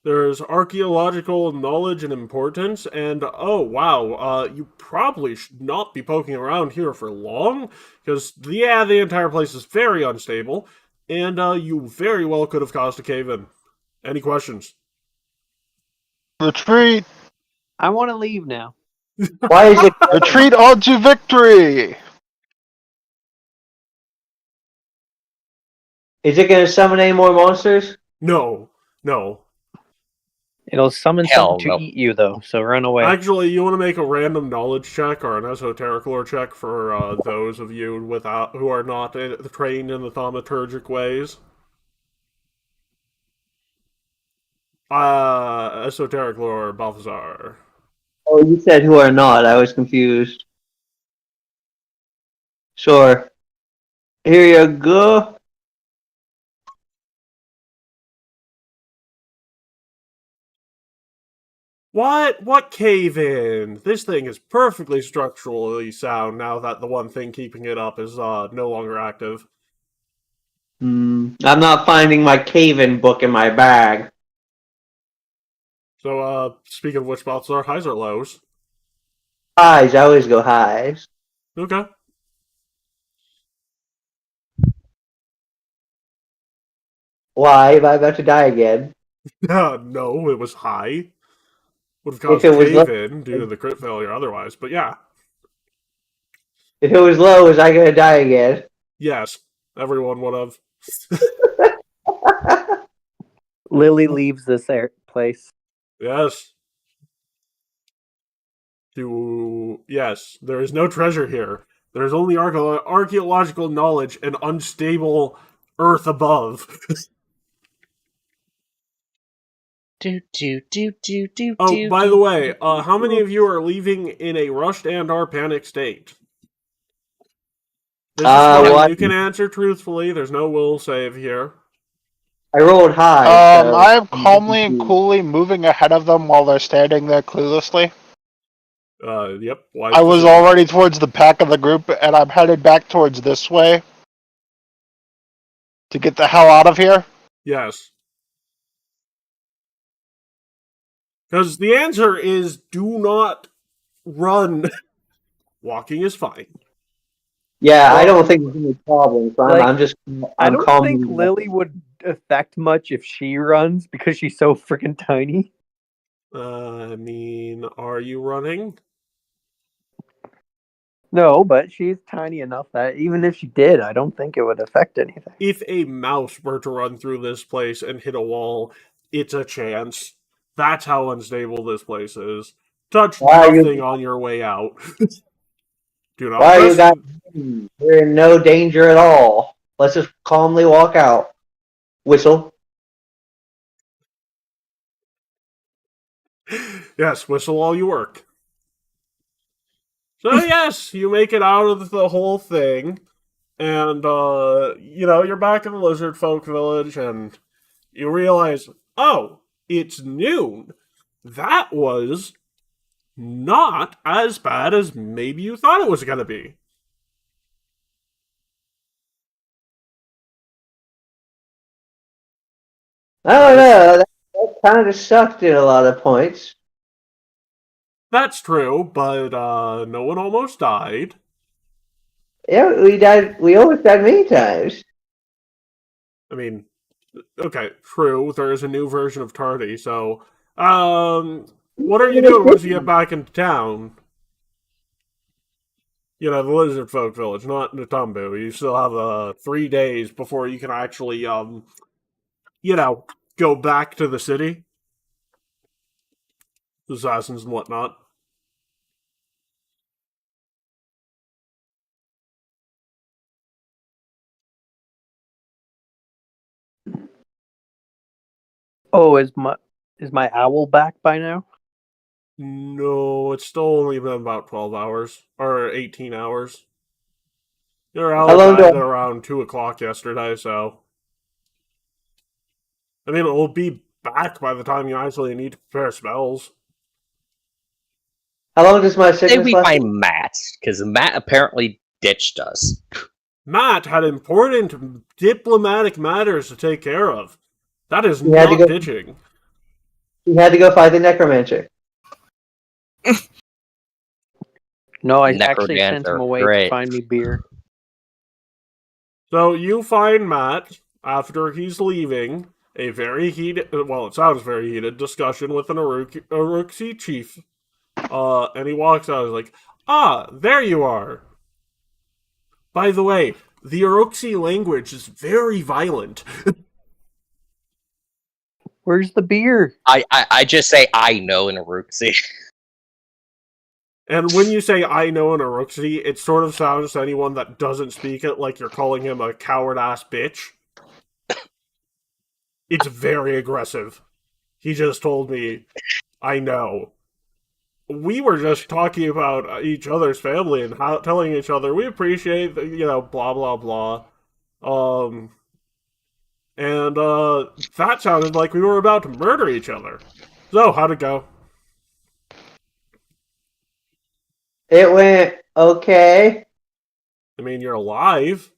There's archaeological knowledge and importance, and oh wow, you probably should not be poking around here for long, because yeah, the entire place is very unstable, and you very well could have caused a cave-in. Any questions? Retreat! I want to leave now. Why is it? Retreat onto victory! Is it going to summon any more monsters? No. It'll summon Hell something no. to eat you, though, so run away. Actually, you want to make a random knowledge check or an esoteric lore check for those of you who are not trained in the thaumaturgic ways. Esoteric lore, Balthazar. Oh, you said who are not. I was confused. Sure. Here you go. What? What cave-in? This thing is perfectly structurally sound now that the one thing keeping it up is no longer active. I'm not finding my cave-in book in my bag. So, speaking of which, Balthazar, highs or lows? Highs, I always go highs. Okay. Why? Am I about to die again? No, it was high. Would have If caused it was cave-in due to the crit failure otherwise, but yeah. If it was low, was I going to die again? Yes, everyone would have. Lily leaves this place. Yes. Yes, there is no treasure here. There is only archaeological knowledge and unstable earth above. Oh, by the way, how many of you are leaving in a rushed and/or panic state? This is fine. What? You can answer truthfully. There's no will save here. I rolled high. So I am calmly and coolly moving ahead of them while they're standing there cluelessly. Yep. I was already towards the back of the group, and I'm headed back towards this way to get the hell out of here. Yes. Because the answer is do not run. Walking is fine. Yeah, I don't think there's any problem. So Like, I'm just. I I'm don't calmly. think Lily would affect much if she runs because she's so freaking tiny. I mean, are you running? No, but she's tiny enough that even if she did, I don't think it would affect anything. If a mouse were to run through this place and hit a wall, it's a chance. That's how unstable this place is. Touch Why are nothing you? on your way out. Do not Why are you press. guys? We're in no danger at all. Let's just calmly walk out. Whistle. Yes, whistle while you work. So yes, you make it out of the whole thing, and you're back in the lizard folk village, and you realize, oh, it's noon. That was not as bad as maybe you thought it was gonna be. I don't know. That kind of sucked at a lot of points. That's true, but no one almost died. Yeah, we died. We almost died many times. I mean, okay, true. There is a new version of Tardy, so what are you doing once you get back into town? The lizard folk village, not Natumbu. You still have 3 days before you can actually go back to the city, assassins and whatnot. Oh, is my owl back by now? No, it's still only been about 12 hours or 18 hours. Your owl How long died do at around 2 o'clock yesterday, so I mean, it will be back by the time you actually need to prepare spells. How long does my Say sickness we last? find Matt, because Matt apparently ditched us. Matt had important diplomatic matters to take care of. That is He had to not go. ditching. He had to go fight the necromancer. No, I actually sent Necrodancer, him away to great. find me beer. So you find Matt after he's leaving a very heated, well, it sounds very heated, discussion with an Uruksi chief. And he walks out and is like, ah, there you are. By the way, the Uruksi language is very violent. Where's the beer? I just say I know in Uruksi. And when you say I know an Uruksi, it sort of sounds to anyone that doesn't speak it like you're calling him a coward-ass bitch. It's very aggressive. He just told me, I know. We were just talking about each other's family and how telling each other we appreciate, blah, blah, blah. And that sounded like we were about to murder each other. So, how'd it go? It went okay. I mean, you're alive.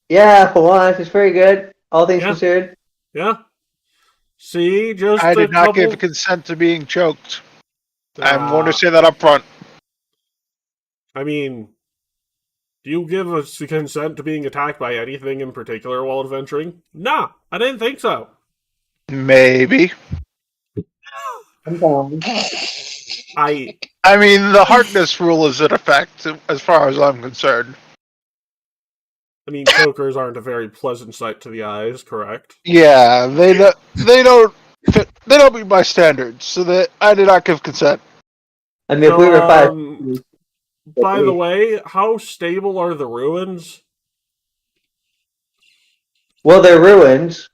Yeah, for once, it's very good. All things Yeah. considered. Yeah. See, just I a did not couple... give consent to being choked. I'm going to say that up front. I mean, do you give us consent to being attacked by anything in particular while adventuring? Nah, I didn't think so. Maybe. I mean, the hardness rule is in effect, as far as I'm concerned. I mean, chokers aren't a very pleasant sight to the eyes, correct? Yeah, they don't meet my standards, so that I did not give consent. I mean, if we were five. By the way, how stable are the ruins? Well, they're ruins.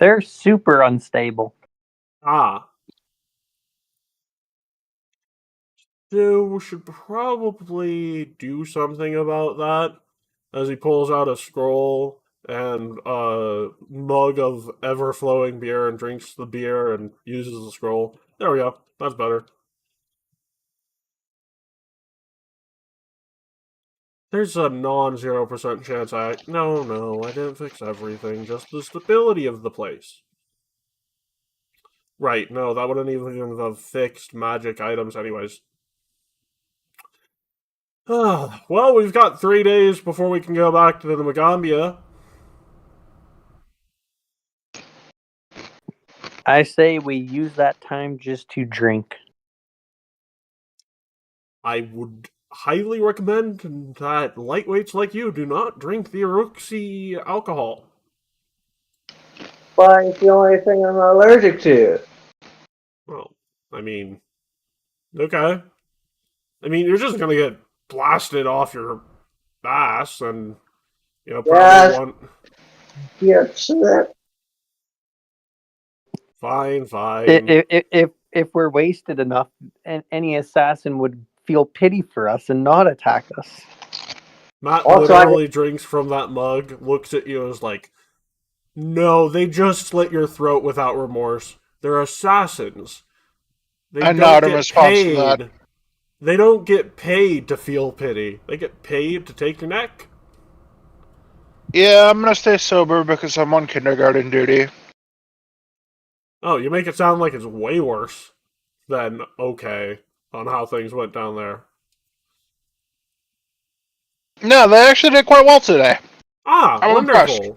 They're super unstable. Ah. So we should probably do something about that. As he pulls out a scroll and a mug of ever-flowing beer and drinks the beer and uses the scroll. There we go. That's better. There's a non-0% chance No, I didn't fix everything. Just the stability of the place. Right, no, that wouldn't even have fixed magic items anyways. Well, we've got 3 days before we can go back to the Magambia. I say we use that time just to drink. I would highly recommend that lightweights like you do not drink the Uruxi alcohol. Why, it's the only thing I'm allergic to. Well, I mean, okay. I mean, you're just gonna get blasted off your ass and, probably Yes. want... Yes. Fine. If we're wasted enough, any assassin would feel pity for us and not attack us. Matt Also, literally drinks from that mug, looks at you and is like, no, they just slit your throat without remorse. They're assassins. They I'm don't not in get response to that. paid. They don't get paid to feel pity. They get paid to take your neck. Yeah, I'm gonna stay sober because I'm on kindergarten duty. Oh, you make it sound like it's way worse than okay on how things went down there. No, they actually did quite well today. Ah, I'm wonderful. impressed.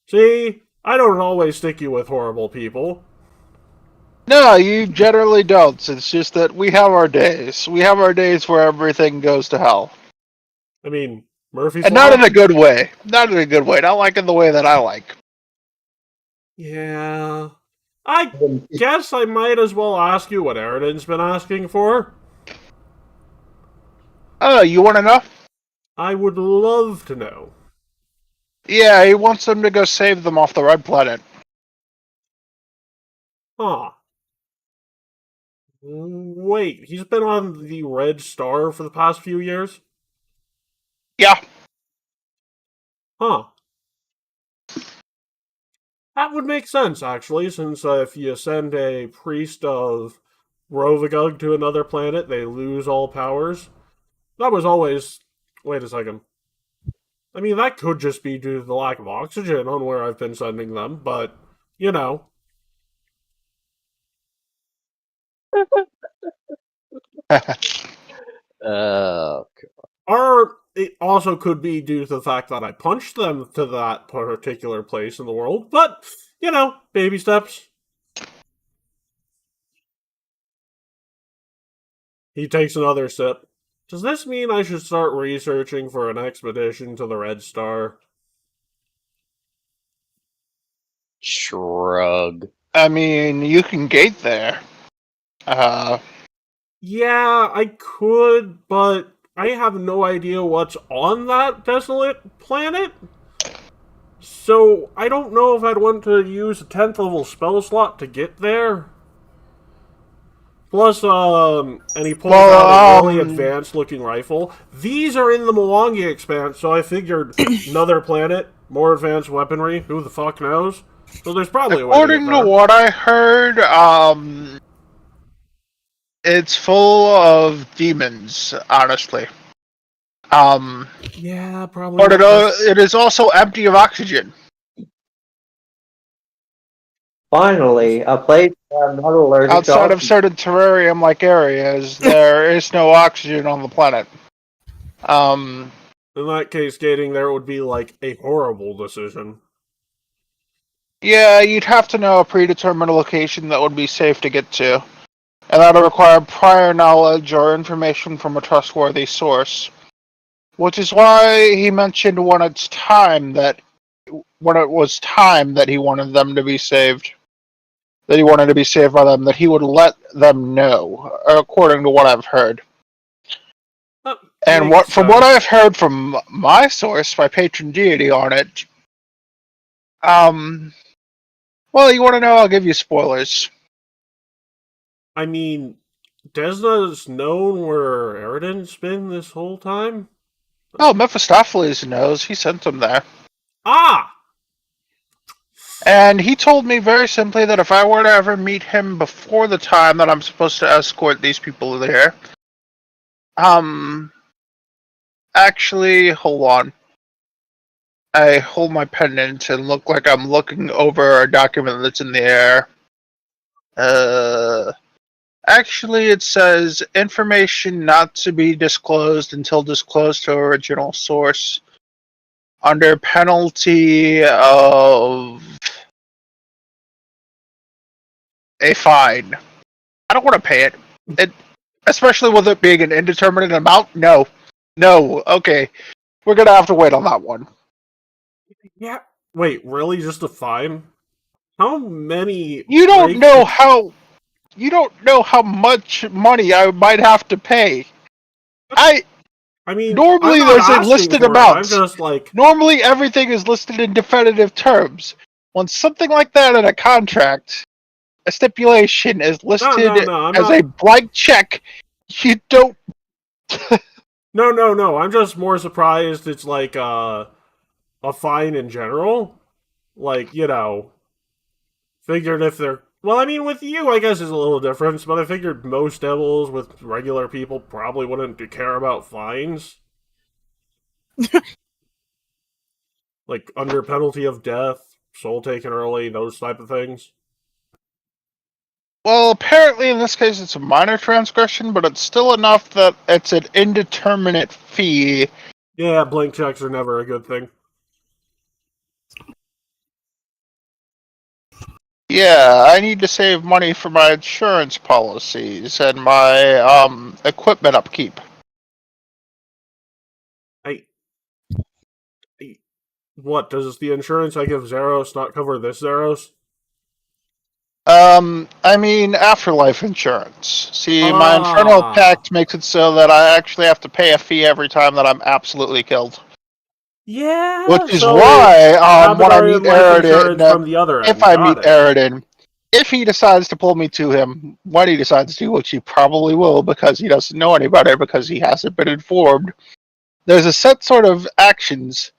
See, I don't always stick you with horrible people. No, you generally don't. It's just that we have our days. We have our days where everything goes to hell. I mean, Murphy's And Law? not in a good way. Not in a good way. Not like in the way that I like. Yeah. I guess I might as well ask you what Eridan's been asking for. Oh, you want to know? I would love to know. Yeah, he wants them to go save them off the Red Planet. Huh. Wait, he's been on the Red Star for the past few years? Yeah. Huh. That would make sense, actually, since if you send a priest of Rovagug to another planet, they lose all powers. That was always... Wait a second. I mean, that could just be due to the lack of oxygen on where I've been sending them, but, you know. Or it also could be due to the fact that I punched them to that particular place in the world, but, baby steps. He takes another sip. Does this mean I should start researching for an expedition to the Red Star? Shrug. I mean, you can gate there. Yeah, I could, but I have no idea what's on that desolate planet. So, I don't know if I'd want to use a 10th level spell slot to get there. Plus, and he pulls out a really advanced looking rifle. These are in the Mwangi expanse, so I figured another planet, more advanced weaponry, who the fuck knows? So there's probably a way according to get to what I heard, it's full of demons, honestly. Yeah, probably. But it is also empty of oxygen. Finally, a place where I'm not allergic Outside to of certain terrarium-like areas, there is no oxygen on the planet. In that case, gating there would be like a horrible decision. Yeah, you'd have to know a predetermined location that would be safe to get to. And that would require prior knowledge or information from a trustworthy source. Which is why he mentioned when it was time that he wanted them to be saved. That he wanted to be saved by them, that he would let them know, according to what I've heard. And from what I've heard from my source, my patron deity on it, Well, you want to know? I'll give you spoilers. I mean, Desna's known where Eridan's been this whole time? Oh, Mephistopheles knows. He sent him there. Ah! And he told me very simply that if I were to ever meet him before the time that I'm supposed to escort these people there, actually, hold on. I hold my pendant and look like I'm looking over a document that's in the air. Actually, it says information not to be disclosed until disclosed to original source under penalty of a fine. I don't want to pay it. Especially with it being an indeterminate amount. No. Okay. We're gonna have to wait on that one. Yeah. Wait, really? Just a fine? How many... You don't know how much money I might have to pay. I mean, Normally I'm not there's a asking listed for it, amount. I'm just like... Normally everything is listed in definitive terms. When something like that in a contract, a stipulation is listed I'm as not... a blank check, you don't... No, I'm just more surprised it's like, a fine in general. Like, you know... Figured if they're... Well, I mean, with you, I guess there's a little difference, but I figured most devils with regular people probably wouldn't care about fines. Like, under penalty of death, soul taken early, those type of things. Well, apparently in this case it's a minor transgression, but it's still enough that it's an indeterminate fee. Yeah, blank checks are never a good thing. Yeah, I need to save money for my insurance policies and my equipment upkeep. What, does the insurance I give Zeros not cover this Zeros? I mean afterlife insurance. See, my infernal pact makes it so that I actually have to pay a fee every time that I'm absolutely killed. Yeah, Which is so why, when I meet life insurance Eridan, from the other end. if I meet Eridan, if he decides to pull me to him, when he decides to, which he probably will because he doesn't know any better because he hasn't been informed, there's a set sort of actions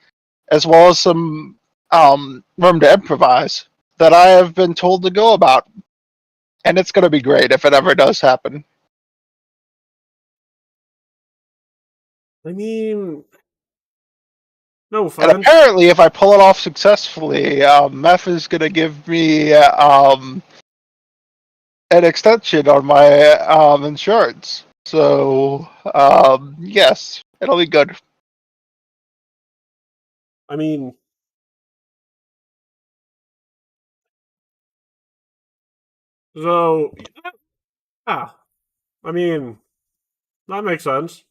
as well as some room to improvise that I have been told to go about. And it's going to be great if it ever does happen. I mean, no And offense. apparently, if I pull it off successfully, Meph is going to give me an extension on my insurance. So, yes, it'll be good. I mean, so, yeah, I mean, that makes sense.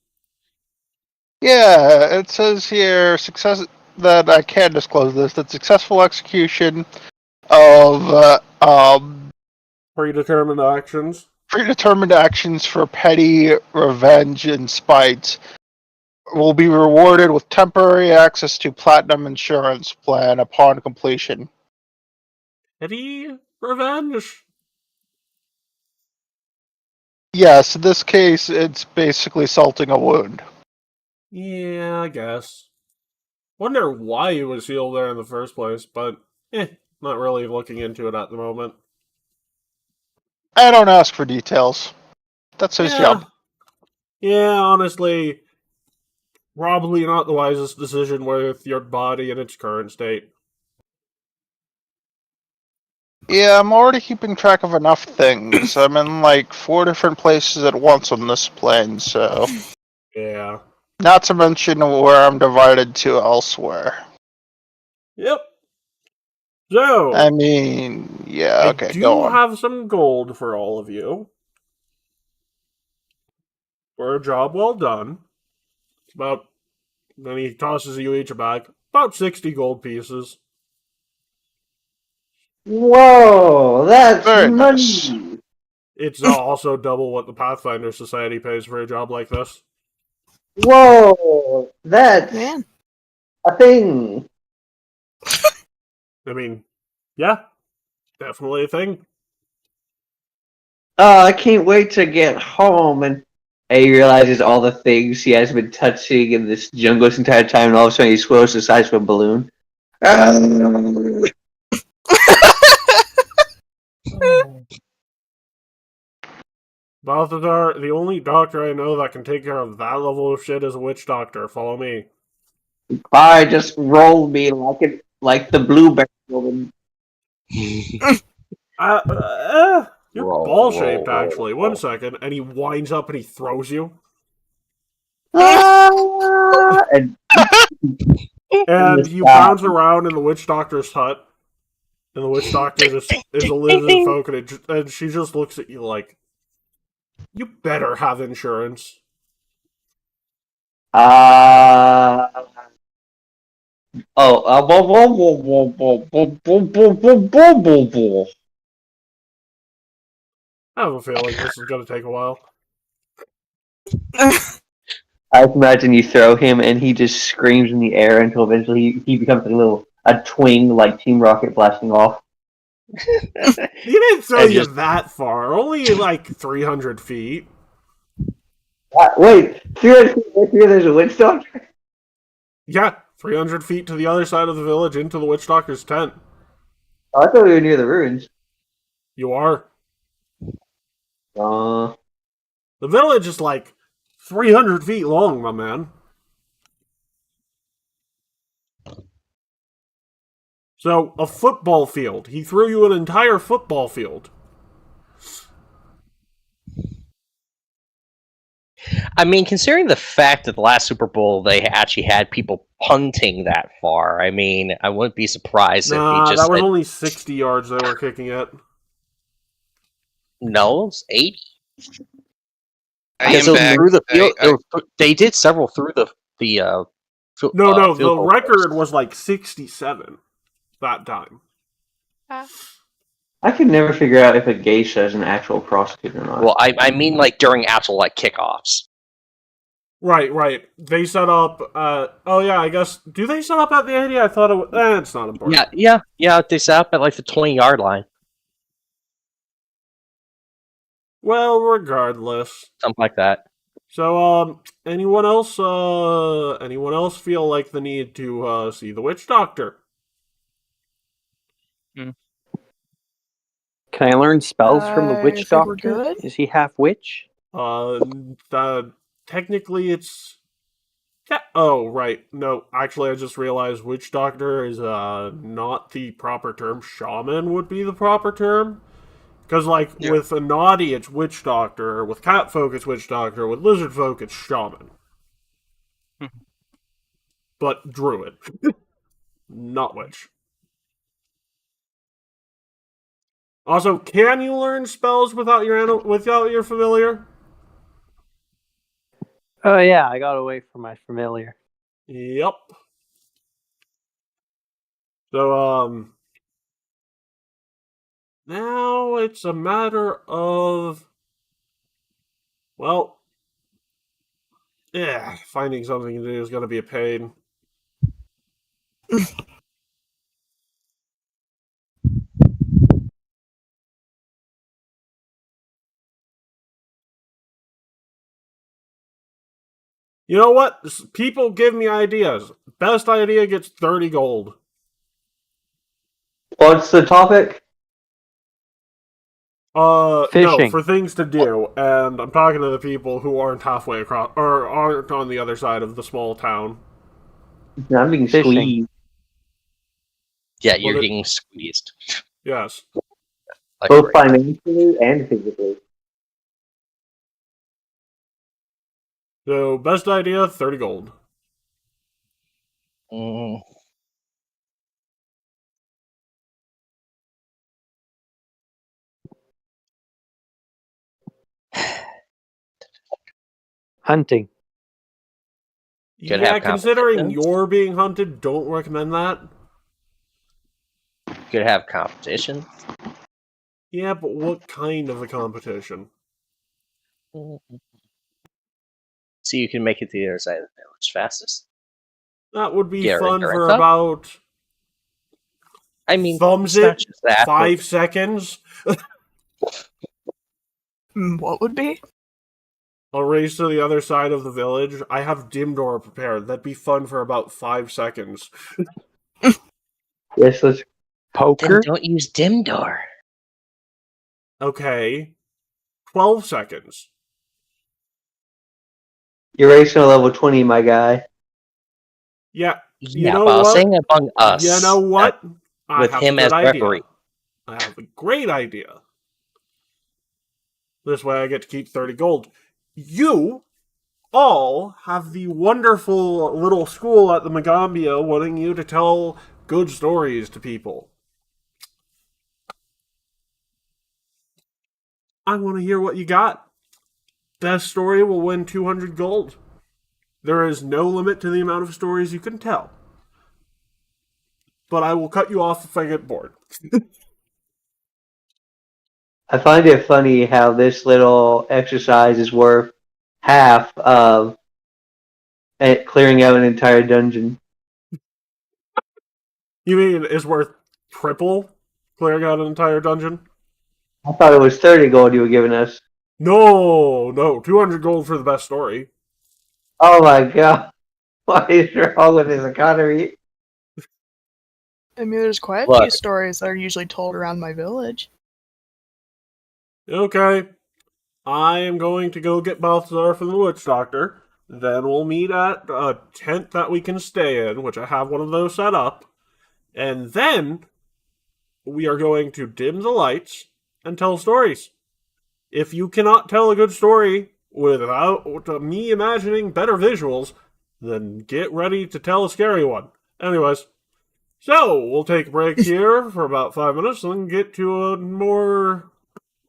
Yeah, it says here that I can disclose this. That successful execution of Predetermined actions. predetermined actions for petty revenge and spite will be rewarded with temporary access to Platinum Insurance Plan upon completion. Petty revenge? Yes, in this case, it's basically salting a wound. Yeah, I guess. Wonder why he was healed there in the first place, but, not really looking into it at the moment. I don't ask for details. That's his job. Yeah, honestly, probably not the wisest decision with your body in its current state. Yeah, I'm already keeping track of enough things. I'm in like 4 different places at once on this plane, so... Yeah. Not to mention where I'm divided to elsewhere. Yep. So, I mean, yeah, okay, I go do on. have some gold for all of you. For a job well done. It's about, then he tosses you each a bag, about 60 gold pieces. Whoa, that's Very money. nice. It's also double what the Pathfinder Society pays for a job like this. Whoa, that's Man. a thing. I mean, yeah, definitely a thing. Oh, I can't wait to get home. And he realizes all the things he has been touching in this jungle this entire time, and all of a sudden he swells the size of a balloon. Balthazar, the only doctor I know that can take care of that level of shit is a witch doctor. Follow me. I just rolled me like the blueberry woman. You're Roll, ball shaped, roll, actually. roll. 1 second, and he winds up and he throws you. And And you bounce around in the witch doctor's hut. And the witch doctor just is a lizard folk, and she just looks at you like, you better have insurance. I have a feeling this is going to take a while. I imagine you throw him and he just screams in the air until eventually he becomes a twing like Team Rocket blasting off. He didn't throw And you just- that far. Only like 300 feet. Wait, 300 feet right here there's a witch doctor? Yeah, 300 feet to the other side of the village into the witch doctor's tent. Oh, I thought we were near the ruins. You are. Uh, The village is like 300 feet long, my man. So, a football field. He threw you an entire football field. I mean, considering the fact that the last Super Bowl they actually had people punting that far, I mean, I wouldn't be surprised if Nah, he just that was said, only 60 yards they were kicking it. no, it's 80. I Because am it was back. through the field. They did several through the No, field the goal record post. was like 67 that time. I could never figure out if a geisha is an actual prostitute or not. Well, I mean, like during actual like kickoffs. Right. They set up, oh yeah, I guess, do they set up at the 80? I thought it was, it's not important. Yeah. They set up at like the 20-yard line, Well, regardless. something like that. So, anyone else feel like the need to, see the witch doctor? Can I learn spells from the I witch think we're doctor? good. Is he half witch? Technically it's... Yeah, oh, right. No, actually, I just realized witch doctor is, not the proper term. Shaman would be the proper term. Because, like, Yeah. with a naughty, it's witch doctor. With cat folk, it's witch doctor. With lizard folk, it's shaman. But druid. Not witch. Also, can you learn spells without your familiar? Oh yeah, I got away from my familiar. Yep. So, now it's a matter of, well, yeah, finding something to do is going to be a pain. You know what? People give me ideas. Best idea gets 30 gold. What's the topic? No, Fishing. for things to do, and I'm talking to the people who aren't halfway across, or aren't on the other side of the small town. I'm being Fishing. squeezed. Yeah, you're Well, getting squeezed. Yes. Like Both crazy. financially and physically. So, best idea, 30 gold. Mm. Hunting. Could Yeah, have considering competition. you're being hunted, don't recommend that. Could have competition. Yeah, but what kind of a competition? So you can make it to the other side of the village fastest. That would be Get our fun for endurance up. about... I mean, thumbs it's not it, just that. 5 seconds. What would be? I'll race to the other side of the village. I have dim door prepared. That'd be fun for about 5 seconds. Yes, let's. Then Poker? don't use dim door. Okay. 12 seconds. You're racing to level 20, my guy. Yeah. You Yeah, know but I was what? saying among us. You know what? I with have him a as good idea. referee. I have a great idea. This way I get to keep 30 gold. You all have the wonderful little school at the Megambia wanting you to tell good stories to people. I want to hear what you got. Best story will win 200 gold. There is no limit to the amount of stories you can tell. But I will cut you off if I get bored. I find it funny how this little exercise is worth half of clearing out an entire dungeon. You mean it's worth triple clearing out an entire dungeon? I thought it was 30 gold you were giving us. No, 200 gold for the best story. Oh my god. What is wrong with this economy? I mean, there's quite a Look. few stories that are usually told around my village. Okay. I am going to go get Balthazar from the witch doctor. Then we'll meet at a tent that we can stay in, which I have one of those set up. And then we are going to dim the lights and tell stories. If you cannot tell a good story without me imagining better visuals, then get ready to tell a scary one. Anyways, so we'll take a break here for about 5 minutes and then get to a more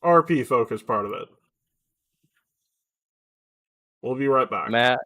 RP focused part of it. We'll be right back. Matt,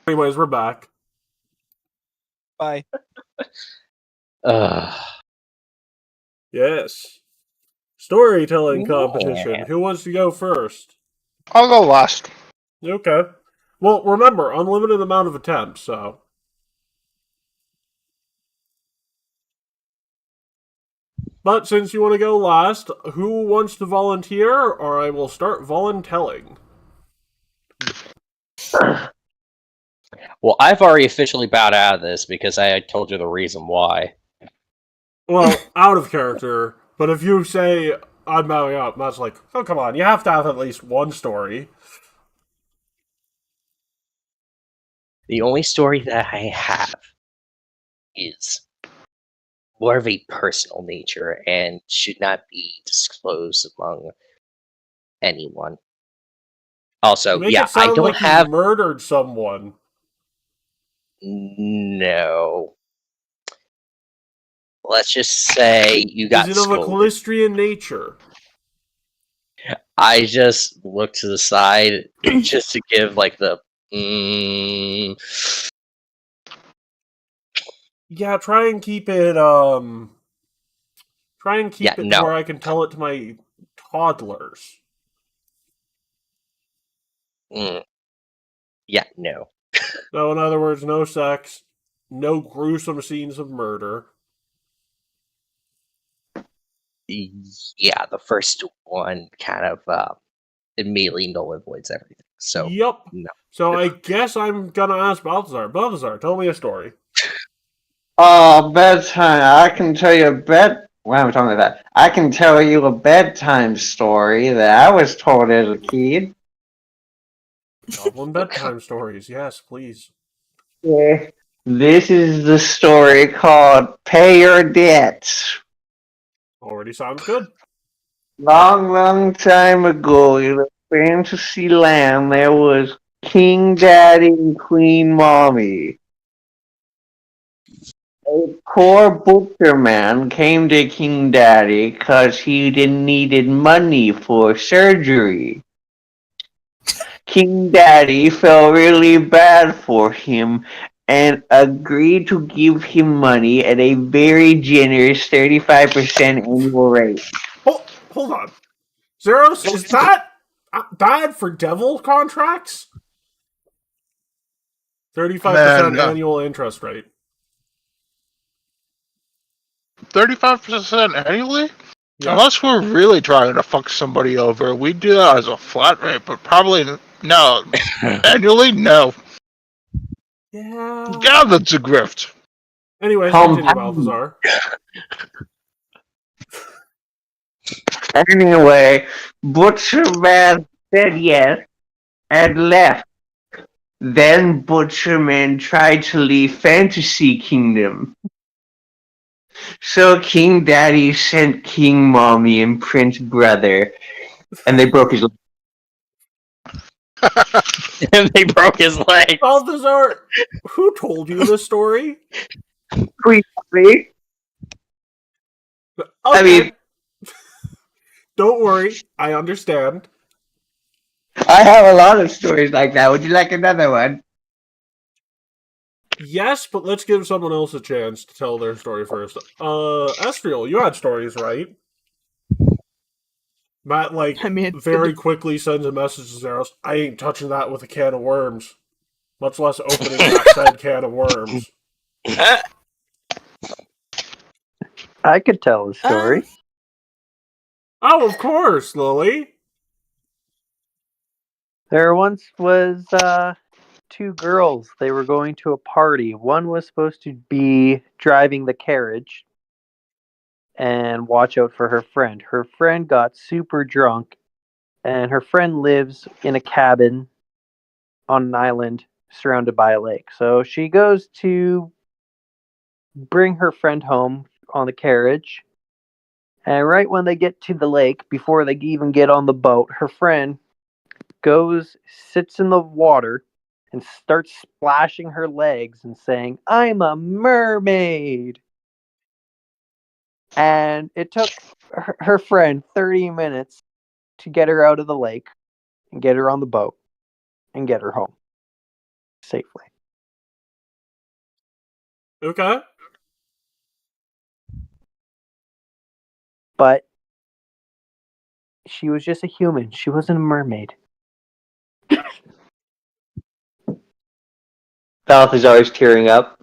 Anyways, we're back. Bye. Yes. Storytelling Yeah. competition. Who wants to go first? I'll go last. Okay. Well, remember, unlimited amount of attempts, so. But since you want to go last, who wants to volunteer, or I will start voluntelling? Well, I've already officially bowed out of this because I told you the reason why. Well, out of character, but if you say I'm bowing out, that's like, oh, come on, you have to have at least one story. The only story that I have is more of a personal nature and should not be disclosed among anyone. Also, You make yeah, it I sound don't like have. you murdered someone. No. Let's just say you got Is it of a scolded. Callistrian nature? I just looked to the side just to give like the. Yeah, try and keep it, Try and keep Yeah, it to no. where I can tell it to my toddlers. Yeah, no. So, in other words, no sex, no gruesome scenes of murder. Yeah, the first one kind of immediately null avoids everything. So, Yup. no. So I guess I'm gonna ask Balthazar. Balthazar, tell me a story. Bedtime. I can tell you Why am I talking like that? I can tell you a bedtime story that I was told as a kid. Goblin bedtime stories. Yes, please. Yeah. This is the story called Pay Your Debts. Already sounds good. Long, long time ago in a fantasy land, there was King Daddy and Queen Mommy. A poor butcher man came to King Daddy because he didn't needed money for surgery. King Daddy felt really bad for him and agreed to give him money at a very generous 35% annual rate. Hold on. Zeros, is that bad for devil contracts? 35% Man, annual interest rate. 35% annually? Yeah. Unless we're really trying to fuck somebody over, we do that as a flat rate, but probably no. Annually, no. Yeah. Yeah, that's a grift. Anyways, continue, Balthazar. Anyway, Butcher Man said yes and left. Then Butcherman tried to leave Fantasy Kingdom. So King Daddy sent King Mommy and Prince Brother, and they broke his leg. And they broke his leg. Balthazar, who told you this story? Queen Mommy. Okay. I mean, don't worry, I understand. I have a lot of stories like that. Would you like another one? Yes, but let's give someone else a chance to tell their story first. Estriel, you had stories, right? Matt, very quickly sends a message to Zeros. I ain't touching that with a can of worms. Much less opening that said can of worms. I could tell a story. Oh, of course, Lily. There once was two girls. They were going to a party. One was supposed to be driving the carriage and watch out for her friend. Her friend got super drunk, and her friend lives in a cabin on an island surrounded by a lake. So she goes to bring her friend home on the carriage. And right when they get to the lake, before they even get on the boat, her friend sits in the water and starts splashing her legs and saying, "I'm a mermaid." And it took her friend 30 minutes to get her out of the lake and get her on the boat and get her home safely. Okay. But she was just a human. She wasn't a mermaid. Falth is always tearing up.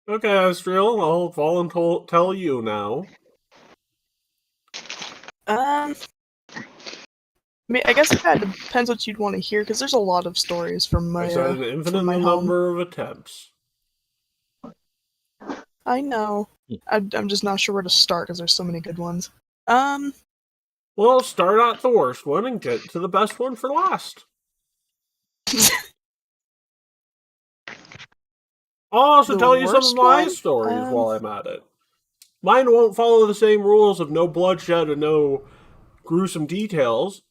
Okay, Astriel, I'll tell you now. I guess it kind of depends what you'd want to hear, because there's a lot of stories from I my said an infinite home. number of attempts. I know. I'm just not sure where to start because there's so many good ones. Well, start at the worst one and get to the best one for last. I'll also The tell you some of worst my one? stories while I'm at it. Mine won't follow the same rules of no bloodshed and no gruesome details,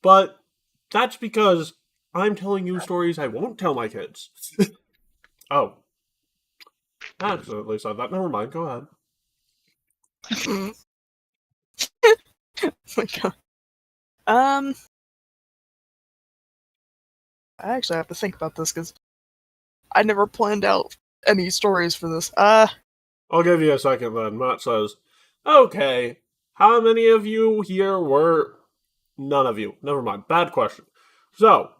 but that's because I'm telling you stories I won't tell my kids. Oh. I accidentally said that. Never mind, go ahead. Oh my god. I actually have to think about this because I never planned out any stories for this. I'll give you a second then. Matt says, okay, how many of you here were... None of you. Never mind. Bad question. So,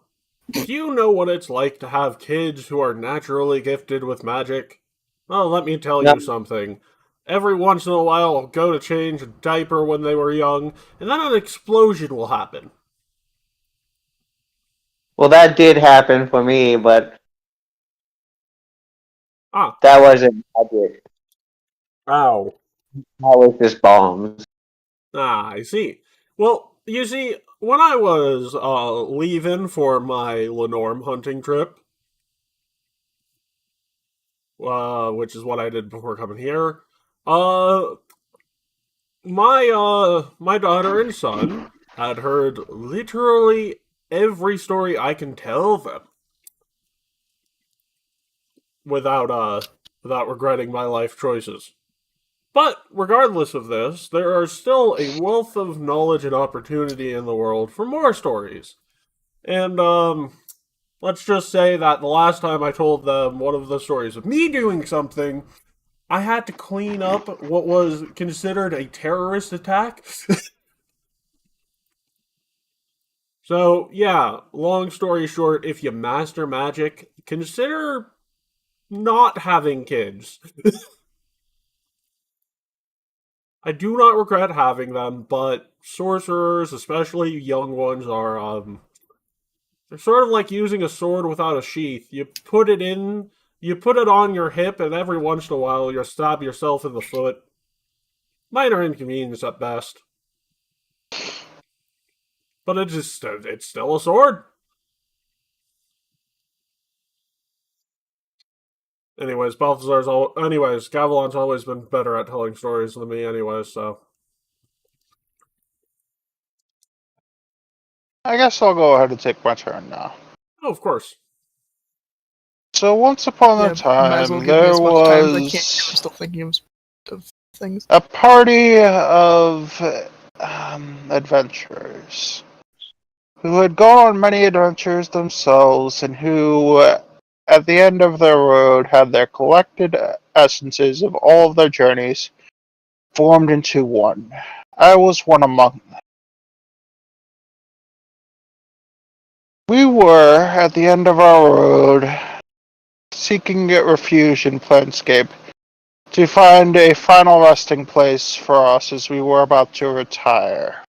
do you know what it's like to have kids who are naturally gifted with magic? Well, let me tell No. you something. Every once in a while, I'll go to change a diaper when they were young, and then an explosion will happen. Well, that did happen for me, but Ah. that wasn't magic. Ow. That was just bombs. Ah, I see. Well, you see, when I was leaving for my Lenorm hunting trip, which is what I did before coming here, my daughter and son had heard literally every story I can tell them without regretting my life choices. But regardless of this, there are still a wealth of knowledge and opportunity in the world for more stories. And let's just say that the last time I told them one of the stories of me doing something, I had to clean up what was considered a terrorist attack. So, yeah, long story short, if you master magic, consider not having kids. I do not regret having them, but sorcerers, especially young ones, are, they're sort of like using a sword without a sheath. You put it on your hip, and every once in a while you stab yourself in the foot. Minor inconvenience at best. But it's still a sword. Anyways, Gavilan's always been better at telling stories than me anyways, so. I guess I'll go ahead and take my turn now. Oh, of course. So once upon yeah, a time, might as well give me there as much time as I can. was I'm still thinking of things. a party of adventurers who had gone on many adventures themselves and who, at the end of their road, had their collected essences of all of their journeys formed into one. I was one among them. We were, at the end of our road, seeking refuge in Planescape to find a final resting place for us as we were about to retire.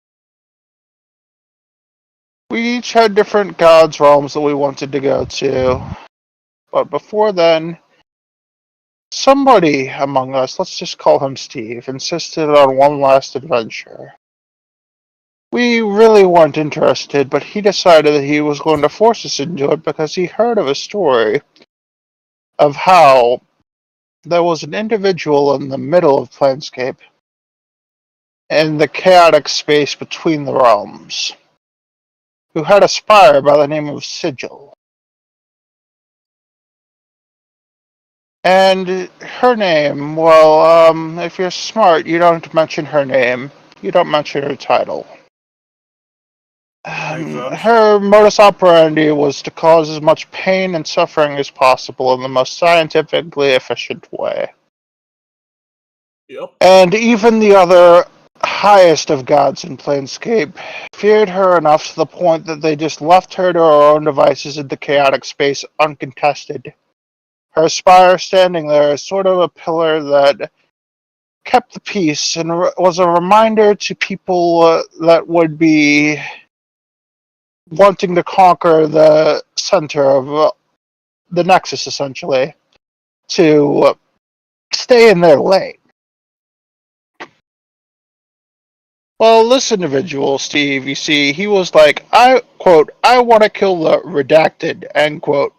We each had different gods' realms that we wanted to go to, but before then, somebody among us, let's just call him Steve, insisted on one last adventure. We really weren't interested, but he decided that he was going to force us into it because he heard of a story of how there was an individual in the middle of Planescape, in the chaotic space between the realms, who had a spire by the name of Sigil. And her name, well, if you're smart, you don't mention her name. You don't mention her title. Her modus operandi was to cause as much pain and suffering as possible in the most scientifically efficient way. Yep. And even the other highest of gods in Planescape feared her enough to the point that they just left her to her own devices in the chaotic space uncontested. Her spire standing there as sort of a pillar that kept the peace and was a reminder to people that would be wanting to conquer the center of the Nexus, essentially, to stay in their lane. Well, this individual, Steve, you see, he was like, I want to kill the redacted, end quote.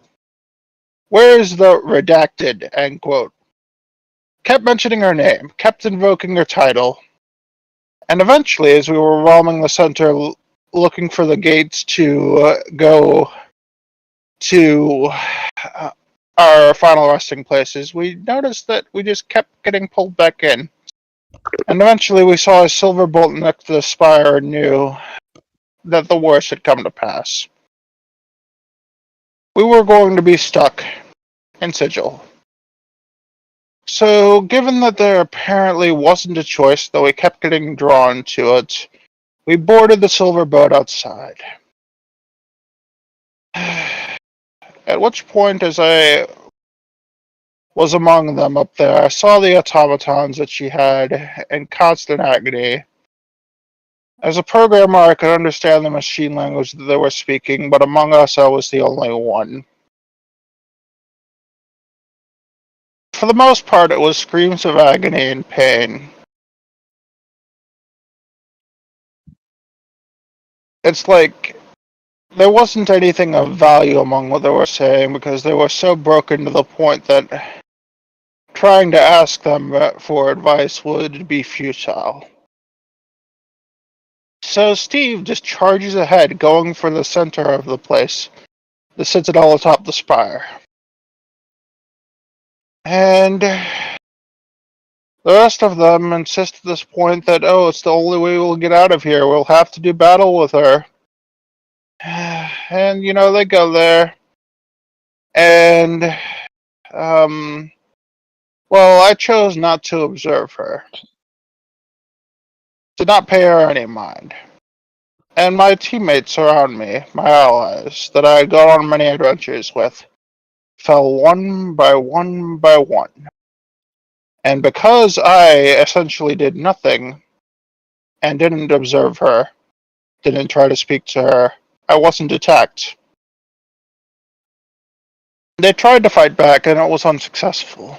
Where is the redacted, end quote. Kept mentioning her name, kept invoking her title, and eventually, as we were roaming the center looking for the gates to go to our final resting places, we noticed that we just kept getting pulled back in. And eventually we saw a silver bolt next to the spire and knew that the worst had come to pass. We were going to be stuck in Sigil. So, given that there apparently wasn't a choice, though we kept getting drawn to it, we boarded the silver boat outside. At which point, as I was among them up there, I saw the automatons that she had in constant agony. As a programmer, I could understand the machine language that they were speaking, but among us, I was the only one. For the most part, it was screams of agony and pain. It's like there wasn't anything of value among what they were saying because they were so broken to the point that trying to ask them for advice would be futile. So Steve just charges ahead, going for the center of the place, the citadel atop the spire. And the rest of them insist at this point that, oh, it's the only way we'll get out of here. We'll have to do battle with her. And, you know, they go there. And, well, I chose not to observe her. Did not pay her any mind. And my teammates around me, my allies, that I had gone on many adventures with, fell one by one by one. And because I essentially did nothing, and didn't observe her, didn't try to speak to her, I wasn't attacked. They tried to fight back, and it was unsuccessful.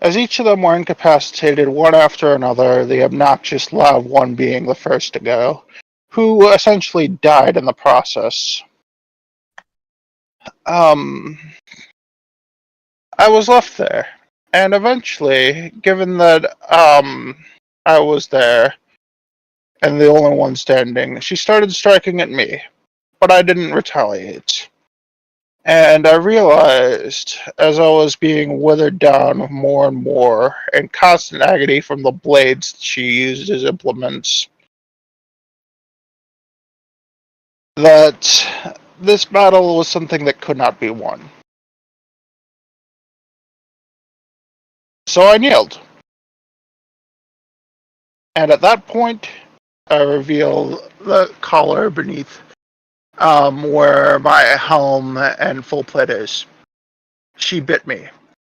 As each of them were incapacitated one after another, the obnoxious loud one being the first to go, who essentially died in the process. I was left there. And eventually, given that I was there, and the only one standing, she started striking at me, but I didn't retaliate. And I realized, as I was being withered down more and more, in constant agony from the blades she used as implements, that this battle was something that could not be won. So I kneeled. And at that point, I revealed the collar beneath where my helm and full plate is. She bit me,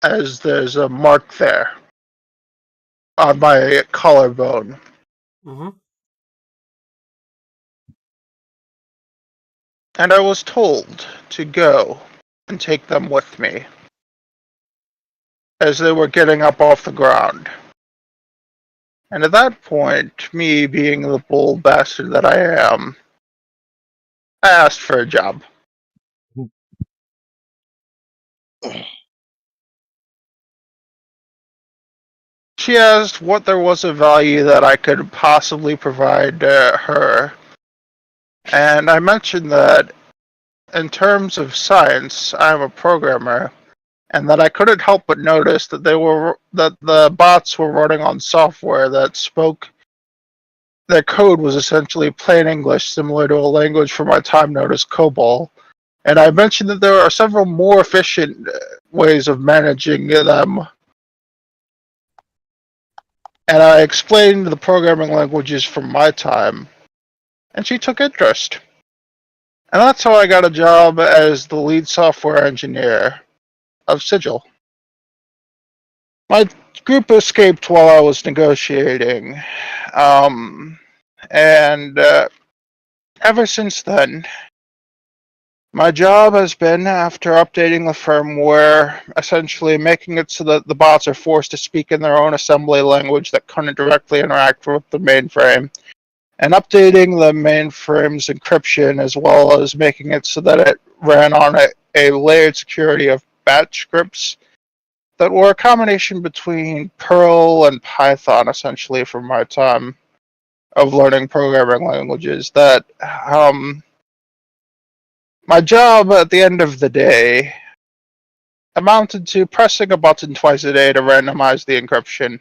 as there's a mark there on my collarbone. Mm-hmm. And I was told to go and take them with me, as they were getting up off the ground. And at that point, me being the bold bastard that I am, I asked for a job. She asked what there was of value that I could possibly provide her. And I mentioned that in terms of science, I'm a programmer, and that I couldn't help but notice that the bots were running on software that spoke their code was essentially plain English, similar to a language from my time known as COBOL. And I mentioned that there are several more efficient ways of managing them. And I explained the programming languages from my time, and she took interest. And that's how I got a job as the lead software engineer of Sigil. My group escaped while I was negotiating, and ever since then, my job has been, after updating the firmware, essentially making it so that the bots are forced to speak in their own assembly language that couldn't directly interact with the mainframe, and updating the mainframe's encryption, as well as making it so that it ran on a layered security of batch scripts that were a combination between Perl and Python, essentially, from my time of learning programming languages. That my job at the end of the day amounted to pressing a button twice a day to randomize the encryption.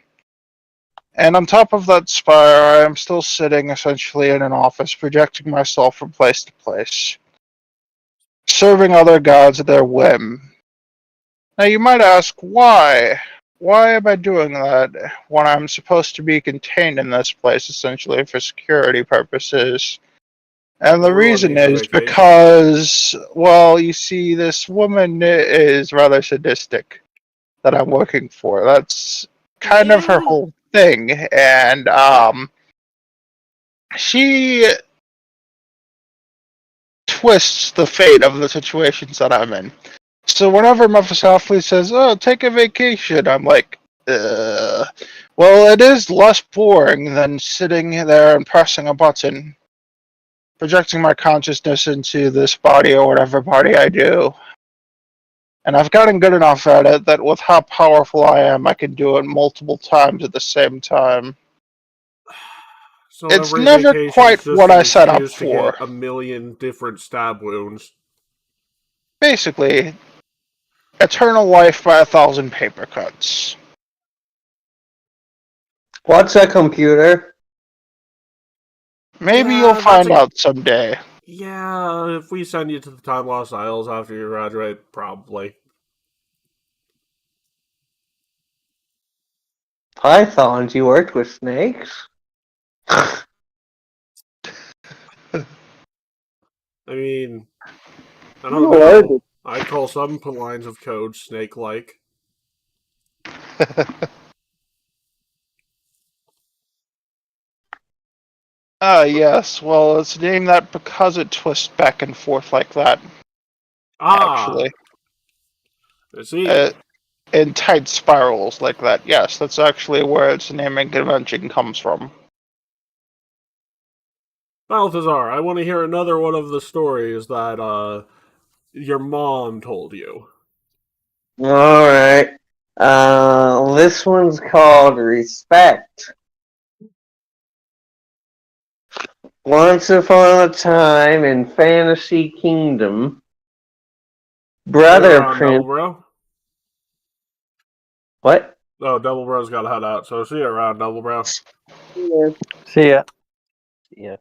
And on top of that spire, I am still sitting essentially in an office, projecting myself from place to place, serving other gods at their whim. Now you might ask, why? Why am I doing that when I'm supposed to be contained in this place, essentially for security purposes? And the Everyone reason needs a is vacation. because, well, you see, this woman is rather sadistic that I'm working for. That's kind of her Yeah. whole thing. And she twists the fate of the situations that I'm in. So whenever Mephistopheles says, "Oh, take a vacation," I'm like, well, it is less boring than sitting there and pressing a button, projecting my consciousness into this body or whatever body I do. And I've gotten good enough at it that with how powerful I am, I can do it multiple times at the same time. So It's every never vacation is quite just what an I set up excuse to for. get a million different stab wounds. Basically, eternal life by 1,000 paper cuts. What's a computer? Maybe Yeah, you'll that's find out someday. Yeah, if we send you to the Time Lost Isles after you graduate, probably. Pythons, you worked with snakes? I mean, I don't No, I know. I'd call some lines of code snake-like. Yes, well, it's named that because it twists back and forth like that, actually. I see. In tight spirals like that. Yes, that's actually where its naming convention comes from. Balthazar, I want to hear another one of the stories that, your mom told you. Alright. This one's called Respect. Once upon a time in Fantasy Kingdom, See you Brother around, Double Prince. Bro. What? Oh, Double Bro's got to head out, so see you around, Double Bro. See ya. Yeah.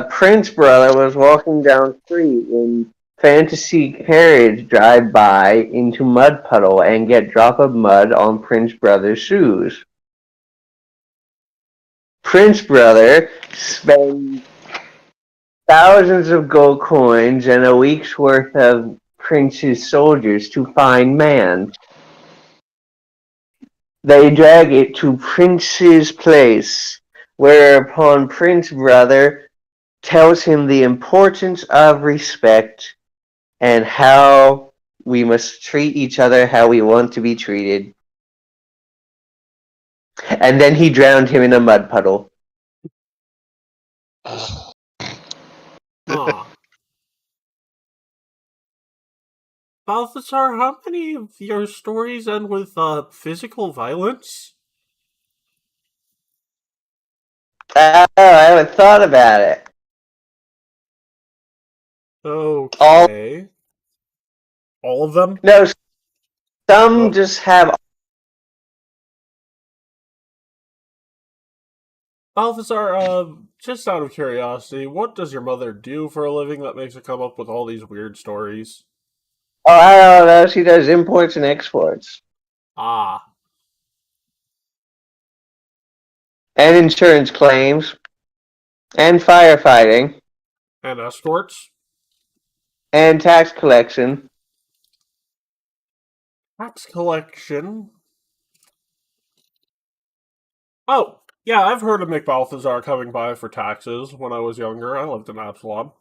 Prince Brother was walking down the street when Fantasy Carriage drive by into mud puddle and get drop of mud on Prince Brother's shoes. Prince Brother spends thousands of gold coins and a week's worth of Prince's soldiers to find man. They drag it to Prince's place, whereupon Prince Brother tells him the importance of respect and how we must treat each other how we want to be treated. And then he drowned him in a mud puddle. Huh. Balthazar, how many of your stories end with, physical violence? I haven't thought about it. Okay. All of them? No, some Oh. just have Balthazar, just out of curiosity, what does your mother do for a living that makes her come up with all these weird stories? Oh, I don't know. She does imports and exports. Ah, And insurance claims. And firefighting. and escorts? And tax collection. Tax collection? Oh, yeah, I've heard of McBalthazar coming by for taxes when I was younger. I lived in Absalom.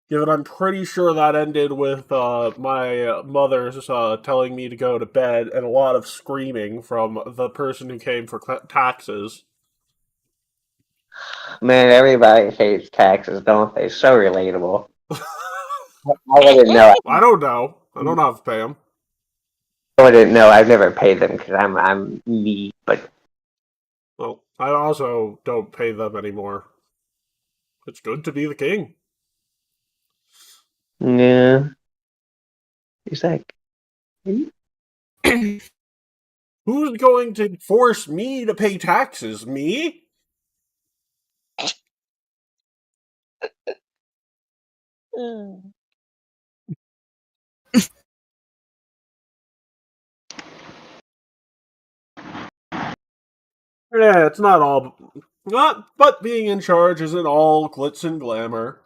Given I'm pretty sure that ended with my mother's telling me to go to bed and a lot of screaming from the person who came for taxes. Man, everybody hates taxes, don't they? So relatable. I wouldn't know. I don't know. I don't have to pay them. I wouldn't know. I've never paid them because I'm me. But Well, I also don't pay them anymore. It's good to be the king. yeah, he's like, Who's going to force me to pay taxes? Me? Yeah, it's not all. But being in charge isn't all glitz and glamour.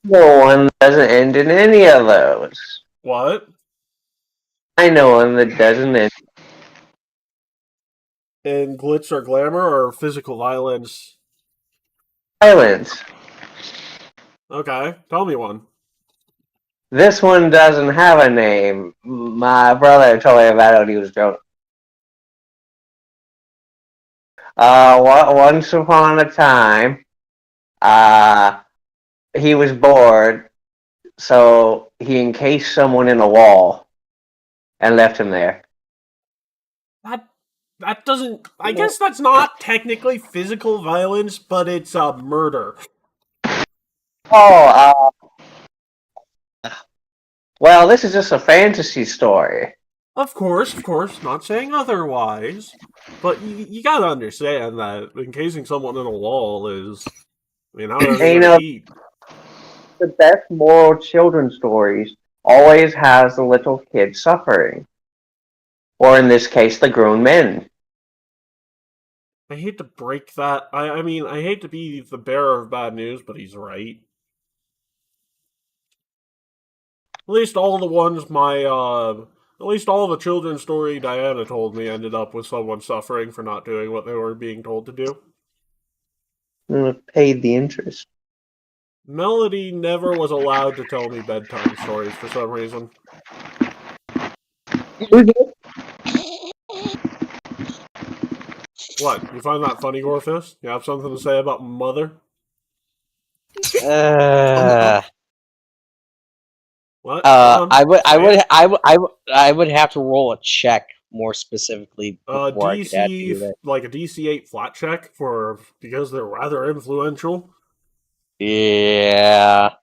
no one doesn't end in any of those. What? I know one that doesn't end. In glitz or glamour or physical violence? Violence. Okay, tell me one. This one doesn't have a name. My brother told me about it when he was drunk. Once upon a time, he was bored, so he encased someone in a wall and left him there. That doesn't. I guess that's not technically physical violence, but it's murder. Oh, well, this is just a fantasy story. Of course, not saying otherwise. But you gotta understand that encasing someone in a wall is. I mean, how are they You gonna know, eat? the best moral children's stories always has the little kid suffering. Or in this case, the grown men. I hate to break that. I mean, I hate to be the bearer of bad news, but he's right. At least all the ones at least all the children's story Diana told me ended up with someone suffering for not doing what they were being told to do. Paid the interest. Melody never was allowed to tell me bedtime stories for some reason. What? You find that funny, Gorfist? You have something to say about mother? What? I would have to roll a check more specifically before I could actually do that. Like a DC-8 flat check because they're rather influential. Yeah.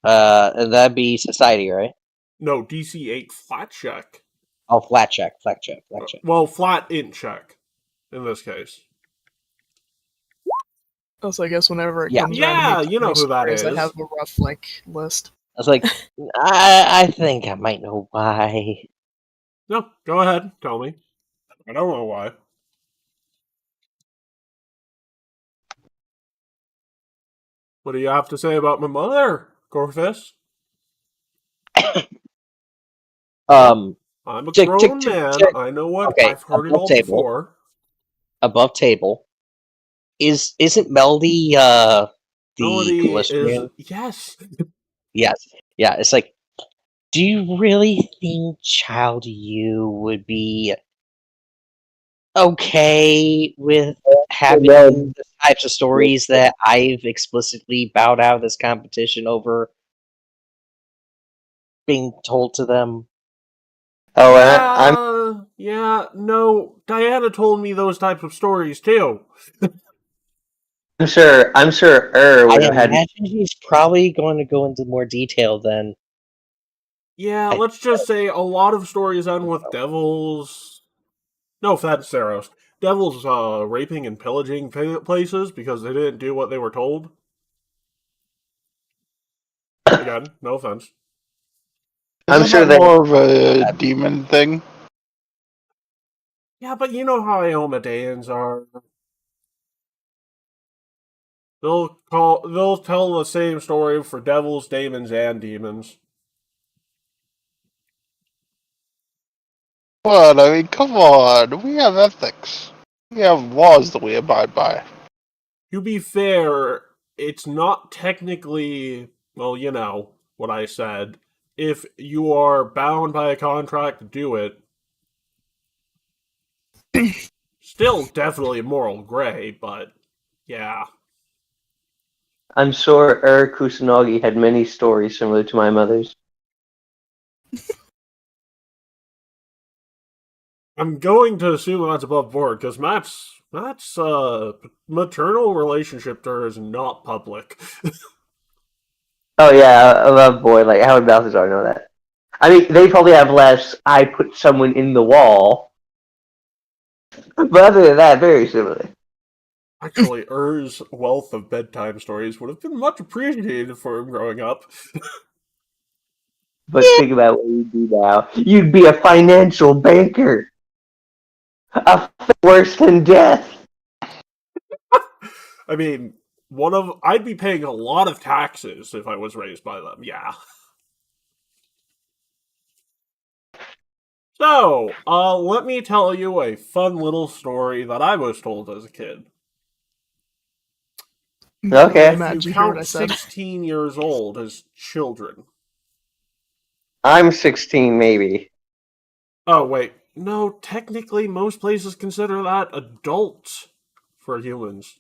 And that'd be society, right? No, DC-8 flat check. Oh, flat check. Well, flat int check in this case. Also, I guess whenever it Yeah. comes around, Yeah, to me you know who that stories, I is. have a rough list. I was like, I think I might know why. No, go ahead. Tell me. I don't know why. What do you have to say about my mother, Gorfist? I'm a grown man. I know what. Okay, I've heard it all table. before. Above table. Isn't Melody Melody Callistrian? is yes. Yes. Yeah, it's like, do you really think Child You would be okay with having the types of stories that I've explicitly bowed out of this competition over being told to them? Oh, no. Diana told me those types of stories too. I'm sure would I have had. imagine he's probably going to go into more detail than. Yeah, let's just say a lot of stories end with devils. No offense, Saros. Devils raping and pillaging places because they didn't do what they were told. Again, no offense. I'm Isn't sure that they. more of a demon thing? Yeah, but you know how Iomedeans are. They'll tell the same story for devils, daemons, and demons. But, I mean, come on. We have ethics. We have laws that we abide by. To be fair, it's not technically, well, you know what I said. If you are bound by a contract to do it, still definitely moral gray, but yeah. I'm sure Kusanagi had many stories similar to my mother's. I'm going to assume that's above board because Matt's maternal relationship to her is not public. Oh yeah, I love boy. Like how would Balthazar know that? I mean, they probably have less. I put someone in the wall, but other than that, very similar. Actually, Ur's wealth of bedtime stories would have been much appreciated for him growing up. But think about what you'd do now. You'd be a financial banker. Worse than death. I mean, I'd be paying a lot of taxes if I was raised by them, yeah. So, let me tell you a fun little story that I was told as a kid. Okay. If Imagine you you hear what I count said. 16 years old as children. I'm 16, maybe. Oh, wait. No, technically, most places consider that adults for humans.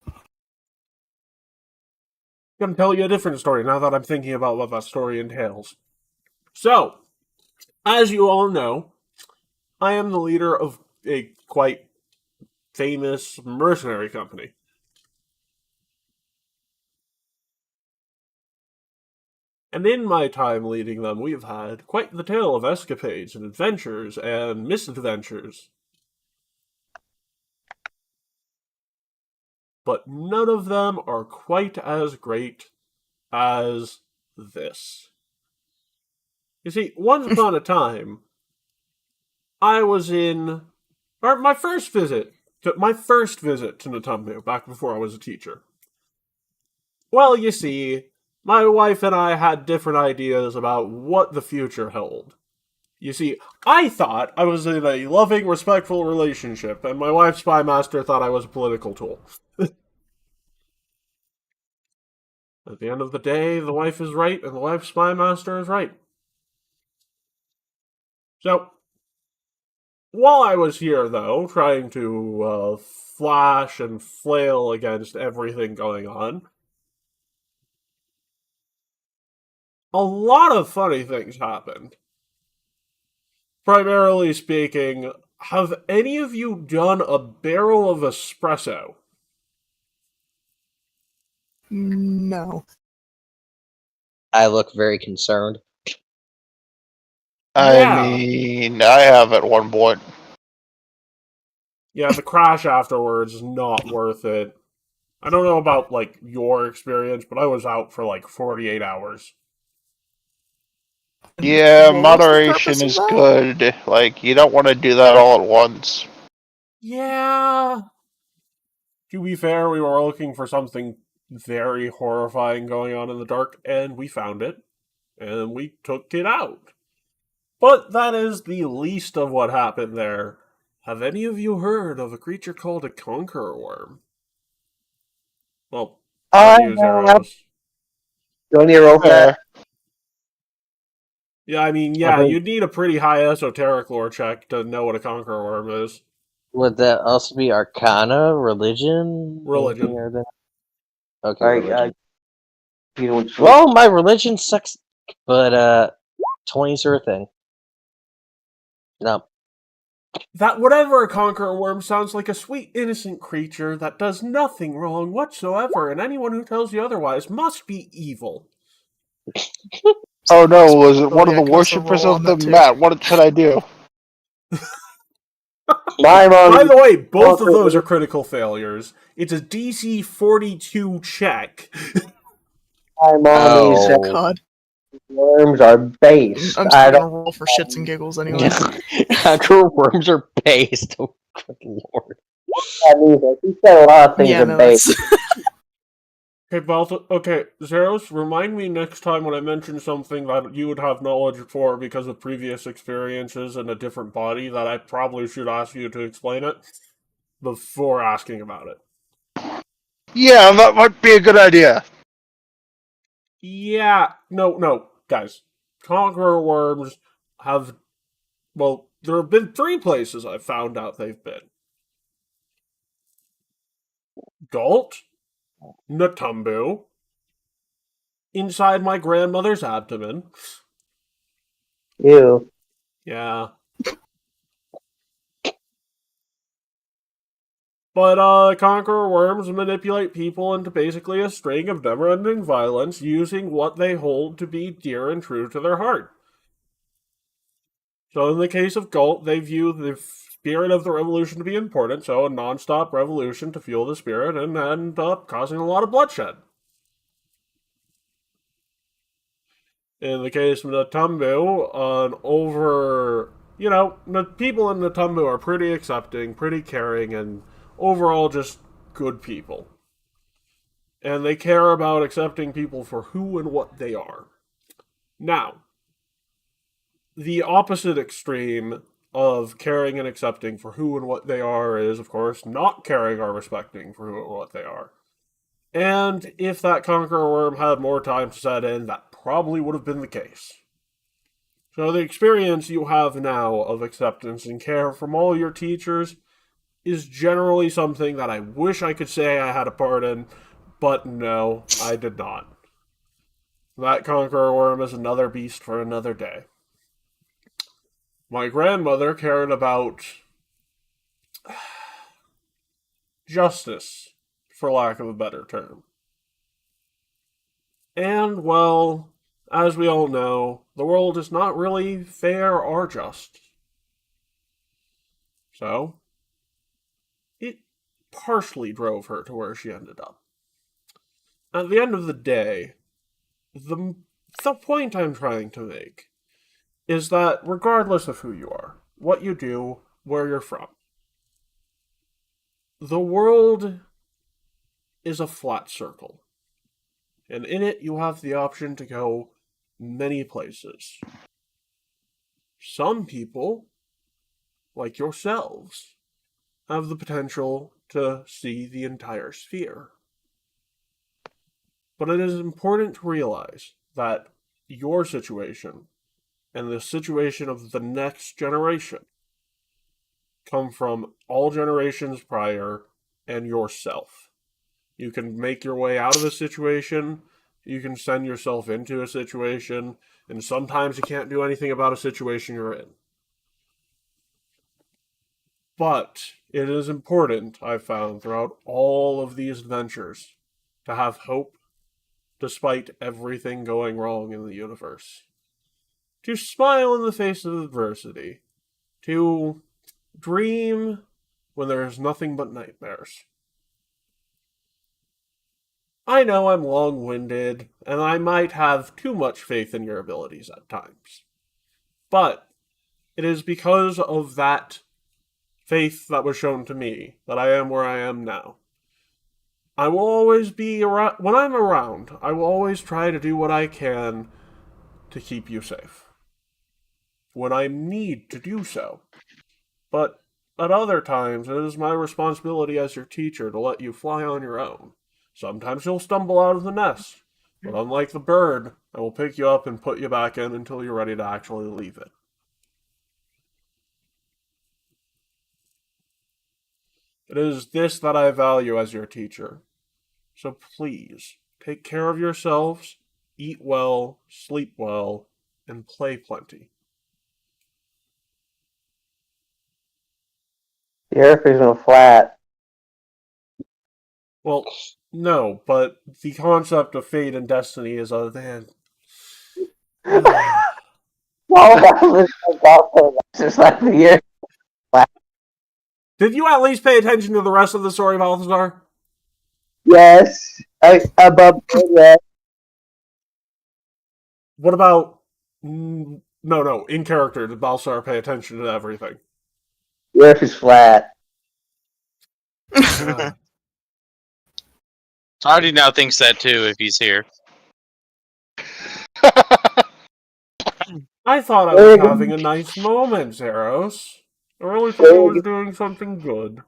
I'm gonna tell you a different story now that I'm thinking about what that story entails. So, as you all know, I am the leader of a quite famous mercenary company. And in my time leading them, we've had quite the tale of escapades and adventures and misadventures. But none of them are quite as great as this. You see, once upon a time, I was in my first visit to Natumbu back before I was a teacher. Well, you see, my wife and I had different ideas about what the future held. You see, I thought I was in a loving, respectful relationship, and my wife's spy master thought I was a political tool. At the end of the day, the wife is right, and the wife's spy master is right. So, while I was here, though, trying to flash and flail against everything going on, a lot of funny things happened. Primarily speaking, have any of you done a barrel of espresso? No. I look very concerned. I Yeah. mean, I have at one point. Yeah, the crash afterwards is not worth it. I don't know about, like, your experience, but I was out for, like, 48 hours. Yeah, What was the moderation purpose of is that? good. Like, you don't want to do that all at once. Yeah. To be fair, we were looking for something very horrifying going on in the dark, and we found it, and we took it out. But that is the least of what happened there. Have any of you heard of a creature called a conqueror worm? Well, not you, Zeros. Do I need to roll for that? Yeah, I mean, I yeah, think- you'd need a pretty high esoteric lore check to know what a conqueror worm is. Would that also be Arcana, religion? Religion. Anything or that? Okay, Alright, religion. you know which Well, my religion sucks, but 20s are a thing. No. That whatever a conqueror worm sounds like a sweet, innocent creature that does nothing wrong whatsoever, and anyone who tells you otherwise must be evil. Oh no, was it one of yeah, the can I still worshippers roll of on the that too? mat? What should I do? My mom. By the way, both of those are critical failures. It's a DC 42 check. My mommy said Oh. God. worms are based. I'm I still don't. gonna roll for shits and giggles anyway. Conqueror worms are based. Oh, good lord. That either. He said a lot of things Yeah, are no, based. that's Okay, Balto. Okay, Zeros, remind me next time when I mention something that you would have knowledge for because of previous experiences in a different body that I probably should ask you to explain it before asking about it. Yeah, that might be a good idea. Yeah, no, guys. Conqueror worms have. Well, there have been 3 places I've found out they've been: Galt, Natumbu, inside my grandmother's abdomen. Ew. Yeah. But conqueror worms manipulate people into basically a string of never-ending violence using what they hold to be dear and true to their heart. So in the case of Galt, they view the spirit of the revolution to be important, so a non-stop revolution to fuel the spirit and end up causing a lot of bloodshed. In the case of Natumbu, the people in Natumbu are pretty accepting, pretty caring, and overall just good people. And they care about accepting people for who and what they are. Now, the opposite extreme of caring and accepting for who and what they are is, of course, not caring or respecting for who and what they are. And if that conqueror worm had more time to set in, that probably would have been the case. So the experience you have now of acceptance and care from all your teachers is generally something that I wish I could say I had a part in, but no, I did not. That conqueror worm is another beast for another day. My grandmother cared about justice, for lack of a better term. And, well, as we all know, the world is not really fair or just. So, it partially drove her to where she ended up. At the end of the day, the point I'm trying to make is that regardless of who you are, what you do, where you're from, the world is a flat circle. And in it, you have the option to go many places. Some people, like yourselves, have the potential to see the entire sphere. But it is important to realize that your situation and the situation of the next generation come from all generations prior and yourself. You can make your way out of a situation, you can send yourself into a situation, and sometimes you can't do anything about a situation you're in. But it is important, I've found, throughout all of these adventures, to have hope despite everything going wrong in the universe. To smile in the face of adversity. To dream when there is nothing but nightmares. I know I'm long-winded, and I might have too much faith in your abilities at times. But it is because of that faith that was shown to me that I am where I am now. I will always be around. When I'm around, I will always try to do what I can to keep you safe. When I need to do so. But at other times, it is my responsibility as your teacher to let you fly on your own. Sometimes you'll stumble out of the nest, but unlike the bird, I will pick you up and put you back in until you're ready to actually leave it. It is this that I value as your teacher. So please, take care of yourselves, eat well, sleep well, and play plenty. The Earth isn't flat. Well, no, but the concept of fate and destiny is a man. All that was also just like the Earth. Did you at least pay attention to the rest of the story of Althazar? Yes, above yeah. What about... No, in character, did Balsar pay attention to everything? The Earth is flat. Hardy now thinks that too if he's here. I thought I was having a nice moment, Zeros. I really thought I was doing something good.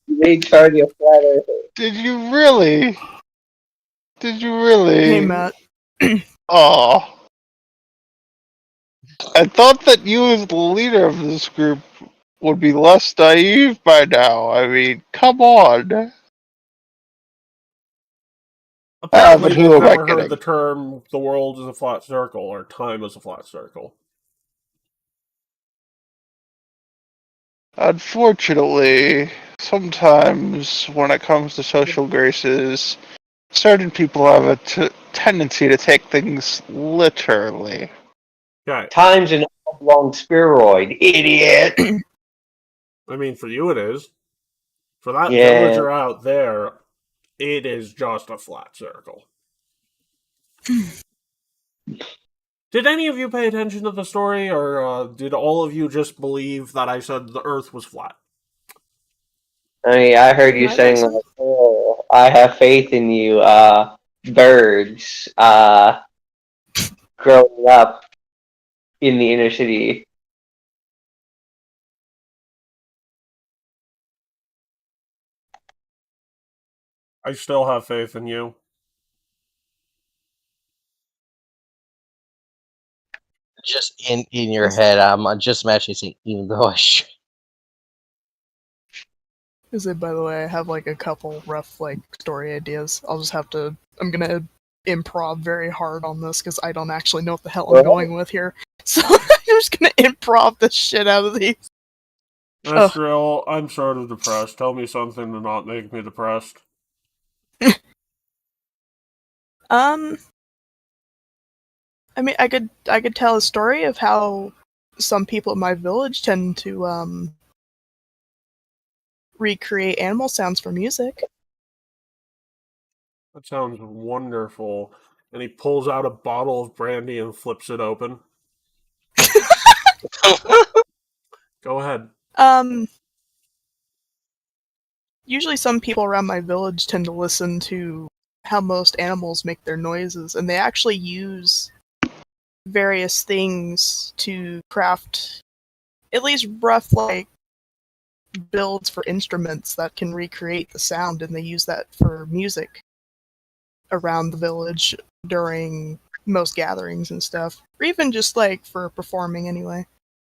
You made Charlie a flat earther. Did you really? Did you really? Hey, Matt. Oh. I thought that you, as the leader of this group, would be less naive by now. I mean, come on. Apparently, but who they've am I never heard kidding? the term "the world is a flat circle" or "time is a flat circle." Unfortunately, sometimes when it comes to social graces, certain people have a tendency to take things literally. Okay. Time's an oblong spheroid, idiot. I mean, for you it is. For that Yeah. villager out there, it is just a flat circle. Did any of you pay attention to the story, or did all of you just believe that I said the Earth was flat? I mean, I heard you I saying, listen. like, oh, I have faith in you, birds, growing up in the inner city. I still have faith in you. Just in your head, I'm just imagining, even though I should. Is it, by the way, I have like a couple rough like story ideas. I'll just have to. I'm gonna improv very hard on this because I don't actually know what the hell I'm going with here. So I'm just gonna improv the shit out of these. Estriel, I'm sort of depressed. Tell me something to not make me depressed. I mean, I could tell a story of how some people in my village tend to recreate animal sounds for music. That sounds wonderful. And he pulls out a bottle of brandy and flips it open. Go ahead. Usually some people around my village tend to listen to how most animals make their noises, and they actually use various things to craft at least rough, like, builds for instruments that can recreate the sound, and they use that for music around the village during most gatherings and stuff, or even just, like, for performing anyway.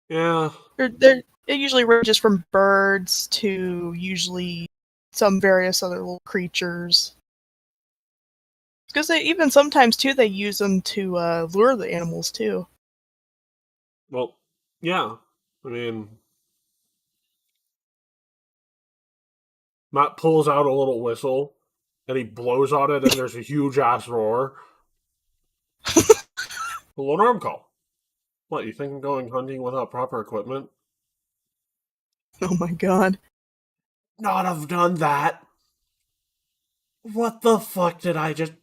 Yeah. It usually ranges from birds to usually some various other little creatures. Because even sometimes, too, they use them to lure the animals, too. Well, yeah. I mean, Matt pulls out a little whistle, and he blows on it, and there's a huge-ass roar. Alarm call. What, you think I'm going hunting without proper equipment? Oh my god. Not have done that. What the fuck did I just...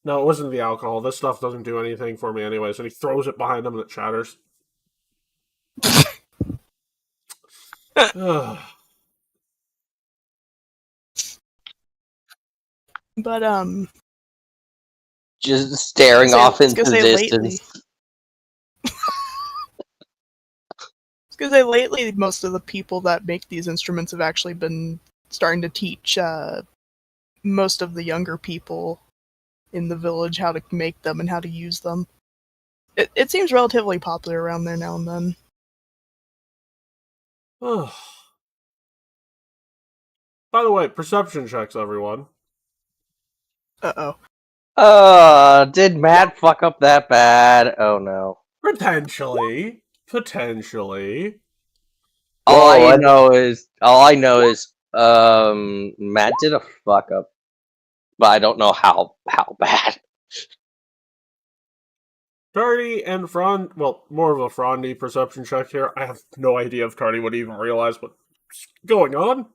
No, it wasn't the alcohol. This stuff doesn't do anything for me anyways. And he throws it behind him and it shatters. But, Just staring off into the distance. Because lately, most of the people that make these instruments have actually been starting to teach most of the younger people in the village how to make them and how to use them. It seems relatively popular around there now and then. By the way, perception checks, everyone. Uh-oh. Did Matt fuck up that bad? Oh no. Potentially. All I know is Matt did a fuck up, but I don't know how bad. Tardy and Frond, well, more of a Frondy perception check here. I have no idea if Tardy would even realize what's going on.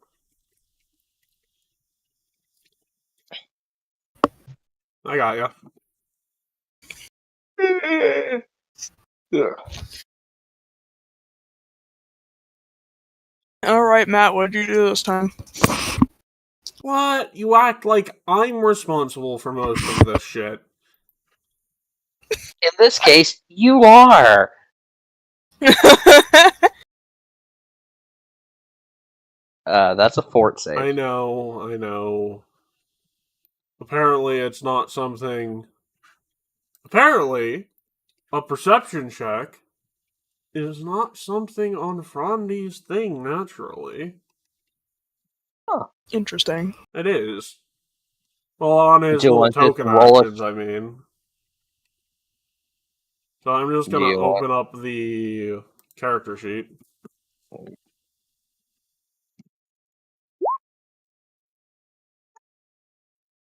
I got ya. Alright, Matt, what did you do this time? What? You act like I'm responsible for most of this shit. In this case, you are. That's a fort save. I know. Apparently, it's not something. Apparently, a perception check is not something on Frondy's thing naturally. Interesting. It is. Well, on his Do you little want to token roll actions, I mean. So I'm just Do gonna you want- open up the character sheet.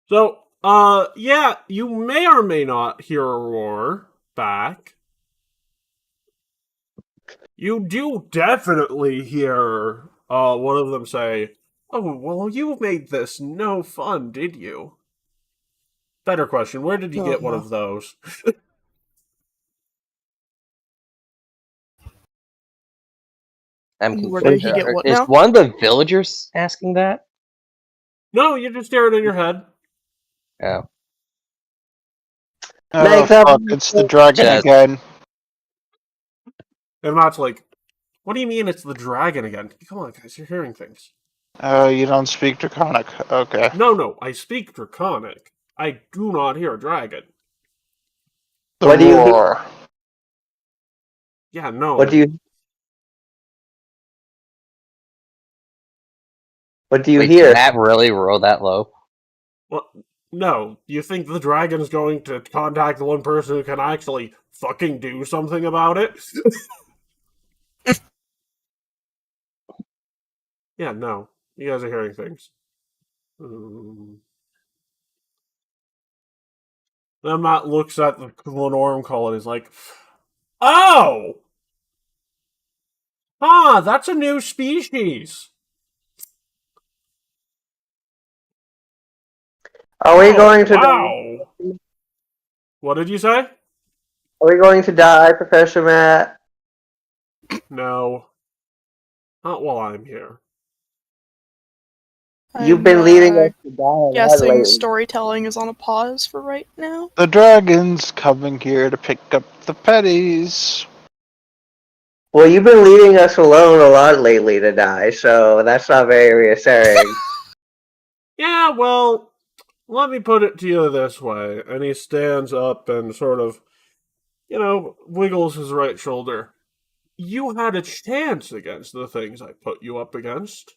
So, yeah, you may or may not hear a roar back. You do definitely hear one of them say, "Oh, well, you made this no fun, did you?" Better question, where did you get one of those? I'm Where confused. did he get what Is now? one of the villagers asking that? No, you just hear it in your head. Oh. Oh, Make up- fuck, it's the dragon Just- again. And Matt's like, "What do you mean it's the dragon again? Come on, guys, you're hearing things." Oh, you don't speak Draconic. Okay. No, I speak Draconic. I do not hear a dragon. The What do you- roar. Yeah, no. What do you Wait, hear? did Matt really roll that low? What? No. You think the dragon's going to contact the one person who can actually fucking do something about it? Yeah, no. You guys are hearing things. Then Matt looks at the Norm call and he's like, "Oh! Ah, that's a new species. Are we Oh, going to wow. What did you say? Are we going to die, Professor Matt? No. Not while I'm here. You've been leading us to die a lot Guessing lately. storytelling is on a pause for right now. The dragon's coming here to pick up the pennies. Well, you've been leaving us alone a lot lately to die, so that's not very reassuring. Yeah, well, let me put it to you this way. And he stands up and sort of, wiggles his right shoulder. You had a chance against the things I put you up against.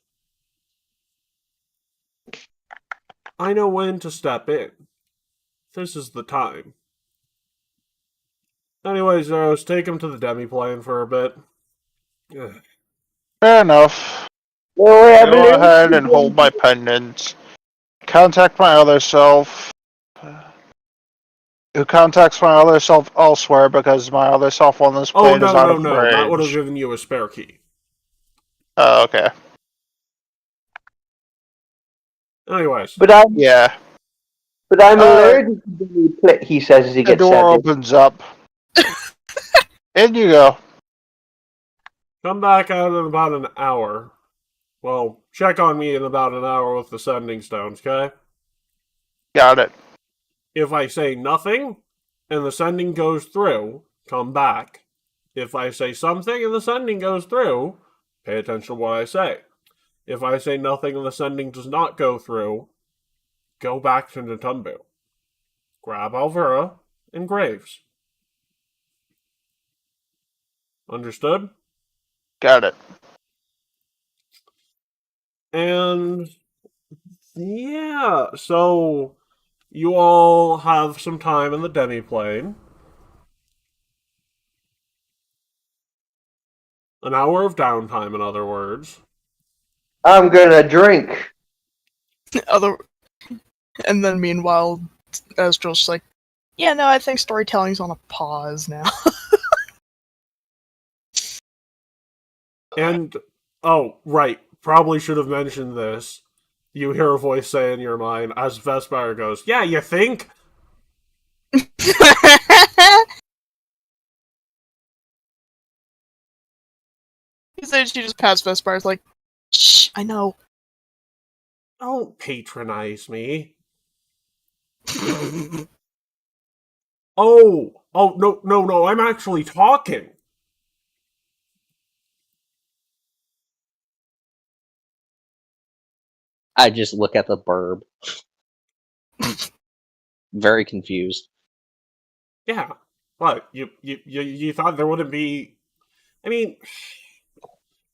I know when to step in. This is the time. Anyways, Zeros, take him to the demi-plane for a bit. Ugh. Fair enough. Well, Go ahead and hold my pendant. Contact my other self. Who contacts my other self elsewhere because my other self on this Oh, plane is out of no. That would have range. given you a spare key. Oh, okay. Anyways. But I'm allergic to the he says as he The gets door septic. opens up. In you go. Come back out in about an hour. Well, check on me in about an hour with the sending stones, okay? Got it. If I say nothing and the sending goes through, come back. If I say something and the sending goes through, pay attention to what I say. If I say nothing and the sending does not go through, go back to Natumbu. Grab Alvera and Graves. Understood? Got it. And yeah, so you all have some time in the demi-plane. An hour of downtime, in other words. I'm gonna drink. And then meanwhile, Astral's like, Yeah, no, I think storytelling's on a pause now. And, oh, right, probably should have mentioned this. You hear a voice say in your mind as Vespire goes, "Yeah, you think?" So she just passed Vespire's like, shh, I know. Don't patronize me. Oh, no, I'm actually talking. I just look at the burb. Very confused. Yeah. What? You thought there wouldn't be... I mean,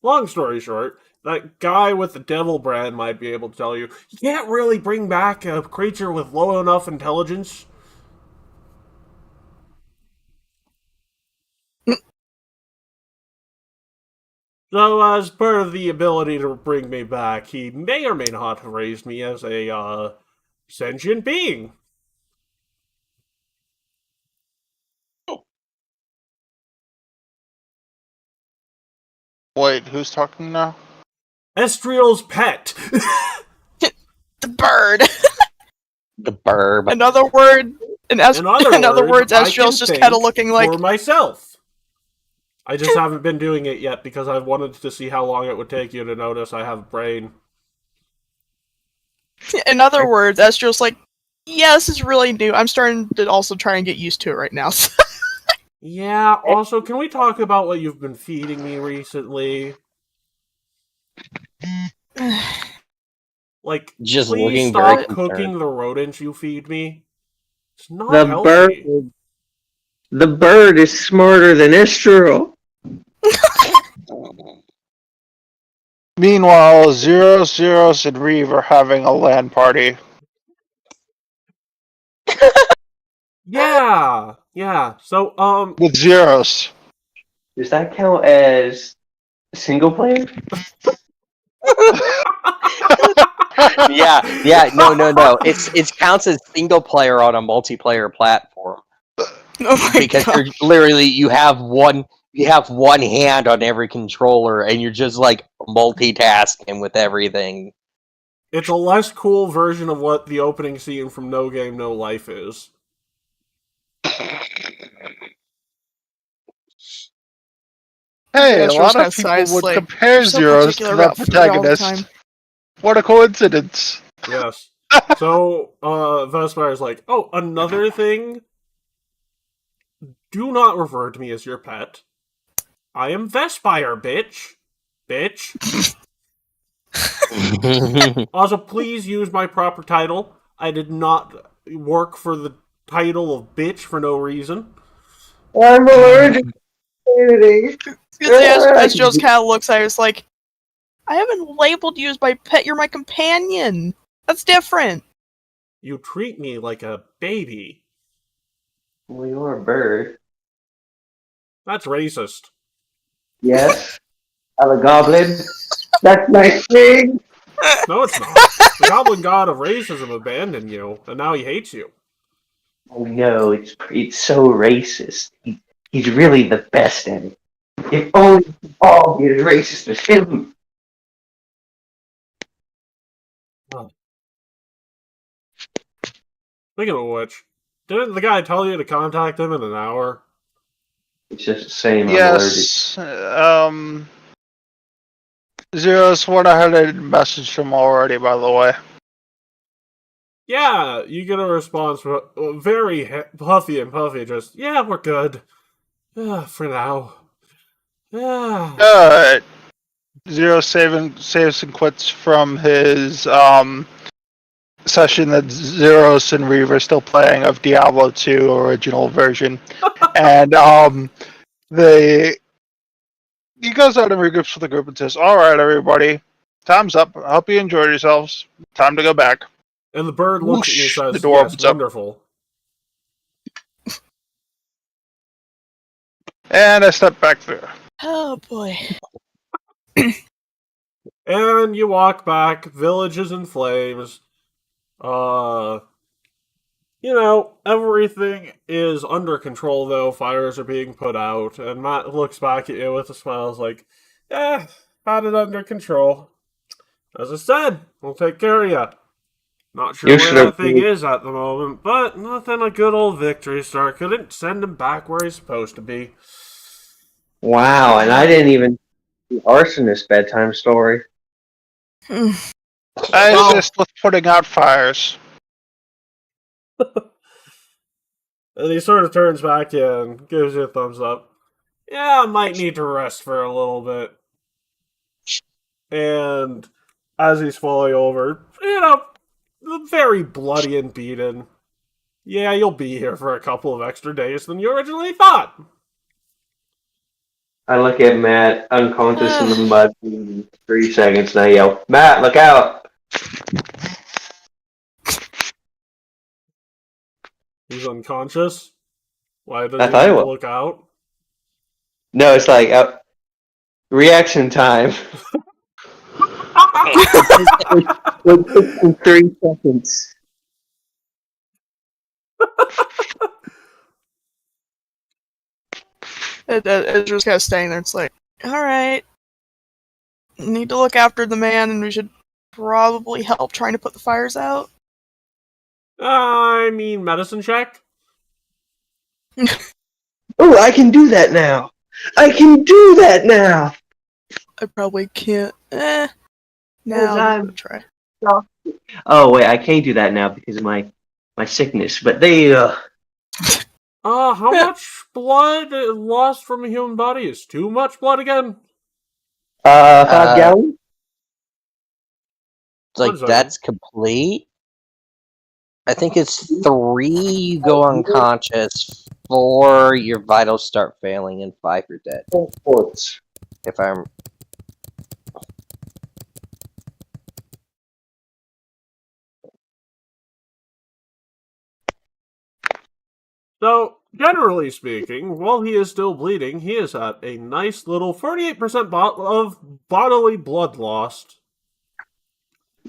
long story short, that guy with the devil brand might be able to tell you, you can't really bring back a creature with low enough intelligence. So, as part of the ability to bring me back, he may or may not have raised me as a, sentient being. Wait, who's talking now? Estriel's pet. The bird. The burb. Another word. In other words, I Estriel's can just kind of think looking like. for myself. I just haven't been doing it yet because I wanted to see how long it would take you to notice I have a brain. In other words, Estriel's like, yeah, this is really new. I'm starting to also try and get used to it right now. Yeah, also, can we talk about what you've been feeding me recently? Like, Just please looking stop very cooking concerned. the rodents you feed me. It's not The healthy. bird is smarter than Estrel. Meanwhile, Zeros, and Reeve are having a LAN party. Yeah. So, With Zeros. Does that count as single player? Yeah. No. It's counts as single player on a multiplayer platform Oh my because god. you're literally you have one hand on every controller and you're just like multitasking with everything. It's a less cool version of what the opening scene from No Game, No Life is. Hey, a Estriel's lot kind of of people sighs, would like, compare you're so Zeros particular to that about food all the time. protagonist. What a coincidence. Yes. So, Vespire's like, oh, another thing? Do not refer to me as your pet. I am Vespire, bitch. Bitch. Also, please use my proper title. I did not work for the title of bitch for no reason. I'm allergic to anything. Estriel's kind of looks at her, it's like, I haven't labeled you as my pet, you're my companion. That's different. You treat me like a baby. Well, you're a bird. That's racist. Yes. I'm a goblin. That's my thing. No, it's not. The goblin god of racism abandoned you, and now he hates you. Oh no, it's so racist. He's really the best at it. If only we all get as racist as him. Speaking of which, didn't the guy tell you to contact him in an hour? It's just the same. Yes, Zeros went ahead and messaged him already, by the way. Yeah, you get a response very puffy and puffy, just, yeah, we're good. For now. Yeah. Zero saves and quits from his session that Zeros and Reeve are still playing of Diablo 2 original version. And he goes out and regroups with the group and says, "Alright, everybody, time's up. I hope you enjoyed yourselves. Time to go back." And the bird looks at you and Whoosh, says, the door yes, opens up. wonderful. And I step back through. Oh boy. And you walk back, village is in flames. You know, everything is under control, though. Fires are being put out, and Matt looks back at you with a smile. Is like, had it under control. As I said, we'll take care of you. Not sure You where should that have. thing is at the moment, but nothing a good old victory star couldn't send him back where he's supposed to be. Wow, and I didn't even see Arsonist's bedtime story. I assist with putting out fires. And he sort of turns back to you and gives you a thumbs up. Yeah, I might need to rest for a little bit. And as he's falling over, very bloody and beaten. Yeah, you'll be here for a couple of extra days than you originally thought. I look at Matt, unconscious in the mud in 3 seconds, and I yell, Matt, look out! He's unconscious. Why does I he thought he need to was. look out? No, it's like, reaction time. In 3 seconds. Ezra's kind of staying there. It's like, alright. Need to look after the man, and we should probably help trying to put the fires out. I mean, medicine check? Oh, I can do that now! I can do that now! I probably can't. Now I'm- I'll try. Oh, wait, I can't do that now because of my sickness, but they, How much blood lost from a human body is too much blood again? 5 gallons? It's like, One second. that's complete. I think it's 3 you go unconscious, 4 your vitals start failing, and 5 you're dead. 4 quarts. If I'm So, generally speaking, while he is still bleeding, he is at a nice little 48% of bodily blood lost.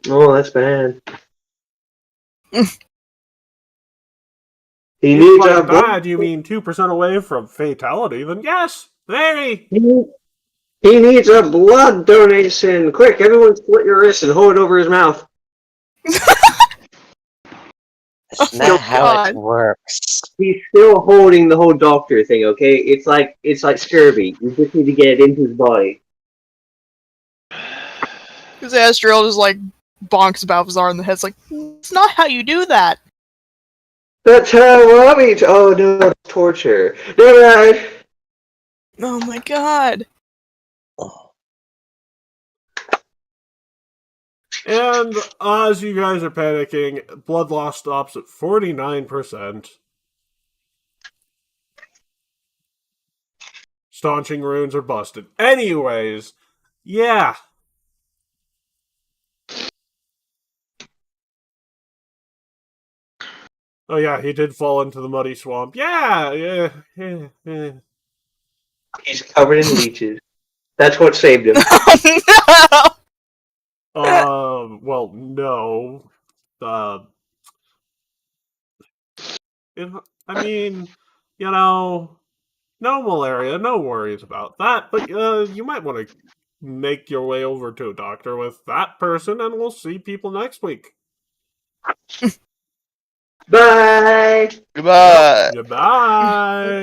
Oh, that's bad. He If needs by a bad you mean 2% away from fatality, then yes, very. He needs a blood donation. Quick, everyone split your wrist and hold it over his mouth. That's not how God. it works. He's still holding the whole doctor thing, okay? It's like scurvy. You just need to get it into his body. Because Astriel just like bonks Balthazar in the head. It's like, it's not how you do that. That's how I want me to. Oh no, torture. Never mind. Oh my god. And as you guys are panicking, blood loss stops at 49%. Staunching runes are busted. Anyways, yeah. Oh yeah, he did fall into the muddy swamp. Yeah. He's covered in leeches. That's what saved him. Oh no! Well, no. I mean, no malaria, no worries about that, but you might want to make your way over to a doctor with that person, and we'll see people next week. Bye. Goodbye. Goodbye. Bye.